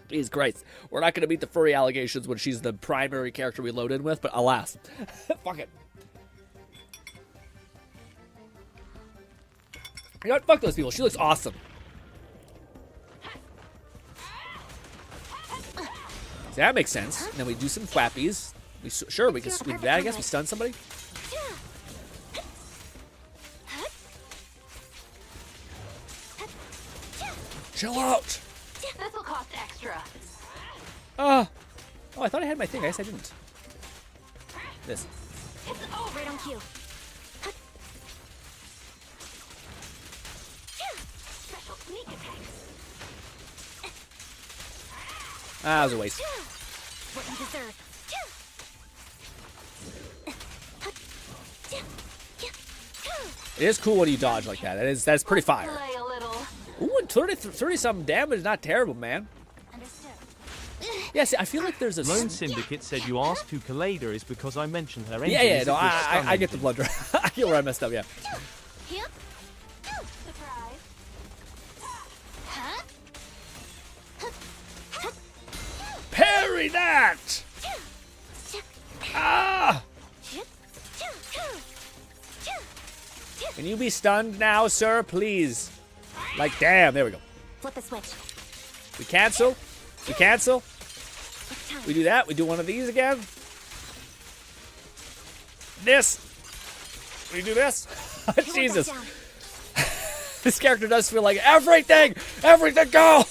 Jesus Christ. We're not going to meet the furry allegations when she's the primary character we load in with, but alas. Fuck it. You know what? Fuck those people. She looks awesome. See, that makes sense. And then we do some flappies. Sure, we can do that. I guess we stun somebody. Chill out. This'll cost extra. Oh, I thought I had my thing. I guess I didn't. This. Right on cue. Special sneak attack. Ah, that was a waste. What you deserve. It is cool when you dodge like that. That's pretty fire. Ooh, and 30 something damage, not terrible, man. Yeah, see, I feel like there's a Lone Syndicate said you asked who Kaleda is because I mentioned her engine. Yeah, is no, a good I stun get the engine. blunder. I get where I messed up, yeah. Parry that! Ah! Can you be stunned now, sir, please? Like, damn, there we go. Flip a switch. We cancel. We cancel. We do that. We do one of these again. This. We do this. Jesus. This character does feel like everything go.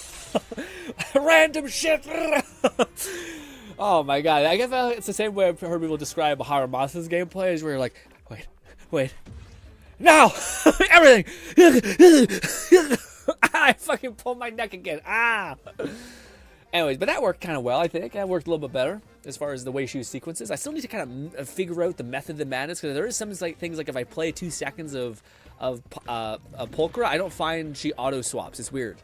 Random shit. Oh my god. I guess it's the same way I've heard people describe Haramasa's gameplay, is where you're like, wait. No! Everything! I fucking pulled my neck again. Ah! Anyways, but that worked kind of well, I think. That worked a little bit better as far as the way she used sequences. I still need to kind of figure out the method of the madness, because there is some things like if I play 2 seconds of Pulchra, I don't find she auto swaps. It's weird.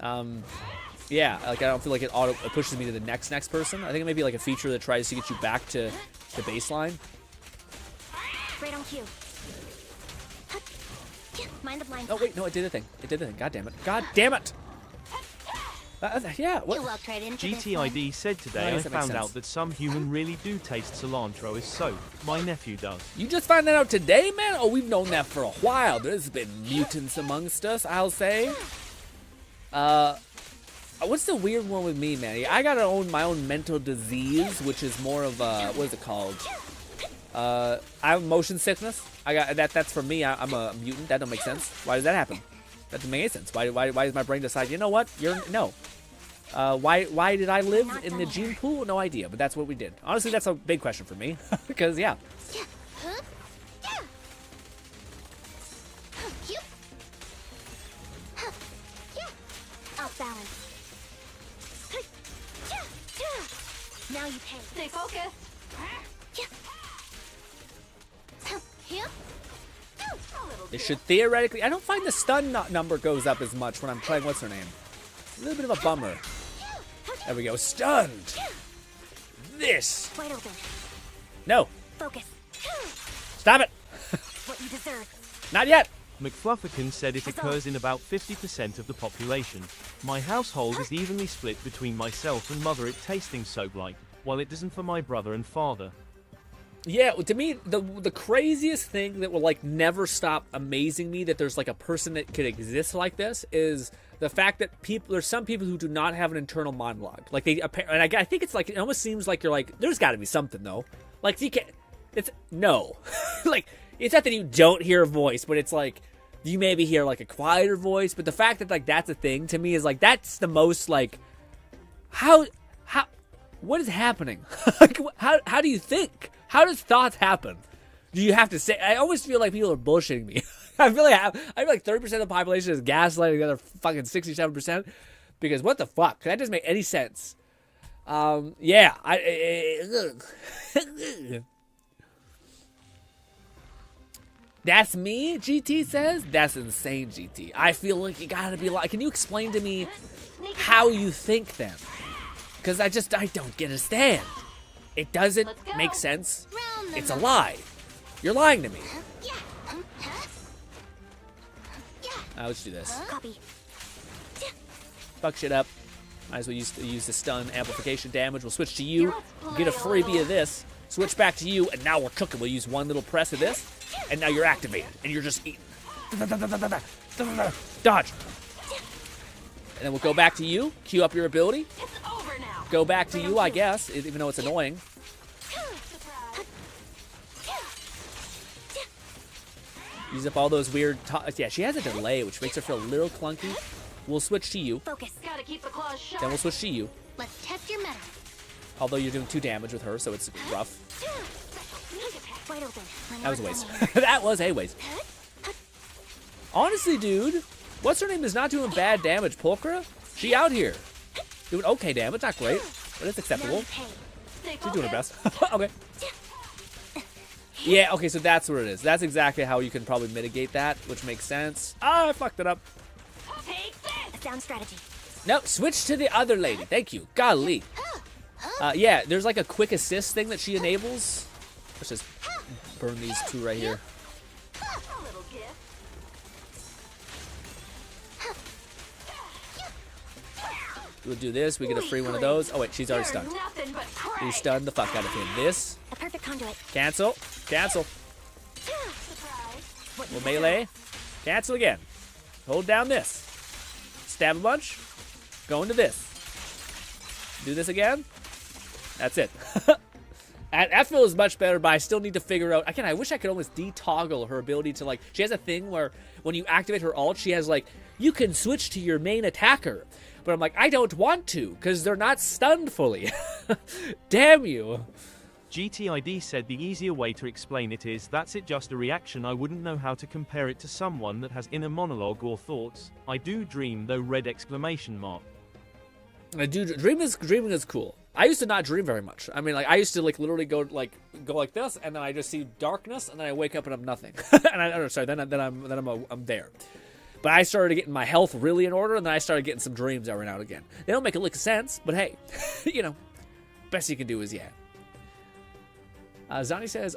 Yeah, like I don't feel like it pushes me to the next person. I think it may be like a feature that tries to get you back to baseline. Right on cue. Mind the blind. Oh wait, no, it did a thing. God damn it. God damn it. Yeah, what? GTID said today I found out that some human really do taste cilantro as soap. My nephew does. You just found that out today, man? Oh, we've known that for a while. There's been mutants amongst us, I'll say. What's the weird one with me, man? I gotta my own mental disease, which is more of a, what is it called? I have motion sickness. I got that's for me. I'm a mutant. That don't make sense. Why does that happen? That doesn't make any sense. Why does my brain decide, you know what? No. Why did I live in the gene pool? No idea, but that's what we did. Honestly, that's a big question for me. Because, yeah. Off balance. Now you pay. Stay focused. It should theoretically... I don't find the stun number goes up as much when I'm playing... What's her name? A little bit of a bummer. There we go. Stunned. This. Wide open. No. Focus. Stop it. What you deserve. Not yet. McFlufferkin said it occurs in about 50% of the population. My household is evenly split between myself and mother it tasting soap-like, while it doesn't for my brother and father. Yeah, to me, the craziest thing that will like never stop amazing me that there's like a person that could exist like this is the fact that there's some people who do not have an internal monologue. Like and I think it's like, it almost seems like you're like, there's got to be something though. Like you can't, it's no, like it's not that you don't hear a voice, but it's like you maybe hear like a quieter voice. But the fact that like that's a thing to me is like that's the most like what is happening? Like how do you think? How does thoughts happen? Do you have to say? I always feel like people are bullshitting me. I feel like 30% of the population is gaslighting the other fucking 67%. Because what the fuck? That doesn't make any sense. Yeah. That's me, GT says? That's insane, GT. I feel like you gotta be like, can you explain to me how you think then? Because I don't understand. It doesn't make sense. It's a lie. You're lying to me. Let's do this. Fuck shit up. Might as well use the stun amplification damage. We'll switch to you. Get a freebie of this. Switch back to you, and now we're cooking. We'll use one little press of this, and now you're activated, and you're just eating. Dodge. And then we'll go back to you. Queue up your ability. Go back to you, I guess, even though it's annoying. Use up all those weird... yeah, she has a delay, which makes her feel a little clunky. We'll switch to you. Focus. Gotta keep the claws shut. Then we'll switch to you. Let's test your metal. Although you're doing 2 damage with her, so it's rough. Wide open. That was a waste. That was a waste. Honestly, dude, what's her name is not doing bad damage. Pulchra? She out here. Doing okay damage. Not great, but it's acceptable. She's doing her best. Okay. Yeah, okay, so that's what it is. That's exactly how you can probably mitigate that, which makes sense. Ah, I fucked it up. A sound strategy. No, switch to the other lady. Thank you. Golly. Yeah, there's like a quick assist thing that she enables. Let's just burn these two right here. We'll do this. We get a free one of those. Oh, wait, she's already stunned. You stunned the fuck out of him. This. A perfect conduit. Cancel. Cancel. We'll melee. Cancel again. Hold down this. Stab a bunch. Go into this. Do this again. That's it. That feels much better, but I still need to figure out. Again, I wish I could almost detoggle her ability to, like, she has a thing where when you activate her ult, she has, like, you can switch to your main attacker. But I'm like, I don't want to, because they're not stunned fully. Damn you. GTID said the easier way to explain it is, that's it, just a reaction. I wouldn't know how to compare it to someone that has inner monologue or thoughts. I do dream, though, red exclamation mark. I do dreaming is cool. I used to not dream very much. I mean, like, I used to, like, literally go like this, and then I just see darkness, and then I wake up and I'm nothing. And I'm there. But I started getting my health really in order, and then I started getting some dreams every now and again. They don't make a lick of sense, but hey, you know, best you can do is yeah. Zani says,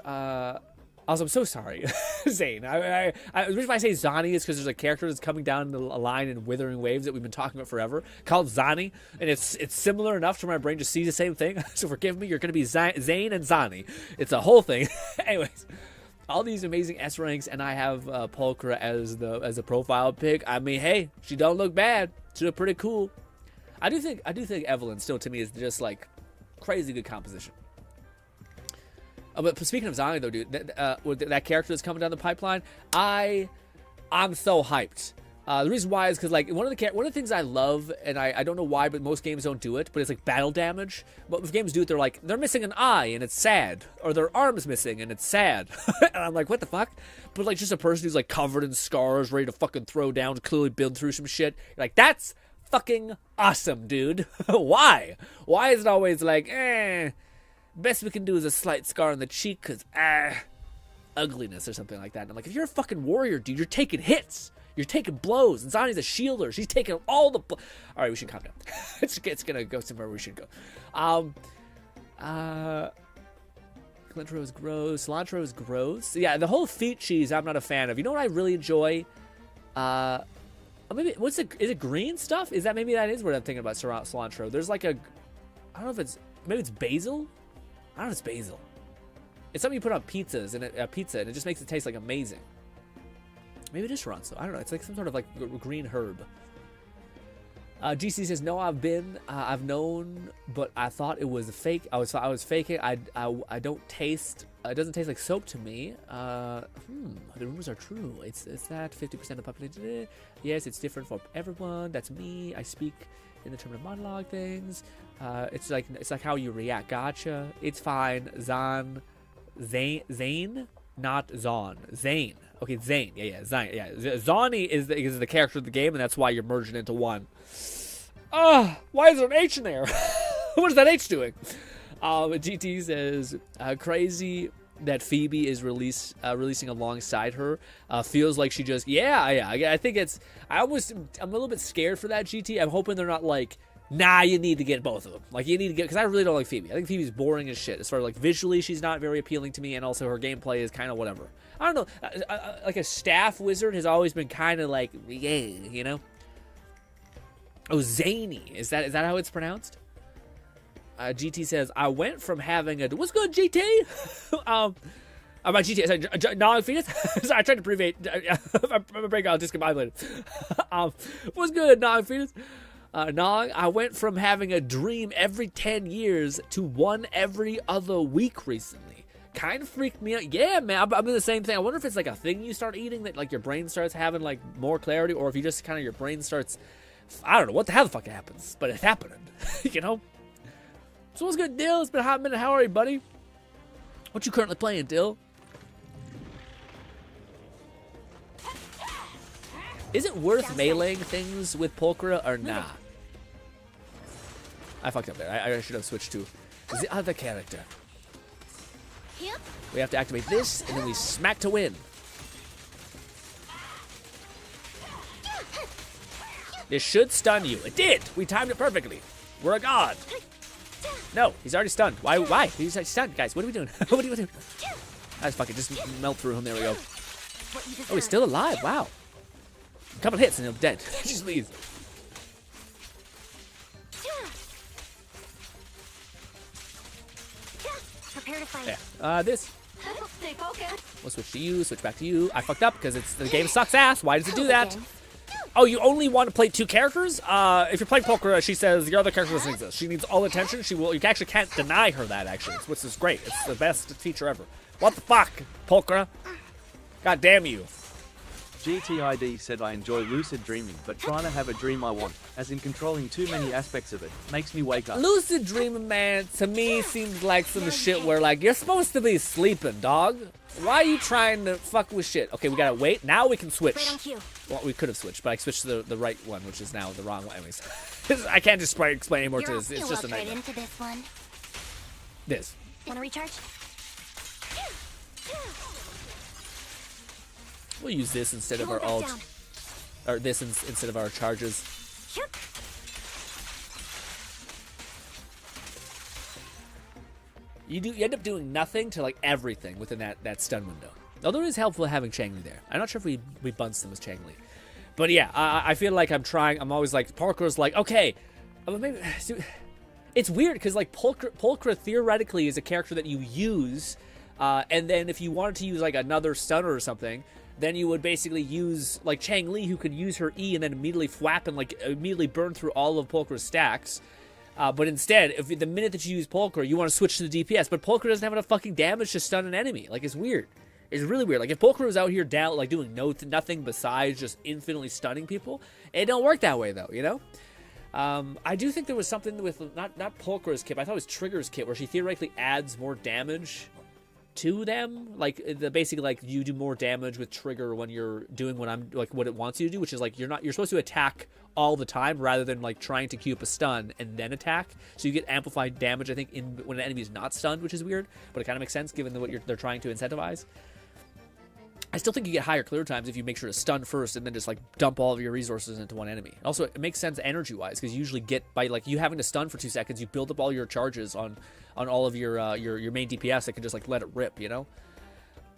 also, I'm so sorry, Zane. The reason why I say Zani is because there's a character that's coming down the line in Withering Waves that we've been talking about forever, called Zani, and it's similar enough to my brain to see the same thing. So forgive me, you're going to be Zane and Zani. It's a whole thing. Anyways, all these amazing S ranks, and I have Pulchra as a profile pick. I mean, hey, she don't look bad. She look pretty cool. I do think Evelyn still to me is just like crazy good composition. But speaking of Zani, though, dude, that character that's coming down the pipeline, I'm so hyped. The reason why is because, like, one of the things I love, and I don't know why, but most games don't do it, but it's like battle damage. But if games do it, they're missing an eye and it's sad, or their arm's missing and it's sad, and I'm like, what the fuck? But like just a person who's like covered in scars, ready to fucking throw down, clearly build through some shit. You're like, that's fucking awesome, dude. Why? Why is it always like, best we can do is a slight scar on the cheek because, ugliness or something like that. And I'm like, if you're a fucking warrior, dude, you're taking hits. You're taking blows. And Zani's a shielder. She's taking all the... All right, we should calm down. it's going to go somewhere we should go. Cilantro is gross. Cilantro is gross. Yeah, the whole feet cheese I'm not a fan of. You know what I really enjoy? Maybe, is it green stuff? Maybe that is what I'm thinking about cilantro. There's like a... I don't know if it's... Maybe it's basil? I don't know if it's basil. It's something you put on pizzas and it just makes it taste like amazing. Maybe it is Toronto. I don't know. It's like some sort of like green herb. GC says, no, I've known, but I thought it was fake. I was faking. I don't taste. It doesn't taste like soap to me. The rumors are true. It's that 50% of the population. Yes, it's different for everyone. That's me. I speak in the term of monologue things. It's like how you react. Gotcha. It's fine. Zane, not Zon. Zane. Okay, Zane. Yeah, Zane. Yeah, Zani is the character of the game, and that's why you're merging into one. Why is there an H in there? What is that H doing? GT says, crazy that Phoebe is releasing alongside her. Feels like she just, I think it's, I'm a little bit scared for that, GT. I'm hoping they're not like, nah, you need to get both of them. Like, you need to get, because I really don't like Phoebe. I think Phoebe's boring as shit. As far as, like, visually, she's not very appealing to me, and also her gameplay is kind of whatever. I don't know. Like, a staff wizard has always been kind of like, you know? Oh, zany. Is that how it's pronounced? GT says, I went from having a... What's good, GT? About GT. Sorry, Nog Phoenix? Sorry, I tried to abbreviate. I'm breaking out discombobulated. What's good, Nog Phoenix? Nog, I went from having a dream every 10 years to one every other week recently. Kind of freaked me out. Yeah, man, I'm doing the same thing. I wonder if it's like a thing you start eating that like your brain starts having like more clarity, or if you just kind of your brain starts... I don't know what the hell the fuck happens, but it's happening, you know? So what's good, Dill? It's been a hot minute. How are you, buddy? What you currently playing, Dill? Is it worth meleeing things with Pulchra or nah? I fucked up there. I should have switched to the other character. We have to activate this, and then we smack to win. This should stun you. It did! We timed it perfectly. We're a god. No, he's already stunned. Why? He's already stunned, guys. What are we doing? What are we doing? Let's fucking just melt through him. There we go. Oh, he's still alive. Wow. A couple hits and he'll be dead. Just leave. Prepare to fight. Yeah. This. Stay focused. We'll switch to you. Switch back to you. I fucked up because the game sucks ass. Why does it do that? Oh, you only want to play 2 characters? If you're playing Polkra, she says your other character doesn't exist. She needs all attention. You actually can't deny her that, actually, which is great. It's the best feature ever. What the fuck, Polkra? God damn you. GTID said I enjoy lucid dreaming, but trying to have a dream I want, as in controlling too many aspects of it, makes me wake up. Lucid dreaming, man, to me seems like some shit where, like, you're supposed to be sleeping, dog. Why are you trying to fuck with shit? Okay, we gotta wait. Now we can switch. Well, we could have switched, but I switched to the right one, which is now the wrong one. Anyways, I can't just explain anymore to this. It's just a nightmare. Into this one. This. Wanna recharge? We'll use this instead of our ult. Or this instead of our charges. You end up doing nothing to like everything within that stun window. Although it is helpful having Changli there. I'm not sure if we bunced them with Changli. But yeah, I feel like I'm always like, Polkra's like, okay, maybe, it's weird because like Polkra theoretically is a character that you use, and then if you wanted to use like another stunner or something, then you would basically use like Changli, who could use her E and then immediately flap and like immediately burn through all of Polkra's stacks. But instead, if the minute that you use Polkra, you want to switch to the DPS, but Polkra doesn't have enough fucking damage to stun an enemy. Like, it's weird. It's really weird. Like, if Polkra was out here down, like doing nothing besides just infinitely stunning people, it don't work that way though, you know. I do think there was something with not Polkra's kit, but I thought it was Trigger's kit, where she theoretically adds more damage to them. Like basically like you do more damage with Trigger when you're doing what it wants you to do, which is like you're supposed to attack all the time rather than like trying to queue up a stun and then attack. So you get amplified damage, I think, when an enemy is not stunned, which is weird, but it kind of makes sense given what they're trying to incentivize. I still think you get higher clear times if you make sure to stun first and then just like dump all of your resources into one enemy. Also, it makes sense energy-wise because you usually get by like you having to stun for 2 seconds, you build up all your charges on all of your main DPS that can just like let it rip, you know?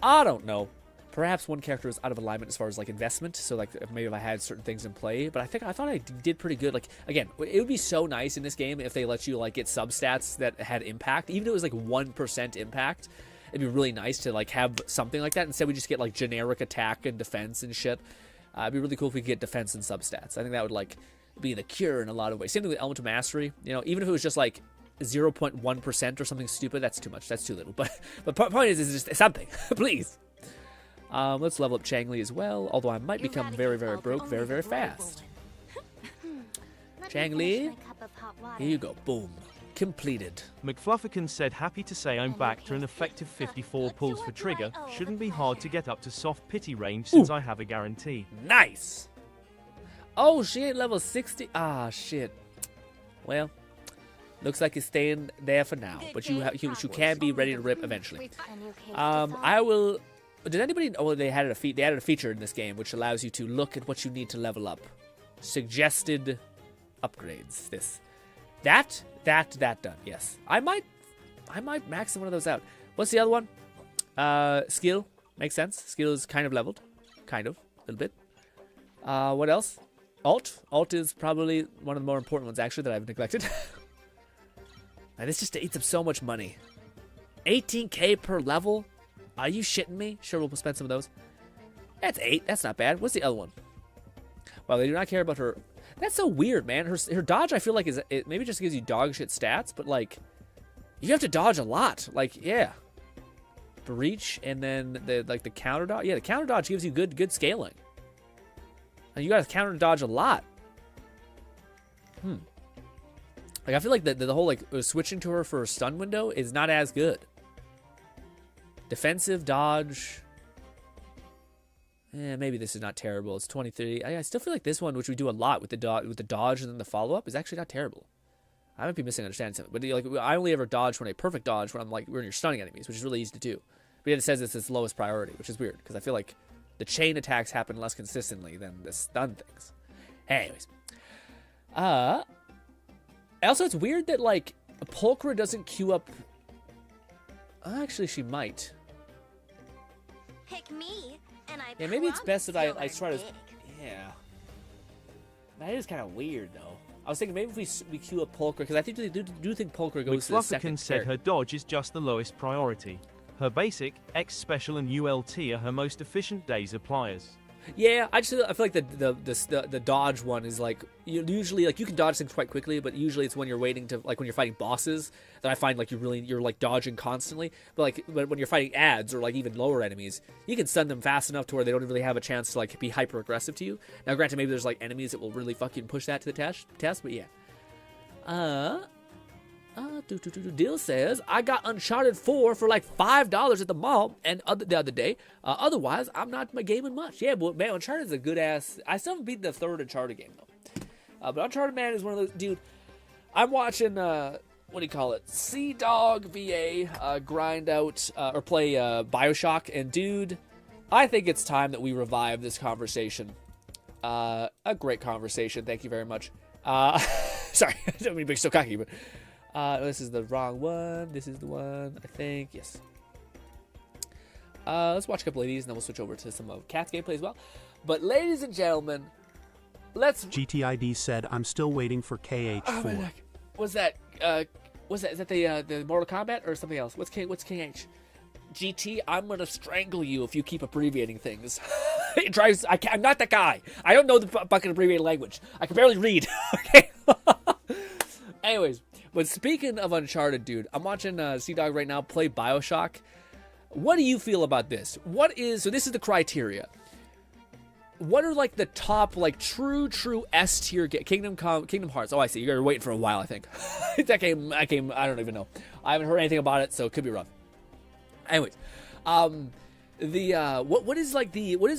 I don't know. Perhaps one character is out of alignment as far as like investment, so like maybe if I had certain things in play, but I thought I did pretty good. Like again, it would be so nice in this game if they let you like get substats that had impact, even if it was like 1% impact. It'd be really nice to like have something like that. Instead, we just get like generic attack and defense and shit. It'd be really cool if we could get defense and substats. I think that would like be the cure in a lot of ways. Same thing with Elemental Mastery. You know, even if it was just like 0.1% or something stupid, that's too much. That's too little. But the point is just something, please. Let's level up Changli as well. Although I might become very, very broke very, very fast. Changli, here you go. Boom. Completed. McFlufferkin said, happy to say I'm back to an effective 54 pulls for Trigger. Shouldn't be hard to get up to soft pity range since I have a guarantee. Nice. Oh, she ain't level 60. Ah, shit. Well, looks like it's staying there for now, but you can be ready to rip eventually. I will. Did anybody? Oh, they added a feature in this game which allows you to look at what you need to level up. Suggested upgrades. That done. Yes, I might max one of those out. What's the other one? Skill makes sense. Skill is kind of leveled, a little bit. What else? Alt is probably one of the more important ones actually that I've neglected. And this just eats up so much money. 18k per level. Are you shitting me? Sure, we'll spend some of those. That's 8. That's not bad. What's the other one? Well, they do not care about her. That's so weird, man. Her dodge, I feel like, it maybe just gives you dog shit stats, but, like, you have to dodge a lot. Like, yeah. Breach, and then, the counter dodge. Yeah, the counter dodge gives you good scaling. And you gotta counter dodge a lot. Like, I feel like the whole, like, switching to her for a stun window is not as good. Defensive, dodge. Maybe this is not terrible. It's 23. I still feel like this one, which we do a lot with the dodge and then the follow-up, is actually not terrible. I might be misunderstanding something, but like I only ever dodge when a perfect dodge when you're stunning enemies, which is really easy to do. But yet it says it's its lowest priority, which is weird because I feel like the chain attacks happen less consistently than the stun things. Anyways, also it's weird that like Pulchra doesn't queue up. Actually, she might. Pick me, and I. Yeah, maybe it's best that I try to. Yeah, that is kind of weird though. I was thinking maybe if we queue up Pulchra, because I think they do think Pulchra goes to the second said character. her dodge is just the lowest priority. Her basic, X special and ULT are her most efficient days appliers. Yeah, I feel like the dodge one is like usually like you can dodge things quite quickly, but usually it's when you're waiting to like when you're fighting bosses that I find like you're like dodging constantly. But like when you're fighting ads or like even lower enemies, you can stun them fast enough to where they don't really have a chance to like be hyper aggressive to you. Now, granted, maybe there's like enemies that will really fucking push that to the test, but yeah. Deal says, I got Uncharted 4 for like $5 at the mall and the other day. Otherwise, I'm not gaming much. Yeah, but man, Uncharted is a good ass. I still haven't beaten the third Uncharted game though. But Uncharted, man, is one of those. Dude, I'm watching what do you call it? Sea Dog VA grind out or play Bioshock, and dude, I think it's time that we revive this conversation. A great conversation. Thank you very much. Sorry, I don't mean to be so cocky, but. This is the wrong one. This is the one, I think. Yes. Let's watch a couple of these, and then we'll switch over to some of Cat's gameplay as well. But ladies and gentlemen, let's... GTID said, I'm still waiting for KH4. Oh my God. What's that? Is that the Mortal Kombat or something else? What's KH? GT, I'm gonna strangle you if you keep abbreviating things. It drives... I'm not that guy. I don't know the fucking abbreviated language. I can barely read. Okay? Anyways... But speaking of Uncharted, dude, I'm watching Sea Dog right now play Bioshock. What do you feel about this? So this is the criteria. What are like the top, like true S tier Kingdom Hearts? Oh, I see. You're waiting for a while, I think. that game, I don't even know. I haven't heard anything about it, so it could be rough. Anyways, what is a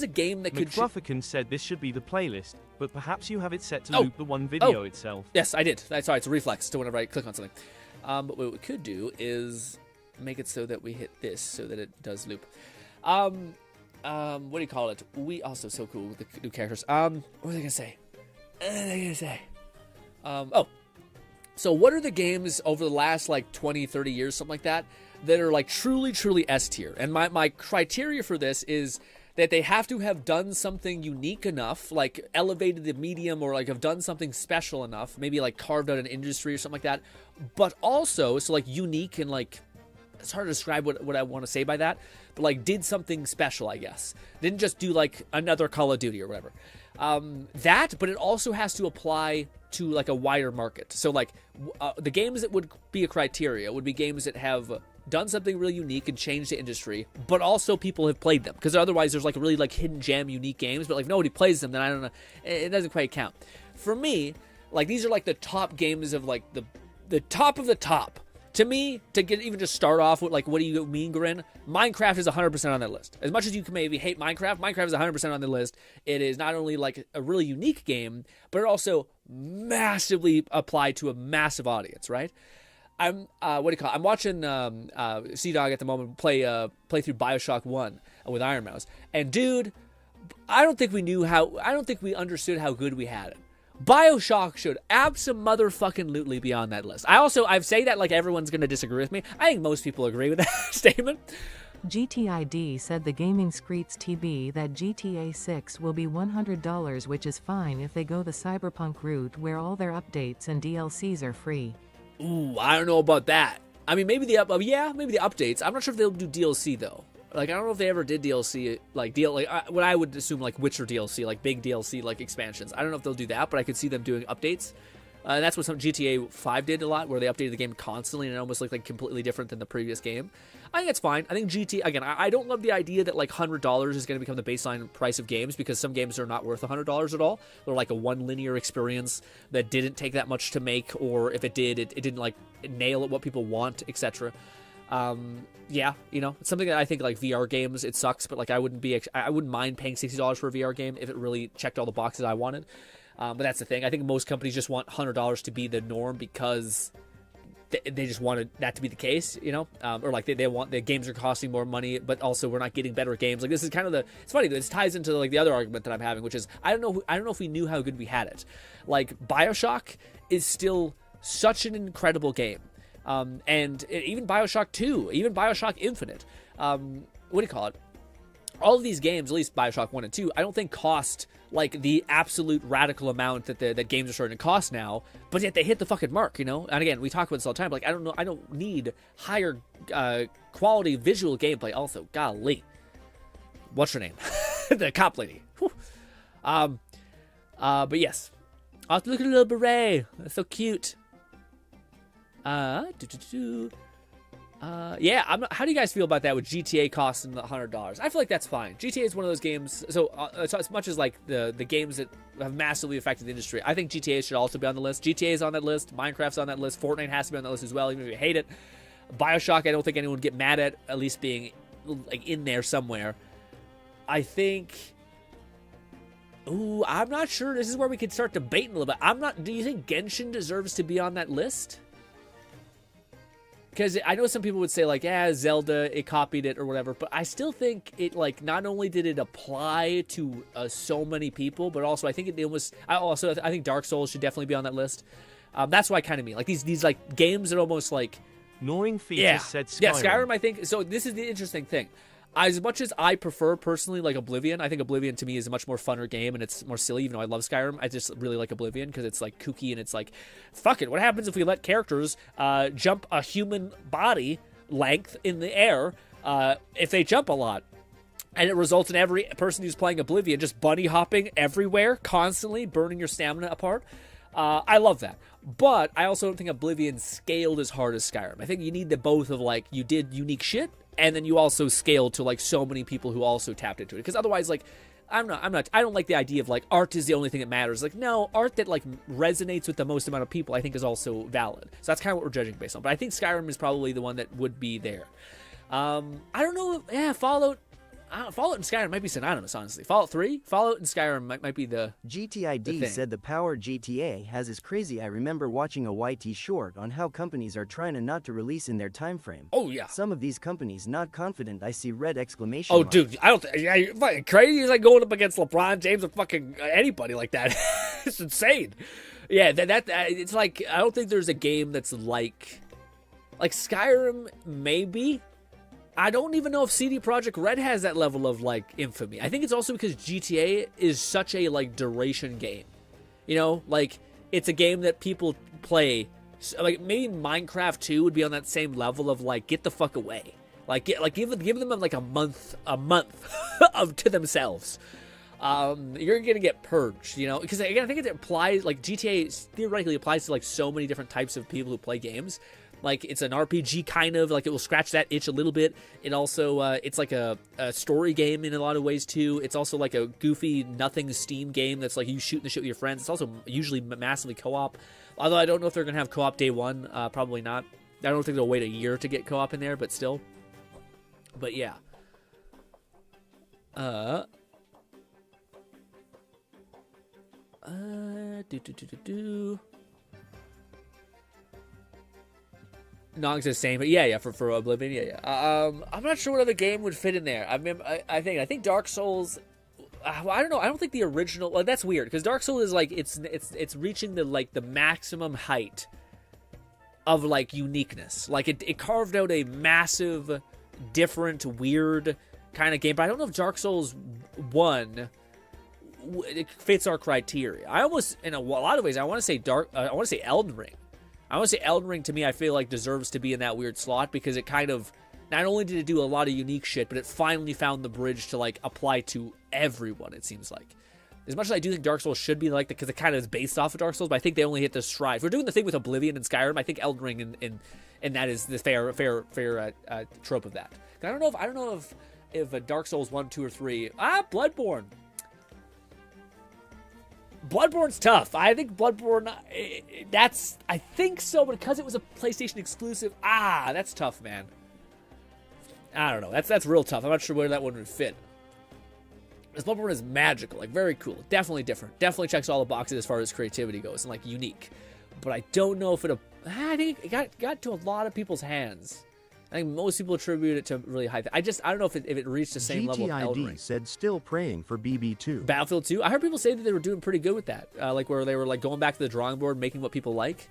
game that could... McFlufferkin said this should be the playlist, but perhaps you have it set to loop the one video itself. Yes, I did. Sorry, it's a reflex to whenever I click on something. But what we could do is make it so that we hit this so that it does loop. What do you call it? We also so cool with the new characters. What was I gonna say? So what are the games over the last like 20, 30 years, something like that are like truly S tier? And my criteria for this is that they have to have done something unique enough, like elevated the medium or like have done something special enough, maybe like carved out an industry or something like that, but also, so like unique and like, it's hard to describe what I want to say by that, but like did something special, I guess. Didn't just do like another Call of Duty or whatever. But it also has to apply to like a wider market. So like the games that would be a criteria would be games that have done something really unique and changed the industry, but also people have played them. Because otherwise there's like really like hidden gem unique games, but like nobody plays them, then I don't know. It doesn't quite count. For me, like these are like the top games of like the top of the top. To me, to get even just start off with like, what do you mean, Grin? Minecraft is 100% on that list. As much as you can maybe hate Minecraft is 100% on the list. It is not only like a really unique game, but it also massively applied to a massive audience, right? I'm watching Sea Dog at the moment play through Bioshock 1 with Iron Mouse, and dude, I don't think we understood how good we had it. Bioshock should abso-motherfucking-lutely be on that list. I've say that like everyone's going to disagree with me. I think most people agree with that statement. GTID said the Gaming Screets TB that GTA 6 will be $100, which is fine if they go the Cyberpunk route where all their updates and DLCs are free. Ooh, I don't know about that. I mean, maybe the updates. I'm not sure if they'll do DLC though. Like, I don't know if they ever did DLC, what I would assume, like, Witcher DLC, like, big DLC, like, expansions. I don't know if they'll do that, but I could see them doing updates. And that's what some GTA 5 did a lot, where they updated the game constantly, and it almost looked, like, completely different than the previous game. I think it's fine. I think again, I don't love the idea that, like, $100 is going to become the baseline price of games, because some games are not worth $100 at all. They're, like, a one linear experience that didn't take that much to make, or if it did, it didn't, like, nail at what people want, etc. Yeah, you know, it's something that I think like VR games, it sucks, but like I wouldn't mind paying $60 for a VR game if it really checked all the boxes I wanted. But that's the thing. I think most companies just want $100 to be the norm because they just wanted that to be the case, you know, or like they want the games are costing more money, but also we're not getting better games. Like this is kind of it's funny. This ties into like the other argument that I'm having, which is I don't know if we knew how good we had it. Like BioShock is still such an incredible game, and even BioShock 2, even BioShock Infinite. What do you call it? All of these games, at least BioShock 1 and 2, I don't think cost like the absolute radical amount that games are starting to cost now, but yet they hit the fucking mark, you know? And again, we talk about this all the time, but like, I don't need higher quality visual gameplay also. Golly. What's her name? The cop lady. But yes. Oh, look at a little beret. That's so cute. Yeah, how do you guys feel about that with GTA costing $100? I feel like that's fine. GTA is one of those games, so as much as like the games that have massively affected the industry, I think GTA should also be on the list. GTA is on that list, Minecraft's on that list, Fortnite has to be on that list as well, even if you hate it. BioShock, I don't think anyone would get mad at least being like in there somewhere. I think... Ooh, I'm not sure. This is where we could start debating a little bit. Do you think Genshin deserves to be on that list? Because I know some people would say, like, Zelda, it copied it or whatever, but I still think it, like, not only did it apply to so many people, but also I think I think Dark Souls should definitely be on that list. That's what I kind of mean. Like, these like, games that almost, like... Gnawing Fetus said Skyrim. Yeah, Skyrim, I think... So this is the interesting thing. As much as I prefer, personally, like, Oblivion, I think Oblivion, to me, is a much more funner game, and it's more silly, even though I love Skyrim. I just really like Oblivion, because it's, like, kooky, and it's like, fuck it, what happens if we let characters jump a human body length in the air if they jump a lot? And it results in every person who's playing Oblivion just bunny hopping everywhere, constantly burning your stamina apart. I love that. But I also don't think Oblivion scaled as hard as Skyrim. I think you need the both of, like, you did unique shit, and then you also scaled to, like, so many people who also tapped into it. Because otherwise, like, I don't like the idea of, like, art is the only thing that matters. Like, no, art that, like, resonates with the most amount of people, I think, is also valid. So that's kind of what we're judging based on. But I think Skyrim is probably the one that would be there. I don't know. Yeah, Fallout and Skyrim might be synonymous, honestly. Fallout 3, Fallout and Skyrim might be the GTID said the power GTA has is crazy. I remember watching a YT short on how companies are trying to not to release in their time frame. Oh, yeah. Some of these companies not confident. I see red exclamation Oh, mark. dude, I don't yeah, you're fucking crazy. It's like going up against LeBron James or fucking anybody like that. It's insane. Yeah, that it's like, I don't think there's a game that's like Skyrim, maybe. I don't even know if CD Projekt Red has that level of, like, infamy. I think it's also because GTA is such a, like, duration game. You know? Like, it's a game that people play. Like, maybe Minecraft 2 would be on that same level of, like, get the fuck away. Like, give them, like, a month to themselves. You're gonna get purged, you know? Because, again, I think it applies, like, GTA theoretically applies to, like, so many different types of people who play games. Like, it's an RPG kind of, like, it will scratch that itch a little bit. It also, it's like a story game in a lot of ways, too. It's also like a goofy, nothing Steam game that's like you shooting the shit with your friends. It's also usually massively co-op. Although I don't know if they're going to have co-op day one. Probably not. I don't think they'll wait a year to get co-op in there, but still. But, yeah. Non-existent same, but yeah, for Oblivion, yeah. I'm not sure what other game would fit in there. I mean, I think Dark Souls. I don't know. I don't think the original. Well, that's weird because Dark Souls is like it's reaching the maximum height of, like, uniqueness. Like, it carved out a massive, different, weird kind of game. But I don't know if Dark Souls 1 it fits our criteria. I almost, in a lot of ways, I want to say Elden Ring. I want to say Elden Ring, to me, I feel like deserves to be in that weird slot because it kind of, not only did it do a lot of unique shit, but it finally found the bridge to, like, apply to everyone, it seems like. As much as I do think Dark Souls should be like that because it kind of is based off of Dark Souls, but I think they only hit the stride. If we're doing the thing with Oblivion and Skyrim, I think Elden Ring and that is the fair trope of that. I don't know if a Dark Souls 1, 2, or 3. Bloodborne. Bloodborne's tough. I think Bloodborne, I think so, but because it was a PlayStation exclusive, that's tough, man. I don't know. That's real tough. I'm not sure where that one would fit. This Bloodborne is magical, like very cool, definitely different, definitely checks all the boxes as far as creativity goes and like unique. But I don't know if I think it got to a lot of people's hands. I think most people attribute it to really high. I don't know if it reached the same level of Elden Ring. said still praying for BB2. Battlefield 2. I heard people say that they were doing pretty good with that, like where they were like going back to the drawing board, making what people like.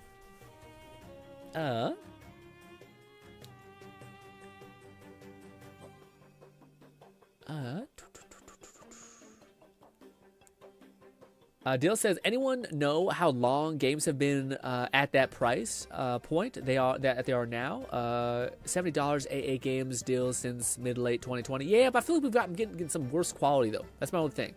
Dale says, anyone know how long games have been at that price point they are now? $70 AA games deals since mid-late 2020. Yeah, but I feel like we've gotten getting some worse quality though. That's my only thing.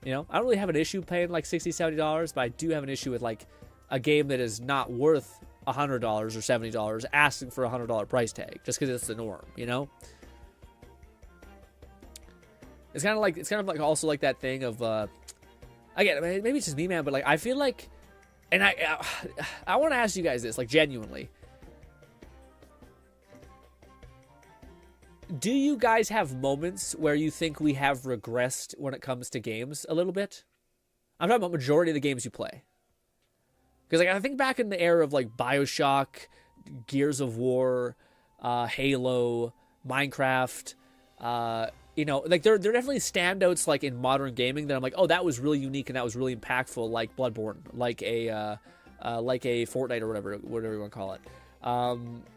You know, I don't really have an issue paying like $60, $70, but I do have an issue with like a game that is not worth $100 or $70 asking for a $100 price tag just because it's the norm. You know. It's kind of like also like that thing of again, maybe it's just me, man, but like I feel like, and I want to ask you guys this, like genuinely, do you guys have moments where you think we have regressed when it comes to games a little bit? I'm talking about majority of the games you play, because like I think back in the era of like BioShock, Gears of War, Halo, Minecraft. You know, like there are definitely standouts like in modern gaming that I'm like, oh, that was really unique and that was really impactful, like Bloodborne, like a Fortnite or whatever you want to call it.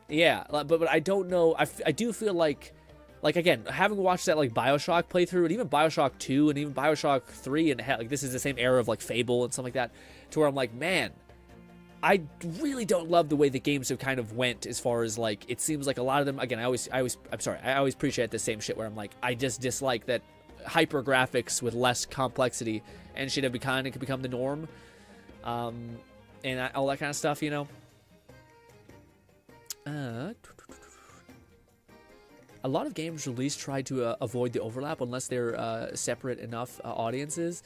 Yeah, but I don't know. I do feel like again, having watched that like BioShock playthrough and even BioShock 2 and even BioShock 3 and like this is the same era of like Fable and stuff like that, to where I'm like, man, I really don't love the way the games have kind of went as far as like it seems like a lot of them. Again, I always appreciate the same shit where I'm like I just dislike that hyper graphics with less complexity and shit have become the norm, and all that kind of stuff, you know. A lot of games released try to avoid the overlap unless they're separate enough audiences.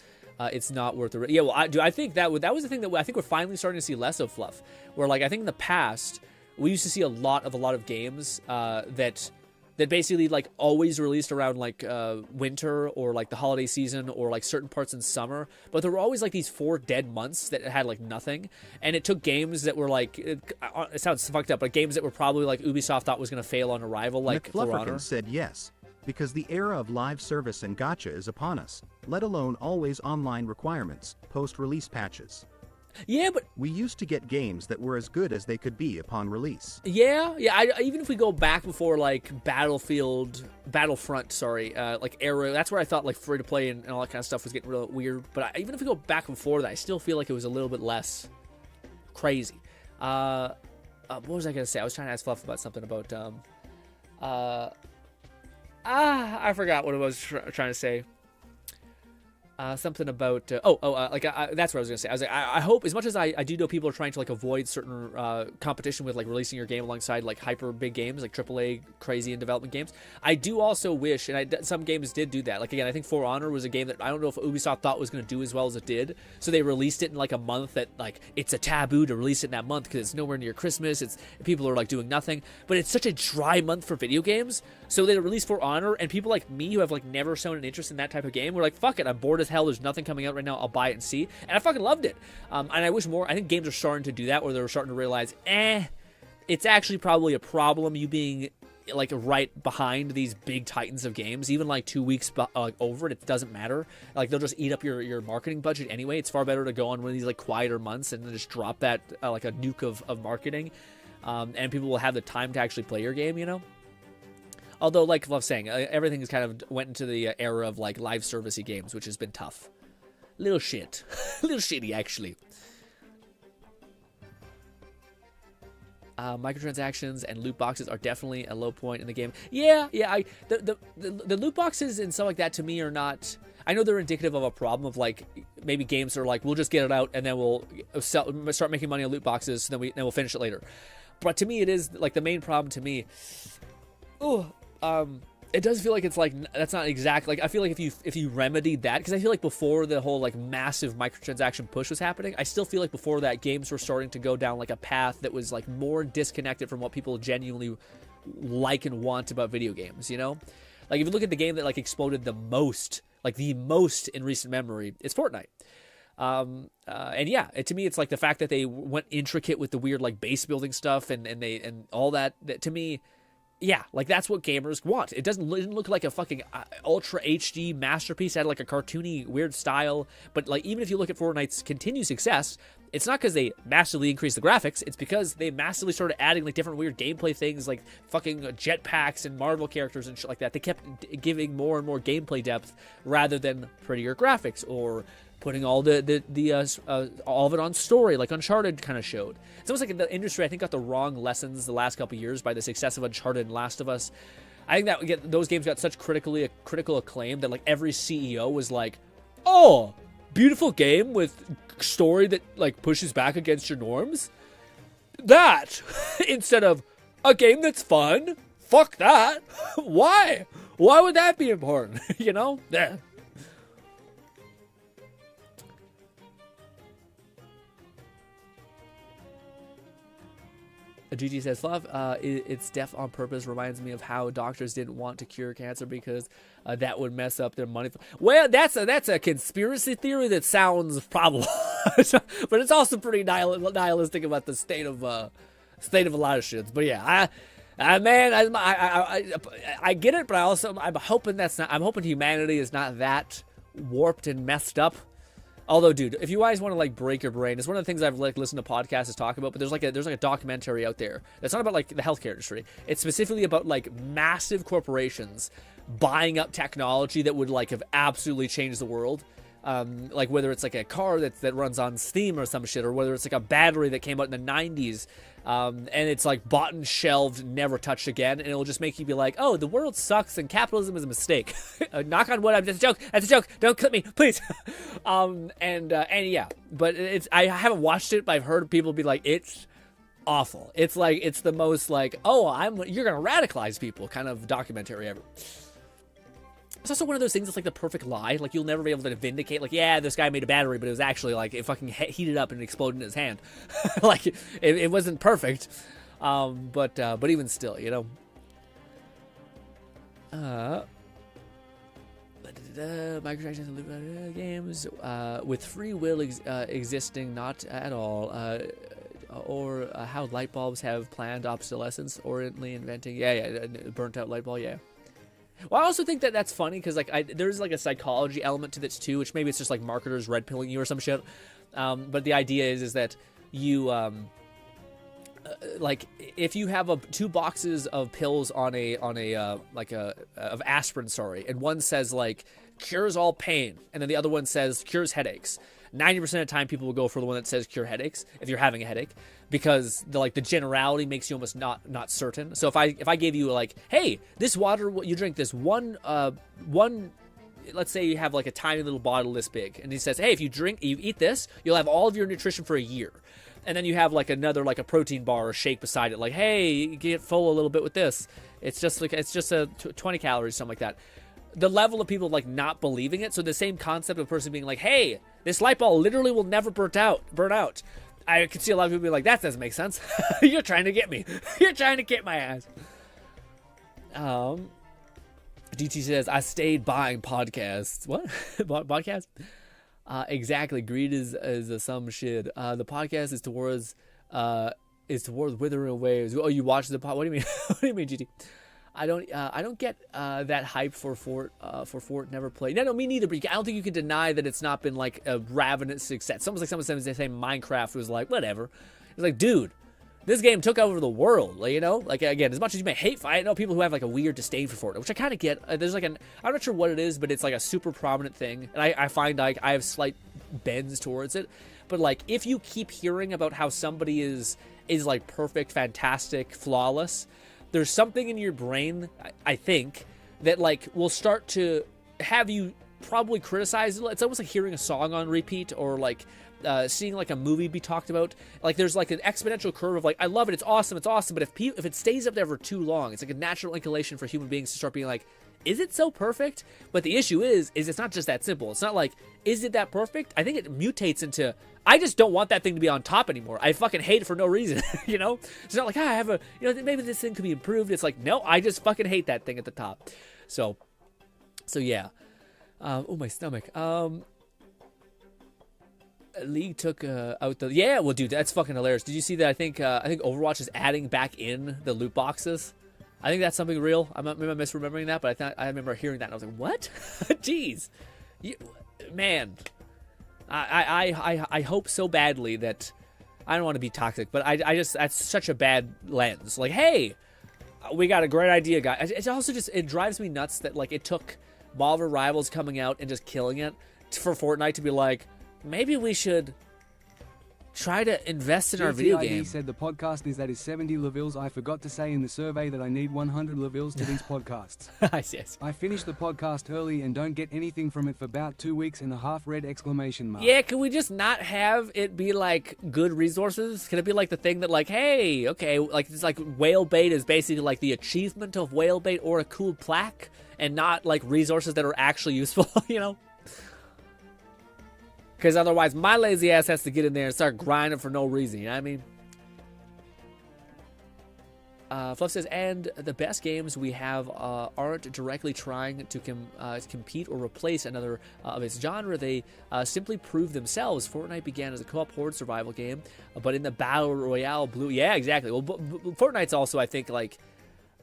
It's not worth it. Yeah, well, I think that was the thing that I think we're finally starting to see less of fluff. Where like I think in the past we used to see a lot of games that basically like always released around like winter or like the holiday season or like certain parts in summer. But there were always like these 4 dead months that had like nothing, and it took games that were like it sounds fucked up, but games that were probably like Ubisoft thought was going to fail on arrival, like For Honor. Said yes. Because the era of live service and gacha is upon us, let alone always online requirements, post-release patches. Yeah, but we used to get games that were as good as they could be upon release. Yeah. Even if we go back before like Battlefront, like era, that's where I thought like free to play and all that kind of stuff was getting real weird. But even if we go back before that, I still feel like it was a little bit less crazy. What was I gonna say? I was trying to ask Fluff about something about I forgot what I was trying to say. Something about that's what I was gonna say. I was like, I hope, as much as I do know people are trying to like avoid certain competition with like releasing your game alongside like hyper big games like AAA crazy in development games. I do also wish, and some games did do that. Like again, I think For Honor was a game that I don't know if Ubisoft thought was gonna do as well as it did, so they released it in like a month that like it's a taboo to release it in that month because it's nowhere near Christmas. It's people are like doing nothing, but it's such a dry month for video games. So they released For Honor, and people like me who have like never shown an interest in that type of game were like, fuck it, I'm bored as hell. There's nothing coming out right now. I'll buy it and see. And I fucking loved it. And I wish more. I think games are starting to do that, where they're starting to realize, it's actually probably a problem you being like right behind these big titans of games. Even like 2 weeks over it doesn't matter. Like they'll just eat up your marketing budget anyway. It's far better to go on one of these like quieter months and then just drop that like a nuke of marketing, and people will have the time to actually play your game. You know. Although, like I was saying, everything has kind of went into the era of like live servicey games, which has been tough. Little shit. Little shitty, actually. Microtransactions and loot boxes are definitely a low point in the game. Yeah. The loot boxes and stuff like that to me are not. I know they're indicative of a problem of like maybe games are like, we'll just get it out and then we'll start making money on loot boxes, so then we'll finish it later. But to me, it is like the main problem to me. It does feel like it's like that's not exact. Like I feel like if you remedied that, because I feel like before the whole like massive microtransaction push was happening, I still feel like before that games were starting to go down like a path that was like more disconnected from what people genuinely like and want about video games. You know, like if you look at the game that like exploded the most like the most in recent memory, is Fortnite. And yeah, to me, it's like the fact that they went intricate with the weird like base building stuff and all that to me, yeah, like that's what gamers want. It didn't look like a fucking ultra HD masterpiece. It had like a cartoony weird style, but like even if you look at Fortnite's continued success, it's not because they massively increased the graphics. It's because they massively started adding like different weird gameplay things, like fucking jetpacks and Marvel characters and shit like that. They kept giving more and more gameplay depth rather than prettier graphics or putting all all of it on story, like Uncharted kind of showed. It's almost like the industry, I think, got the wrong lessons the last couple of years by the success of Uncharted and Last of Us. I think that those games got such critical acclaim that like every CEO was like, "Oh, beautiful game with story that like pushes back against your norms." That instead of a game that's fun. Fuck that. Why? Why would that be important? You know? Yeah. GG says, Fluff, it's deaf on purpose. Reminds me of how doctors didn't want to cure cancer because that would mess up their money. Well, that's a conspiracy theory that sounds probable, but it's also pretty nihilistic about the state of a lot of shits. But yeah, I get it, but I'm hoping humanity is not that warped and messed up. Although, dude, if you guys want to like break your brain, it's one of the things I've like listened to podcasts talk about. But there's like a documentary out there that's not about like the healthcare industry. It's specifically about like massive corporations buying up technology that would like have absolutely changed the world. Like whether it's like a car that runs on steam or some shit, or whether it's like a battery that came out in the 90s. And it's like bought and shelved, never touched again, and it'll just make you be like, oh, the world sucks and capitalism is a mistake. Knock on wood, that's a joke. That's a joke. Don't clip me, please. And yeah, but I haven't watched it, but I've heard people be like, it's awful. It's like it's the most like, oh, you're gonna radicalize people kind of documentary ever. It's also one of those things that's like the perfect lie. Like you'll never be able to vindicate. Like, yeah, this guy made a battery, but it was actually like it fucking heated up and exploded in his hand. Like it wasn't perfect. But even still, you know. Microtransactions games with free will existing not at all. Or how light bulbs have planned obsolescence, orientally inventing. Yeah, burnt out light bulb. Yeah. Well, I also think that that's funny because like there's like a psychology element to this too, which maybe it's just like marketers red pilling you or some shit. But the idea is that you like if you have two boxes of pills on a of aspirin, and one says like cures all pain, and then the other one says cures headaches. 90% of the time, people will go for the one that says cure headaches if you're having a headache, because the generality makes you almost not certain. So if I gave you like, hey, this water you drink this one, let's say you have like a tiny little bottle this big, and he says, hey, if you eat this, you'll have all of your nutrition for a year. And then you have like another like a protein bar or shake beside it, like, hey, you get full a little bit with this. It's just a 20 calories, something like that. The level of people like not believing it. So the same concept of a person being like, hey, this light bulb literally will never burn out. I can see a lot of people be like, that doesn't make sense. You're trying to get me. You're trying to get my ass. DT says, I stayed buying podcasts. What? Podcast? Exactly. Greed is some shit. The podcast is towards withering away. Oh, you watch the pod? What do you mean? What do you mean, GT? I don't get that hype for Fort never played. No, me neither. But I don't think you can deny that it's not been like a ravenous success. It's almost like someone said Minecraft was like whatever. It's like, dude, this game took over the world. Like, you know, like again, as much as you may hate, I know people who have like a weird disdain for Fortnite, which I kind of get. There's like I'm not sure what it is, but it's like a super prominent thing, and I find like I have slight bends towards it. But like, if you keep hearing about how somebody is like perfect, fantastic, flawless, there's something in your brain, I think, that like will start to have you probably criticize it. It's almost like hearing a song on repeat, or like seeing like a movie be talked about. Like there's like an exponential curve of like, I love it, it's awesome, but if it stays up there for too long, it's like a natural inclination for human beings to start being like, is it so perfect? But the issue is it's not just that simple. It's not like, is it that perfect? I think it mutates into, I just don't want that thing to be on top anymore. I fucking hate it for no reason, you know? It's not like, I have maybe this thing could be improved. It's like, no, I just fucking hate that thing at the top. So yeah. Oh, my stomach. League took out the... Yeah, well, dude, that's fucking hilarious. Did you see that? I think Overwatch is adding back in the loot boxes. I think that's something real. Maybe I'm misremembering that, but I remember hearing that, and I was like, what? Jeez. Man. I hope so badly that... I don't want to be toxic, but I just... That's such a bad lens. Like, hey, we got a great idea, guys. It also just... It drives me nuts that, like, it took Marvel Rivals coming out and just killing it for Fortnite to be like, maybe we should try to invest in our video game. said the podcast is that is 70 Levilles. I forgot to say in the survey that I need 100 Levilles to these podcasts. Yes. I finished the podcast early and don't get anything from it for about 2 weeks and a half. Red exclamation mark. Yeah, can we just not have it be like good resources? Can it be like the thing that like, hey, okay, like it's like whale bait is basically like the achievement of whale bait or a cool plaque and not like resources that are actually useful, you know? Because otherwise, my lazy ass has to get in there and start grinding for no reason. You know what I mean? Fluff says, and the best games we have aren't directly trying to compete or replace another of its genre. They simply prove themselves. Fortnite began as a co-op horde survival game, but in the Battle Royale blue... Yeah, exactly. Well, Fortnite's also, I think, like...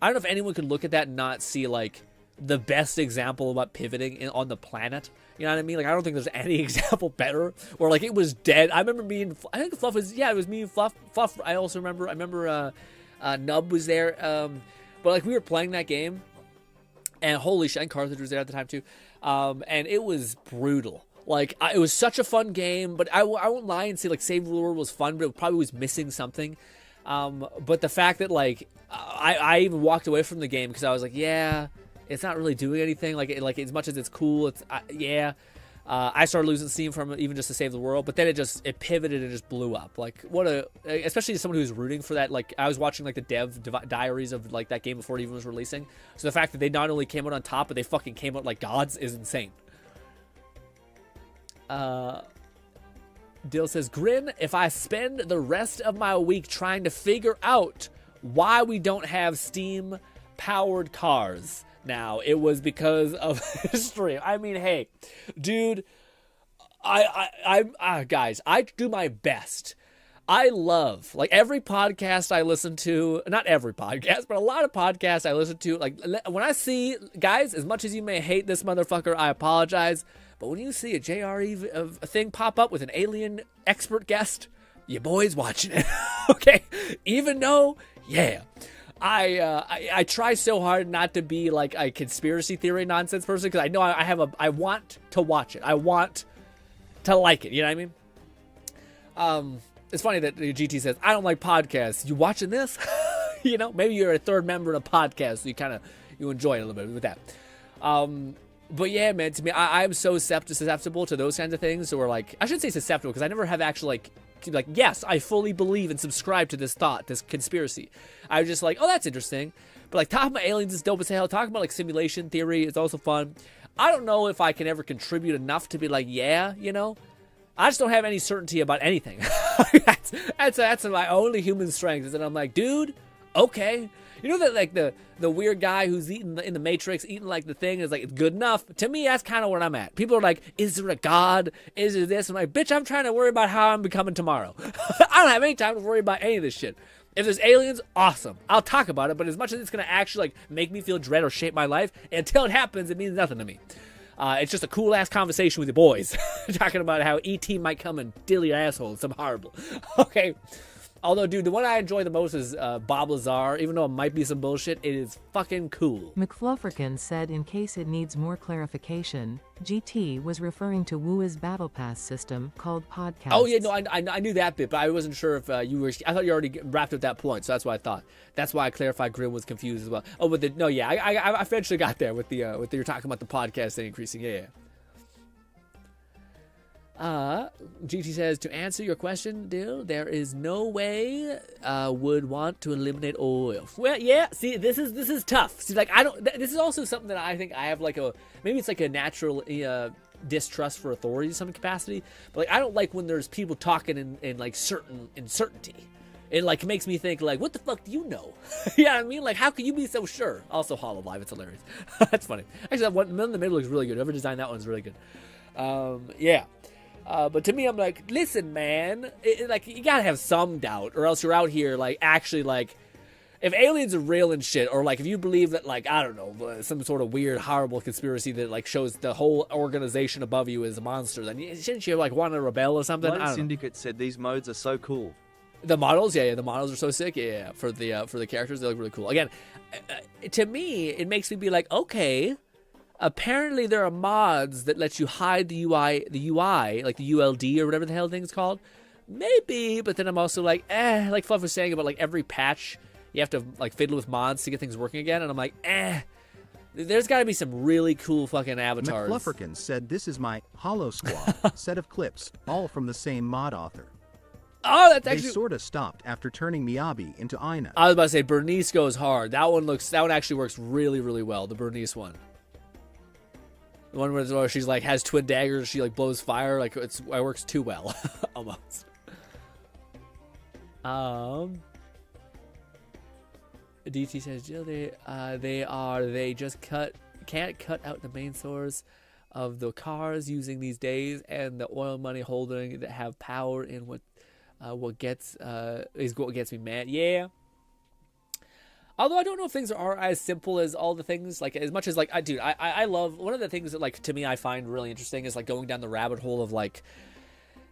I don't know if anyone could look at that and not see, like, the best example about pivoting on the planet. You know what I mean? Like, I don't think there's any example better. Or, like, it was dead. I remember me and... I think Fluff was... Yeah, it was me and Fluff. Fluff, I also remember... I remember Nub was there. But, like, we were playing that game. And holy shit, and Carthage was there at the time, too. And it was brutal. Like, it was such a fun game. But I won't lie and say, like, Save the World was fun. But it probably was missing something. But the fact that, like... I even walked away from the game because I was like, yeah... It's not really doing anything. Like as much as it's cool, it's yeah. I started losing steam from it, even just to save the world. But then it pivoted and just blew up. Like especially as someone who's rooting for that. Like I was watching like the dev diaries of like that game before it even was releasing. So the fact that they not only came out on top, but they fucking came out like gods is insane. Dill says, Grin, if I spend the rest of my week trying to figure out why we don't have Steam powered cars. Now, it was because of history. I mean, hey, dude, guys, I do my best. I love, like, every podcast I listen to, not every podcast, but a lot of podcasts I listen to, like, when I see, guys, as much as you may hate this motherfucker, I apologize, but when you see a JRE thing pop up with an alien expert guest, your boy's watching it, okay? Even though, yeah. I try so hard not to be like a conspiracy theory nonsense person because I know I want to watch it. I want to like it. You know what I mean? It's funny that GT says, I don't like podcasts. You watching this? You know, maybe you're a third member of a podcast, so you enjoy it a little bit with that. But yeah, man, to me, I'm so susceptible to those kinds of things. Or like, I shouldn't say susceptible because I never have actually like, yes, I fully believe and subscribe to this thought, this conspiracy. I was just like, oh, that's interesting. But like, talking about aliens is dope as hell. Talking about like simulation theory is also fun. I don't know if I can ever contribute enough to be like, yeah, you know. I just don't have any certainty about anything. that's my only human strength. Is that I'm like, dude, okay. You know that like the weird guy who's eating in the Matrix, eating like the thing is like it's good enough. To me, that's kind of where I'm at. People are like, is there a God? Is there this? I'm like, bitch, I'm trying to worry about how I'm becoming tomorrow. I don't have any time to worry about any of this shit. If there's aliens, awesome. I'll talk about it, but as much as it's gonna actually like make me feel dread or shape my life, until it happens, it means nothing to me. It's just a cool ass conversation with your boys, talking about how ET might come and deal your asshole. Some horrible. Okay. Although, dude, the one I enjoy the most is Bob Lazar. Even though it might be some bullshit, it is fucking cool. McFlufferkin said in case it needs more clarification, GT was referring to WUA's Battle Pass system called Podcast. Oh, yeah, no, I knew that bit, but I wasn't sure if you were... I thought you already wrapped up that point, so that's what I thought. That's why I clarified Grim was confused as well. Oh, but no, yeah, I eventually got there with you're talking about the podcast thing increasing. Yeah. GT says, to answer your question, Dill, there is no way would want to eliminate oil. Well, yeah, see, this is tough. See, like, this is also something that I think I have like maybe it's like a natural distrust for authority in some capacity, but like, I don't like when there's people talking in like uncertainty. it like makes me think like, what the fuck do you know? You know what I mean? Like, how can you be so sure? Also, Hololive, it's hilarious. That's funny. Actually, that one in the middle looks really good. Whoever designed that one's really good. Yeah. But to me, I'm like, listen, man, like you gotta have some doubt, or else you're out here like actually like, if aliens are real and shit, or like if you believe that like I don't know some sort of weird horrible conspiracy that like shows the whole organization above you is a monster, then shouldn't you like want to rebel or something? Blood Syndicate said these modes are so cool. The models, yeah, the models are so sick. Yeah, for the characters, they look really cool. Again, to me, it makes me be like, okay. Apparently, there are mods that let you hide the UI, like the ULD or whatever the hell thing's called. Maybe, but then I'm also like, like Fluff was saying about like every patch, you have to like fiddle with mods to get things working again, and I'm like, there's got to be some really cool fucking avatars. McFlufferkin said, "This is my Hollow Squad set of clips, all from the same mod author." Oh, that's actually... They sort of stopped after turning Miyabi into Aina. I was about to say, Bernice goes hard. That one actually works really, really well, the Bernice one. The one where she's like has twin daggers, she like blows fire, like it works too well, almost. DT says, Jill, they just can't cut out the main source of the cars using these days, and the oil money holding that have power in what gets me mad. Yeah. Although I don't know if things are as simple as all the things, like as much as like I love, one of the things that like to me I find really interesting is like going down the rabbit hole of like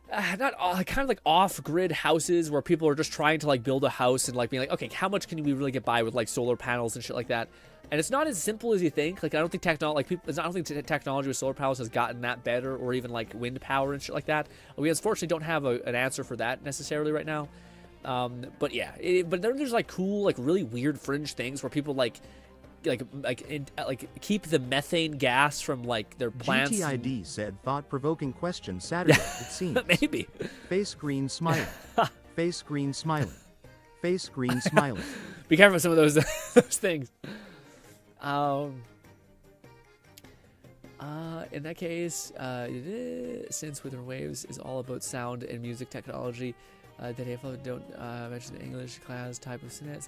kind of like off-grid houses where people are just trying to like build a house and like being like, okay, how much can we really get by with like solar panels and shit like that? And it's not as simple as you think. Like I don't think technology with solar panels has gotten that better, or even like wind power and shit like that. We unfortunately don't have an answer for that necessarily right now. But yeah, but then there's like cool, like really weird fringe things where people like keep the methane gas from like their plants. GTID said, "Thought-provoking question Saturday, it seems." Maybe. Face green smiling. Face green smiling. Face green smiling. Be careful with some of those things. In that case, since Withering Waves is all about sound and music technology, that if I don't mention the English class type of sentence.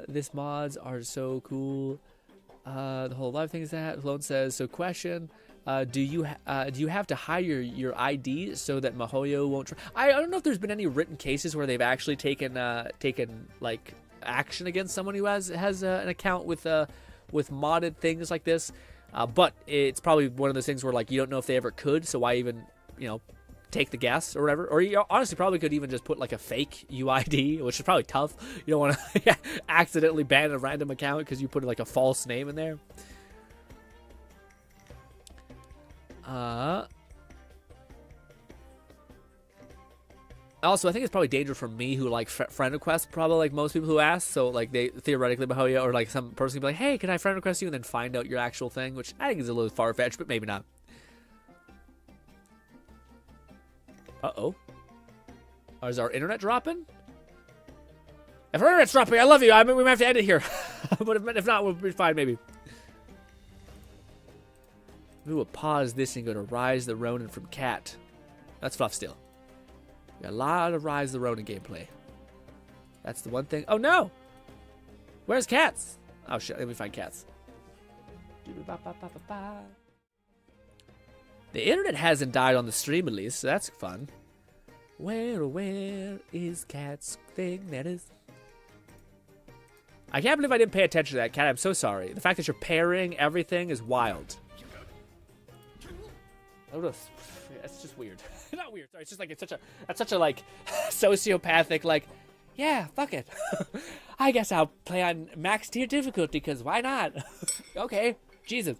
This mods are so cool. The whole live thing is that Lone says. So question: do you have to hide your ID so that MiHoYo won't try? I don't know if there's been any written cases where they've actually taken like action against someone who has an account with modded things like this. But it's probably one of those things where like you don't know if they ever could, so why even take the guess or whatever. Or you honestly probably could even just put like a fake UID, which is probably tough. You don't want to accidentally ban a random account because you put like a false name in there. Also, I think it's probably dangerous for me who like friend request, probably like most people who ask. So like they theoretically MiHoYo or like some person can be like, hey, can I friend request you, and then find out your actual thing, which I think is a little far fetched, but maybe not. Uh-oh. Or is our internet dropping? If our internet's dropping, I love you. I mean, we might have to end it here. But if not, we'll be fine, maybe. We will pause this and go to Rise the Ronin from Cat. That's Fluff still. We got a lot of Rise the Ronin gameplay. That's the one thing. Oh, no! Where's Cats? Oh, shit. Let me find Cats. The internet hasn't died on the stream, at least, so that's fun. Where is Cat's thing that is? I can't believe I didn't pay attention to that, Cat. I'm so sorry. The fact that you're pairing everything is wild. That's just weird. Not weird. Sorry, it's just like that's such a like sociopathic like. Yeah, fuck it. I guess I'll play on max tier difficulty because why not? Okay, Jesus.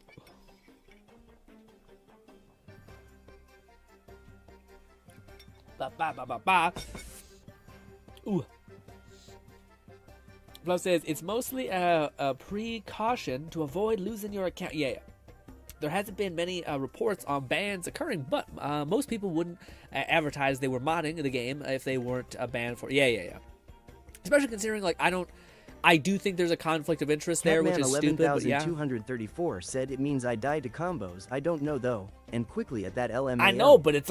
Ooh. Fluff says it's mostly a precaution to avoid losing your account. Yeah. There hasn't been many reports on bans occurring, but most people wouldn't advertise they were modding the game if they weren't banned for. Yeah. Especially considering, like, I don't I do think there's a conflict of interest there, which is stupid, but yeah. 11,234 said it means I died to combos. I don't know though. And quickly at that LMAO. I know, but it's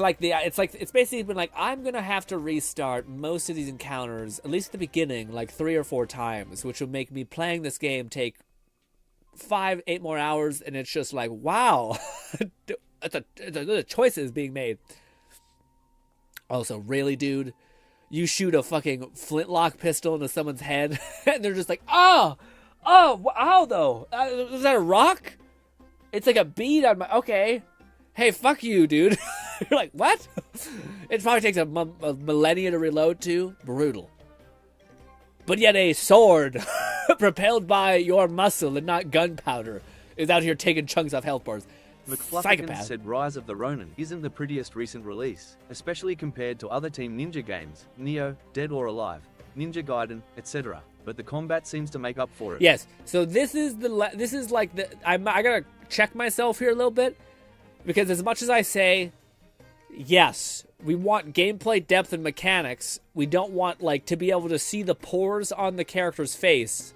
basically been like, I'm gonna have to restart most of these encounters, at least at the beginning, like 3 or 4 times, which will make me playing this game take 5-8 more hours, and it's just like, wow, the choices being made. Also, really, dude, you shoot a fucking flintlock pistol into someone's head, and they're just like, oh, how though? Is that a rock? It's like a bead on my. Okay, hey, fuck you, dude. You're like, what? It probably takes a millennia to reload too. Brutal. But yet a sword propelled by your muscle and not gunpowder is out here taking chunks off health bars. McFluffigan said Rise of the Ronin isn't the prettiest recent release, especially compared to other Team Ninja games, Neo, Dead or Alive, Ninja Gaiden, etc. But the combat seems to make up for it. Yes, so this is like I gotta check myself here a little bit, because as much as I say, yes, we want gameplay depth and mechanics, we don't want like to be able to see the pores on the character's face.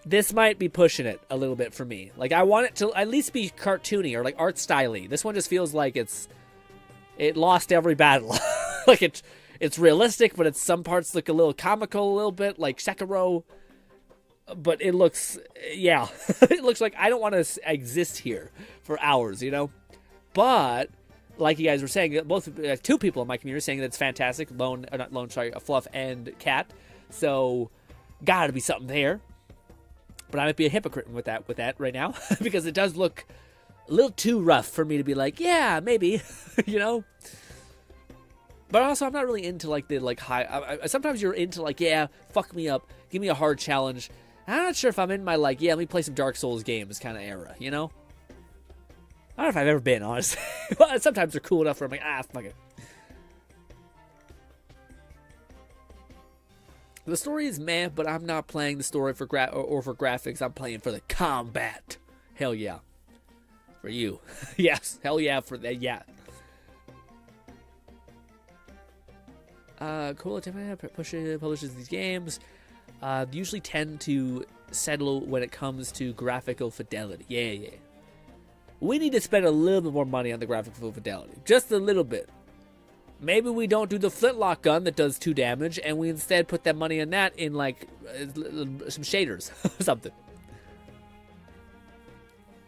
This might be pushing it a little bit for me. Like, I want it to at least be cartoony or like art styley. This one just feels like it lost every battle. Like it's realistic, but some parts look a little comical, a little bit like Sekiro. But it looks, yeah, it looks like I don't want to exist here for hours, you know. But like you guys were saying, both 2 people in my community are saying that it's fantastic. Fluff and Cat. So gotta be something there. But I might be a hypocrite with that right now because it does look a little too rough for me to be like, yeah, maybe, you know. But also, I'm not really into like the high. Sometimes you're into like, yeah, fuck me up, give me a hard challenge. I'm not sure if I'm in my like, yeah, let me play some Dark Souls games kind of era, you know. I don't know if I've ever been, honestly. But sometimes they're cool enough where I'm like, fuck it. The story is meh, but I'm not playing the story for for graphics. I'm playing for the combat. Hell yeah. For you. Yes. Hell yeah for that. Yeah. Cool. Publishes these games. Usually tend to settle when it comes to graphical fidelity. Yeah. We need to spend a little bit more money on the graphical fidelity. Just a little bit. Maybe we don't do the flintlock gun that does 2 damage, and we instead put that money on that in, like, some shaders or something.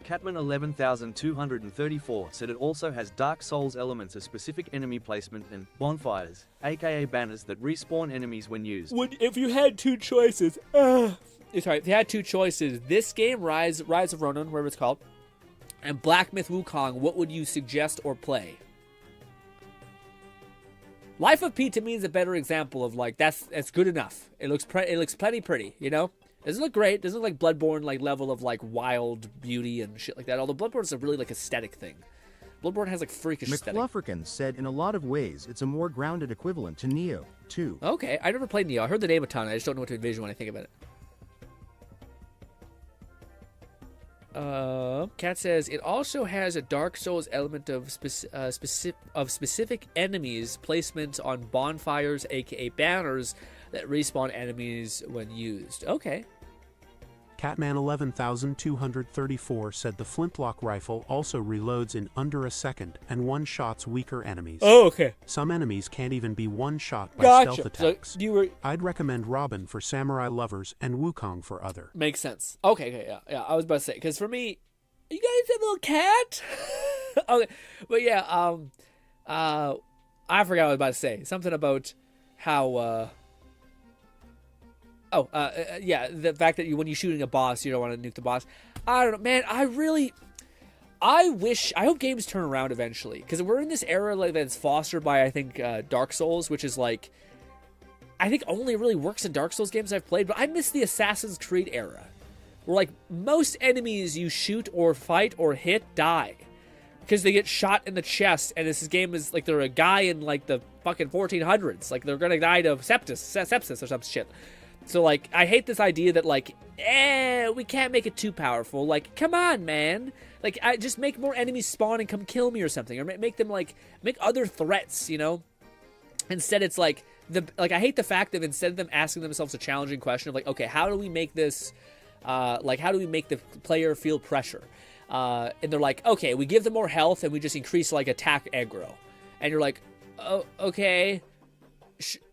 Catman 11,234 said it also has Dark Souls elements of specific enemy placement and bonfires, aka banners that respawn enemies when used. If you had 2 choices, if you had 2 choices, this game, Rise of Ronin, whatever it's called, and Black Myth Wukong, what would you suggest or play? Life of P to me is a better example of like that's good enough. It looks plenty pretty, you know. Doesn't look great. Doesn't look like Bloodborne like level of like wild beauty and shit like that. Although Bloodborne is a really like aesthetic thing. Bloodborne has like freakish aesthetic. McFlufferkin said in a lot of ways it's a more grounded equivalent to Neo too. Okay, I never played Neo. I heard the name a ton. I just don't know what to envision when I think about it. Kat says it also has a Dark Souls element of specific enemies placement on bonfires, aka banners that respawn enemies when used. Okay. Catman 11,234 said the flintlock rifle also reloads in under a second and one-shots weaker enemies. Oh, okay. Some enemies can't even be one-shot by Gotcha. stealth attacks. So I'd recommend Robin for samurai lovers and Wukong for other. Makes sense. Okay, yeah. I was about to say, because for me, you guys have a little cat? Okay, but yeah, I forgot what I was about to say. Something about how, yeah, the fact that when you're shooting a boss, you don't want to nuke the boss. I don't know, man. I hope games turn around eventually, because we're in this era like that's fostered by, I think, Dark Souls, which is like, I think only really works in Dark Souls games I've played, but I miss the Assassin's Creed era, where like most enemies you shoot or fight or hit die, because they get shot in the chest, and this game is like they're a guy in like the fucking 1400s, like they're gonna die of sepsis or some shit. So, like, I hate this idea that, like, we can't make it too powerful. Like, come on, man. Like, just make more enemies spawn and come kill me or something. Or make them, like, make other threats, you know? Instead, it's like I hate the fact that instead of them asking themselves a challenging question of like, okay, how do we make this, how do we make the player feel pressure? And they're like, okay, we give them more health and we just increase like attack aggro. And you're like, oh, okay,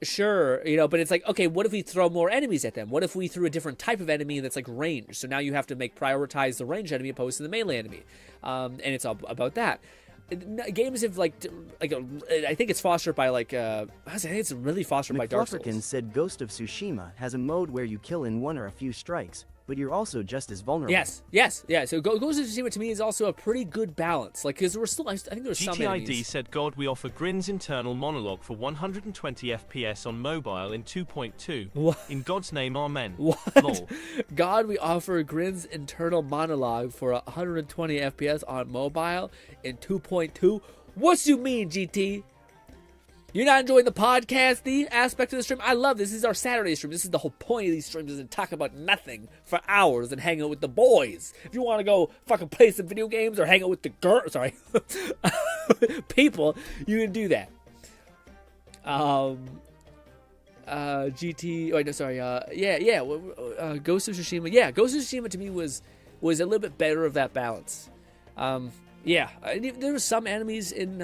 sure, but it's like, okay, what if we throw more enemies at them? What if we threw a different type of enemy that's like range? So now you have to prioritize the range enemy opposed to the melee enemy. And it's all about that. Games have I think it's fostered by I think it's really fostered by Dark Souls. McFlufferkin said Ghost of Tsushima has a mode where you kill in one or a few strikes, but you're also just as vulnerable. Yes. So Ghost of Tsushima to me is also a pretty good balance. Because we're still, I think there's some enemies. GTID said, God, we offer Grinn's internal monologue for 120 FPS on mobile in 2.2. What? In God's name, amen. What? Lol. God, we offer Grinn's internal monologue for 120 FPS on mobile in 2.2. What you mean, GT? You're not enjoying the podcast, the aspect of the stream? I love this. This is our Saturday stream. This is the whole point of these streams, is to talk about nothing for hours and hang out with the boys. If you want to go fucking play some video games or hang out with the people, you can do that. GT. Wait, no, sorry. Ghost of Tsushima. Yeah, Ghost of Tsushima to me was a little bit better of that balance. Yeah, there were some enemies in,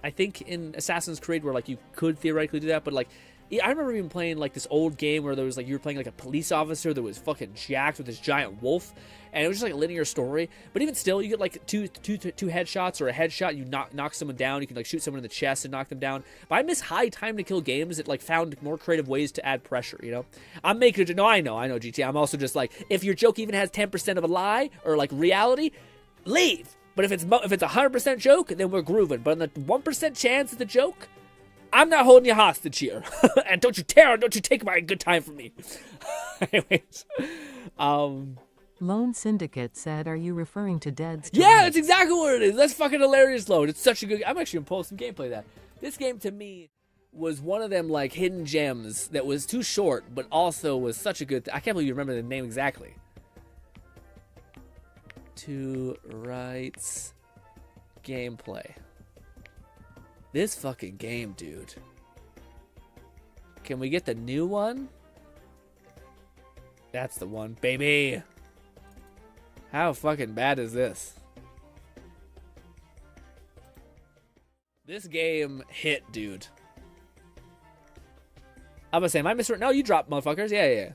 I think in Assassin's Creed where you could theoretically do that, but I remember even playing this old game where there was you were playing a police officer that was fucking jacked with this giant wolf, and it was just a linear story. But even still, you get two headshots or a headshot, you knock someone down, you can shoot someone in the chest and knock them down. But I miss high time to kill games that found more creative ways to add pressure. I'm making it. No, I know, GT. I'm also just if your joke even has 10% of a lie or reality, leave. But if it's 100% joke, then we're grooving. But on the 1% chance it's a joke, I'm not holding you hostage here. And don't you take my good time from me. Anyways. Lone Syndicate said, are you referring to Dead's? Yeah, that's exactly what it is. That's fucking hilarious, Lone. It's such a good... I'm actually going to pull some gameplay of that. This game, to me, was one of them, hidden gems that was too short, but also was such a good... I can't believe you remember the name exactly. To rights gameplay. This fucking game, dude. Can we get the new one? That's the one, baby. How fucking bad is this? This game hit, dude. I'm gonna say, am I misread? No, you dropped, motherfuckers. Yeah.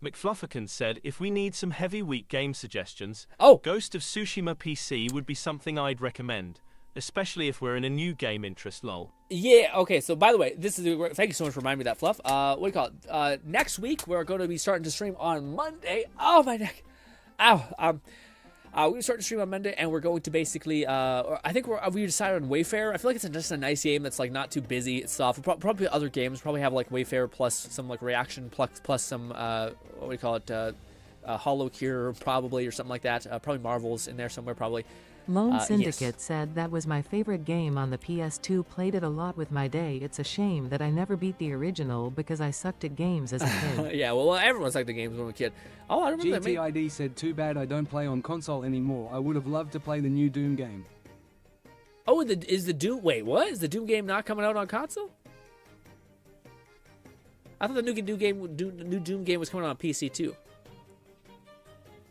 McFlufferkin said, if we need some heavy week game suggestions, Ghost of Tsushima PC would be something I'd recommend, especially if we're in a new game interest, lol. Yeah, okay, so by the way, thank you so much for reminding me of that, Fluff. What do you call it? Next week, we're going to be starting to stream on Monday. Oh, my neck. Ow. We're going to start to stream on Monday, and we're going to basically, I think we decided on Wayfarer. I feel like it's just a nice game that's not too busy. It's soft. Probably other games probably have Wayfarer plus some reaction plus some, what do you call it, Hollow Cure probably, or something like that. Probably Marvel's in there somewhere probably. Lone Syndicate said that was my favorite game on the PS2. Played it a lot with my day. It's a shame that I never beat the original because I sucked at games as a kid. Yeah, well, everyone sucked at games when we were a kid. Oh, I remember GTID said, too bad I don't play on console anymore. I would have loved to play the new Doom game. Oh, is the Doom... Wait, what? Is the Doom game not coming out on console? I thought the new Doom game was coming out on PC too.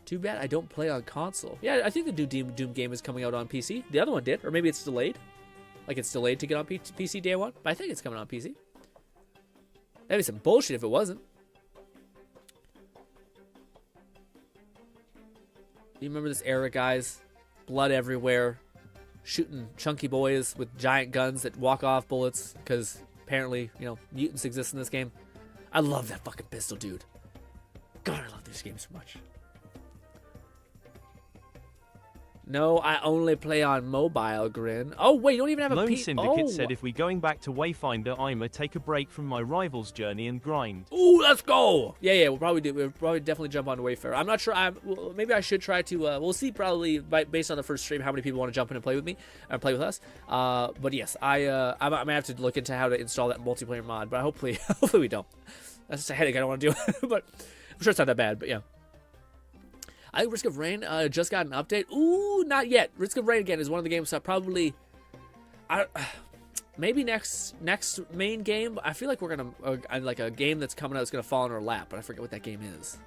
Too bad I don't play on console. Yeah, I think the new Doom game is coming out on PC. The other one did, or maybe it's delayed. It's delayed to get on PC day one. But I think it's coming on PC. That'd be some bullshit if it wasn't. You remember this era, guys? Blood everywhere. Shooting chunky boys with giant guns that walk off bullets because apparently, mutants exist in this game. I love that fucking pistol, dude. God, I love these games so much. No, I only play on mobile, Grin. Oh, wait, you don't even have a Lone Syndicate said, if we going back to Wayfinder, I'ma take a break from my Rivals journey and grind. Ooh, let's go! Yeah, we'll probably do. We'll probably definitely jump on Wayfarer. I'm not sure. Maybe I should try to. We'll see probably based on the first stream how many people want to jump in and play with me or play with us. But yes, I might have to look into how to install that multiplayer mod. But hopefully we don't. That's just a headache I don't want to do. But I'm sure it's not that bad. But yeah. I think Risk of Rain just got an update. Ooh, not yet. Risk of Rain, again, is one of the games that probably... maybe next main game. I feel like we're gonna like a game that's coming out that's gonna fall in our lap, but I forget what that game is.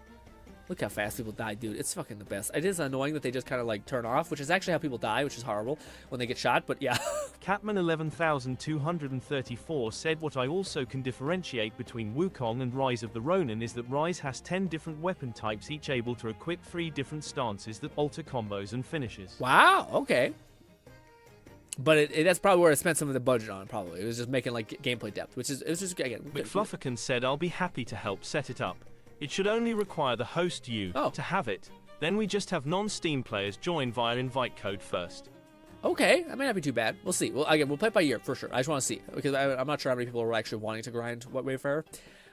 Look how fast people die, dude. It's fucking the best. It is annoying that they just kind of like turn off, which is actually how people die, which is horrible when they get shot, but yeah. Catman 11234 said, what I also can differentiate between Wukong and Rise of the Ronin is that Rise has 10 different weapon types, each able to equip 3 different stances that alter combos and finishes. Wow, okay. But that's probably where it spent some of the budget on, probably. It was just making like gameplay depth, which is, it was just, again. McFlufferkin said, I'll be happy to help set it up. It should only require the host to have it. Then we just have non-Steam players join via invite code first. Okay, that may not be too bad. We'll see. Well, again, we'll play it by ear for sure. I just want to see, because I'm not sure how many people are actually wanting to grind Wayfarer.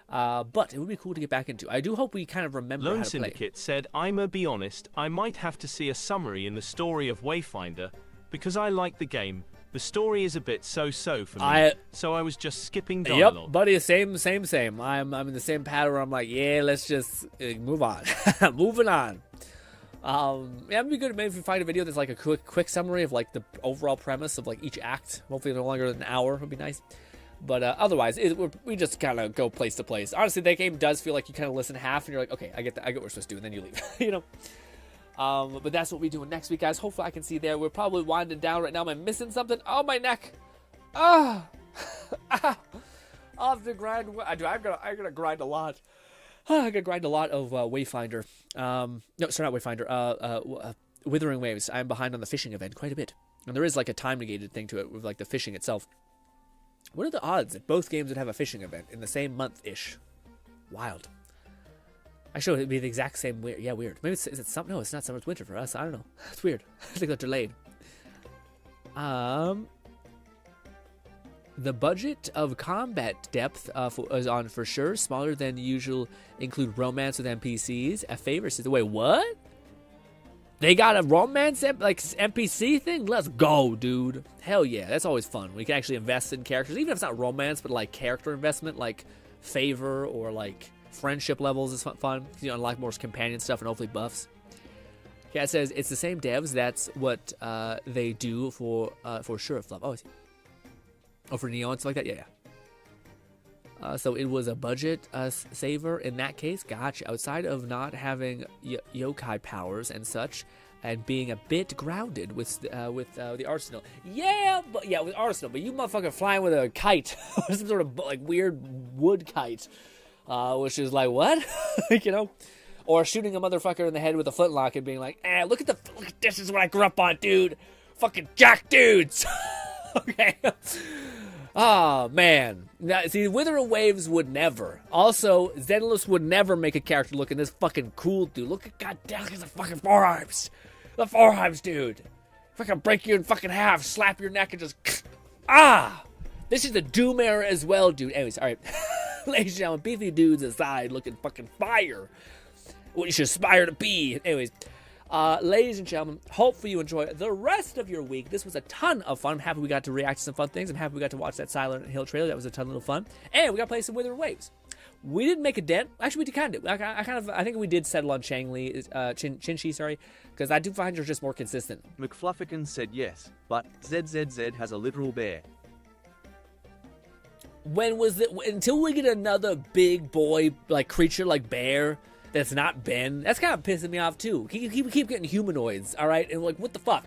But it would be cool to get back into. I do hope we kind of remember Lone how to Syndicate play. said, I'ma be honest, I might have to see a summary in the story of Wayfinder, because I like the game. The story is a bit so-so for me, so I was just skipping dialogue. Yep, buddy, same. I'm in the same pattern where I'm like, yeah, let's just move on. Moving on. Yeah, it'd be good maybe if we find a video that's like a quick summary of like the overall premise of like each act. Hopefully no longer than an hour would be nice. But otherwise, we just kind of go place to place. Honestly, that game does feel like you kind of listen half and you're like, okay, I get what we're supposed to do, and then you leave, you know? But that's what we're doing next week, guys. Hopefully I can see you there. We're probably winding down right now. Am I missing something? Oh, my neck. Ah. I'll have to grind. I'm gonna grind a lot. I'm gonna grind a lot of Wayfinder. No, sorry, not Wayfinder. Withering Waves. I'm behind on the fishing event quite a bit. And there is like a time negated thing to it with like the fishing itself. What are the odds that both games would have a fishing event in the same month-ish? Wild. Actually, it'd be the exact same. Yeah, weird. Maybe is it summer? No, it's not summer. It's winter for us. I don't know. It's weird. I think they're delayed. The budget of combat depth is on for sure. Smaller than usual. Include romance with NPCs. A favor says, wait, what? They got a romance like NPC thing? Let's go, dude. Hell yeah, that's always fun. We can actually invest in characters, even if it's not romance, but like character investment, like favor or like friendship levels is fun. You unlock more companion stuff and hopefully buffs. Yeah, it says it's the same devs. That's what they do for sure. Fluff. Oh, for Neo and stuff like that. Yeah. So it was a budget saver in that case. Gotcha. Outside of not having yokai powers and such, and being a bit grounded with the arsenal. Yeah, with arsenal. But you motherfucker flying with a kite, or some sort of like weird wood kite. Which is like, what? You know? Or shooting a motherfucker in the head with a flintlock and being like, look at this is what I grew up on, dude. Fucking jack dudes. Okay. Oh, man. Now, see, Withering Waves would never. Also, Zenless would never make a character looking this fucking cool, dude. Look at, goddamn, look at the fucking forearms. The forearms, dude. Fucking break you in fucking half, slap your neck, and just, This is the Doom era as well, dude. Anyways, all right. Ladies and gentlemen, beefy dudes aside, looking fucking fire. What you should aspire to be. Anyways, ladies and gentlemen, hopefully you enjoy the rest of your week. This was a ton of fun. I'm happy we got to react to some fun things. I'm happy we got to watch that Silent Hill trailer. That was a ton of fun. And we got to play some Withering Waves. We didn't make a dent. Actually, we kind of. I think we did settle on Chin-Chi, sorry, because I do find you're just more consistent. McFlufferkin said yes, but ZZZ has a literal bear. When was it? Until we get another big boy like creature like bear that's not Ben, that's kind of pissing me off too. Keep getting humanoids, all right? And like, what the fuck?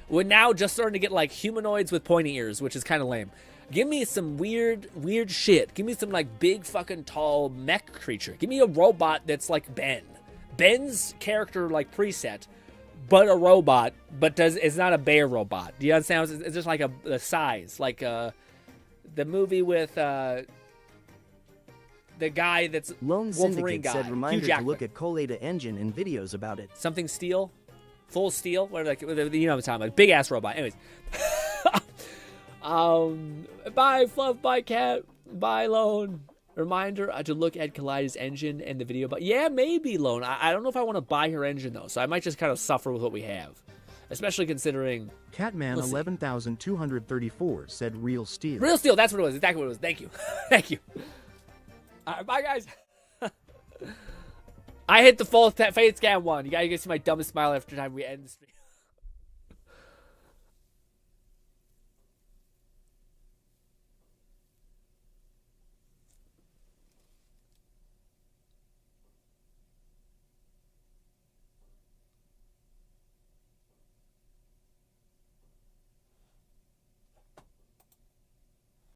We're now just starting to get like humanoids with pointy ears, which is kind of lame. Give me some weird shit. Give me some like big fucking tall mech creature. Give me a robot that's like Ben. Ben's character like preset, but a robot, but it's not a bear robot. Do you understand? It's just like a size, like the movie with the guy that's Lone Wolverine Syndicate guy. said reminder to look at Colada Engine and videos about it. Something steel? Full steel? What are they, you know what I'm talking about. Big ass robot. Anyways. Bye Fluff, bye Cat, bye Lone. Reminder to look at Collider's engine and the video. But yeah, maybe Lone. I don't know if I want to buy her engine though, so I might just kind of suffer with what we have. Especially considering... Catman 11,234 said Real Steel. Real Steel, that's what it was. Exactly what it was. Thank you. Thank you. All right, bye, guys. I hit the full face scan one. You gotta see my dumbest smile after time we end the stream.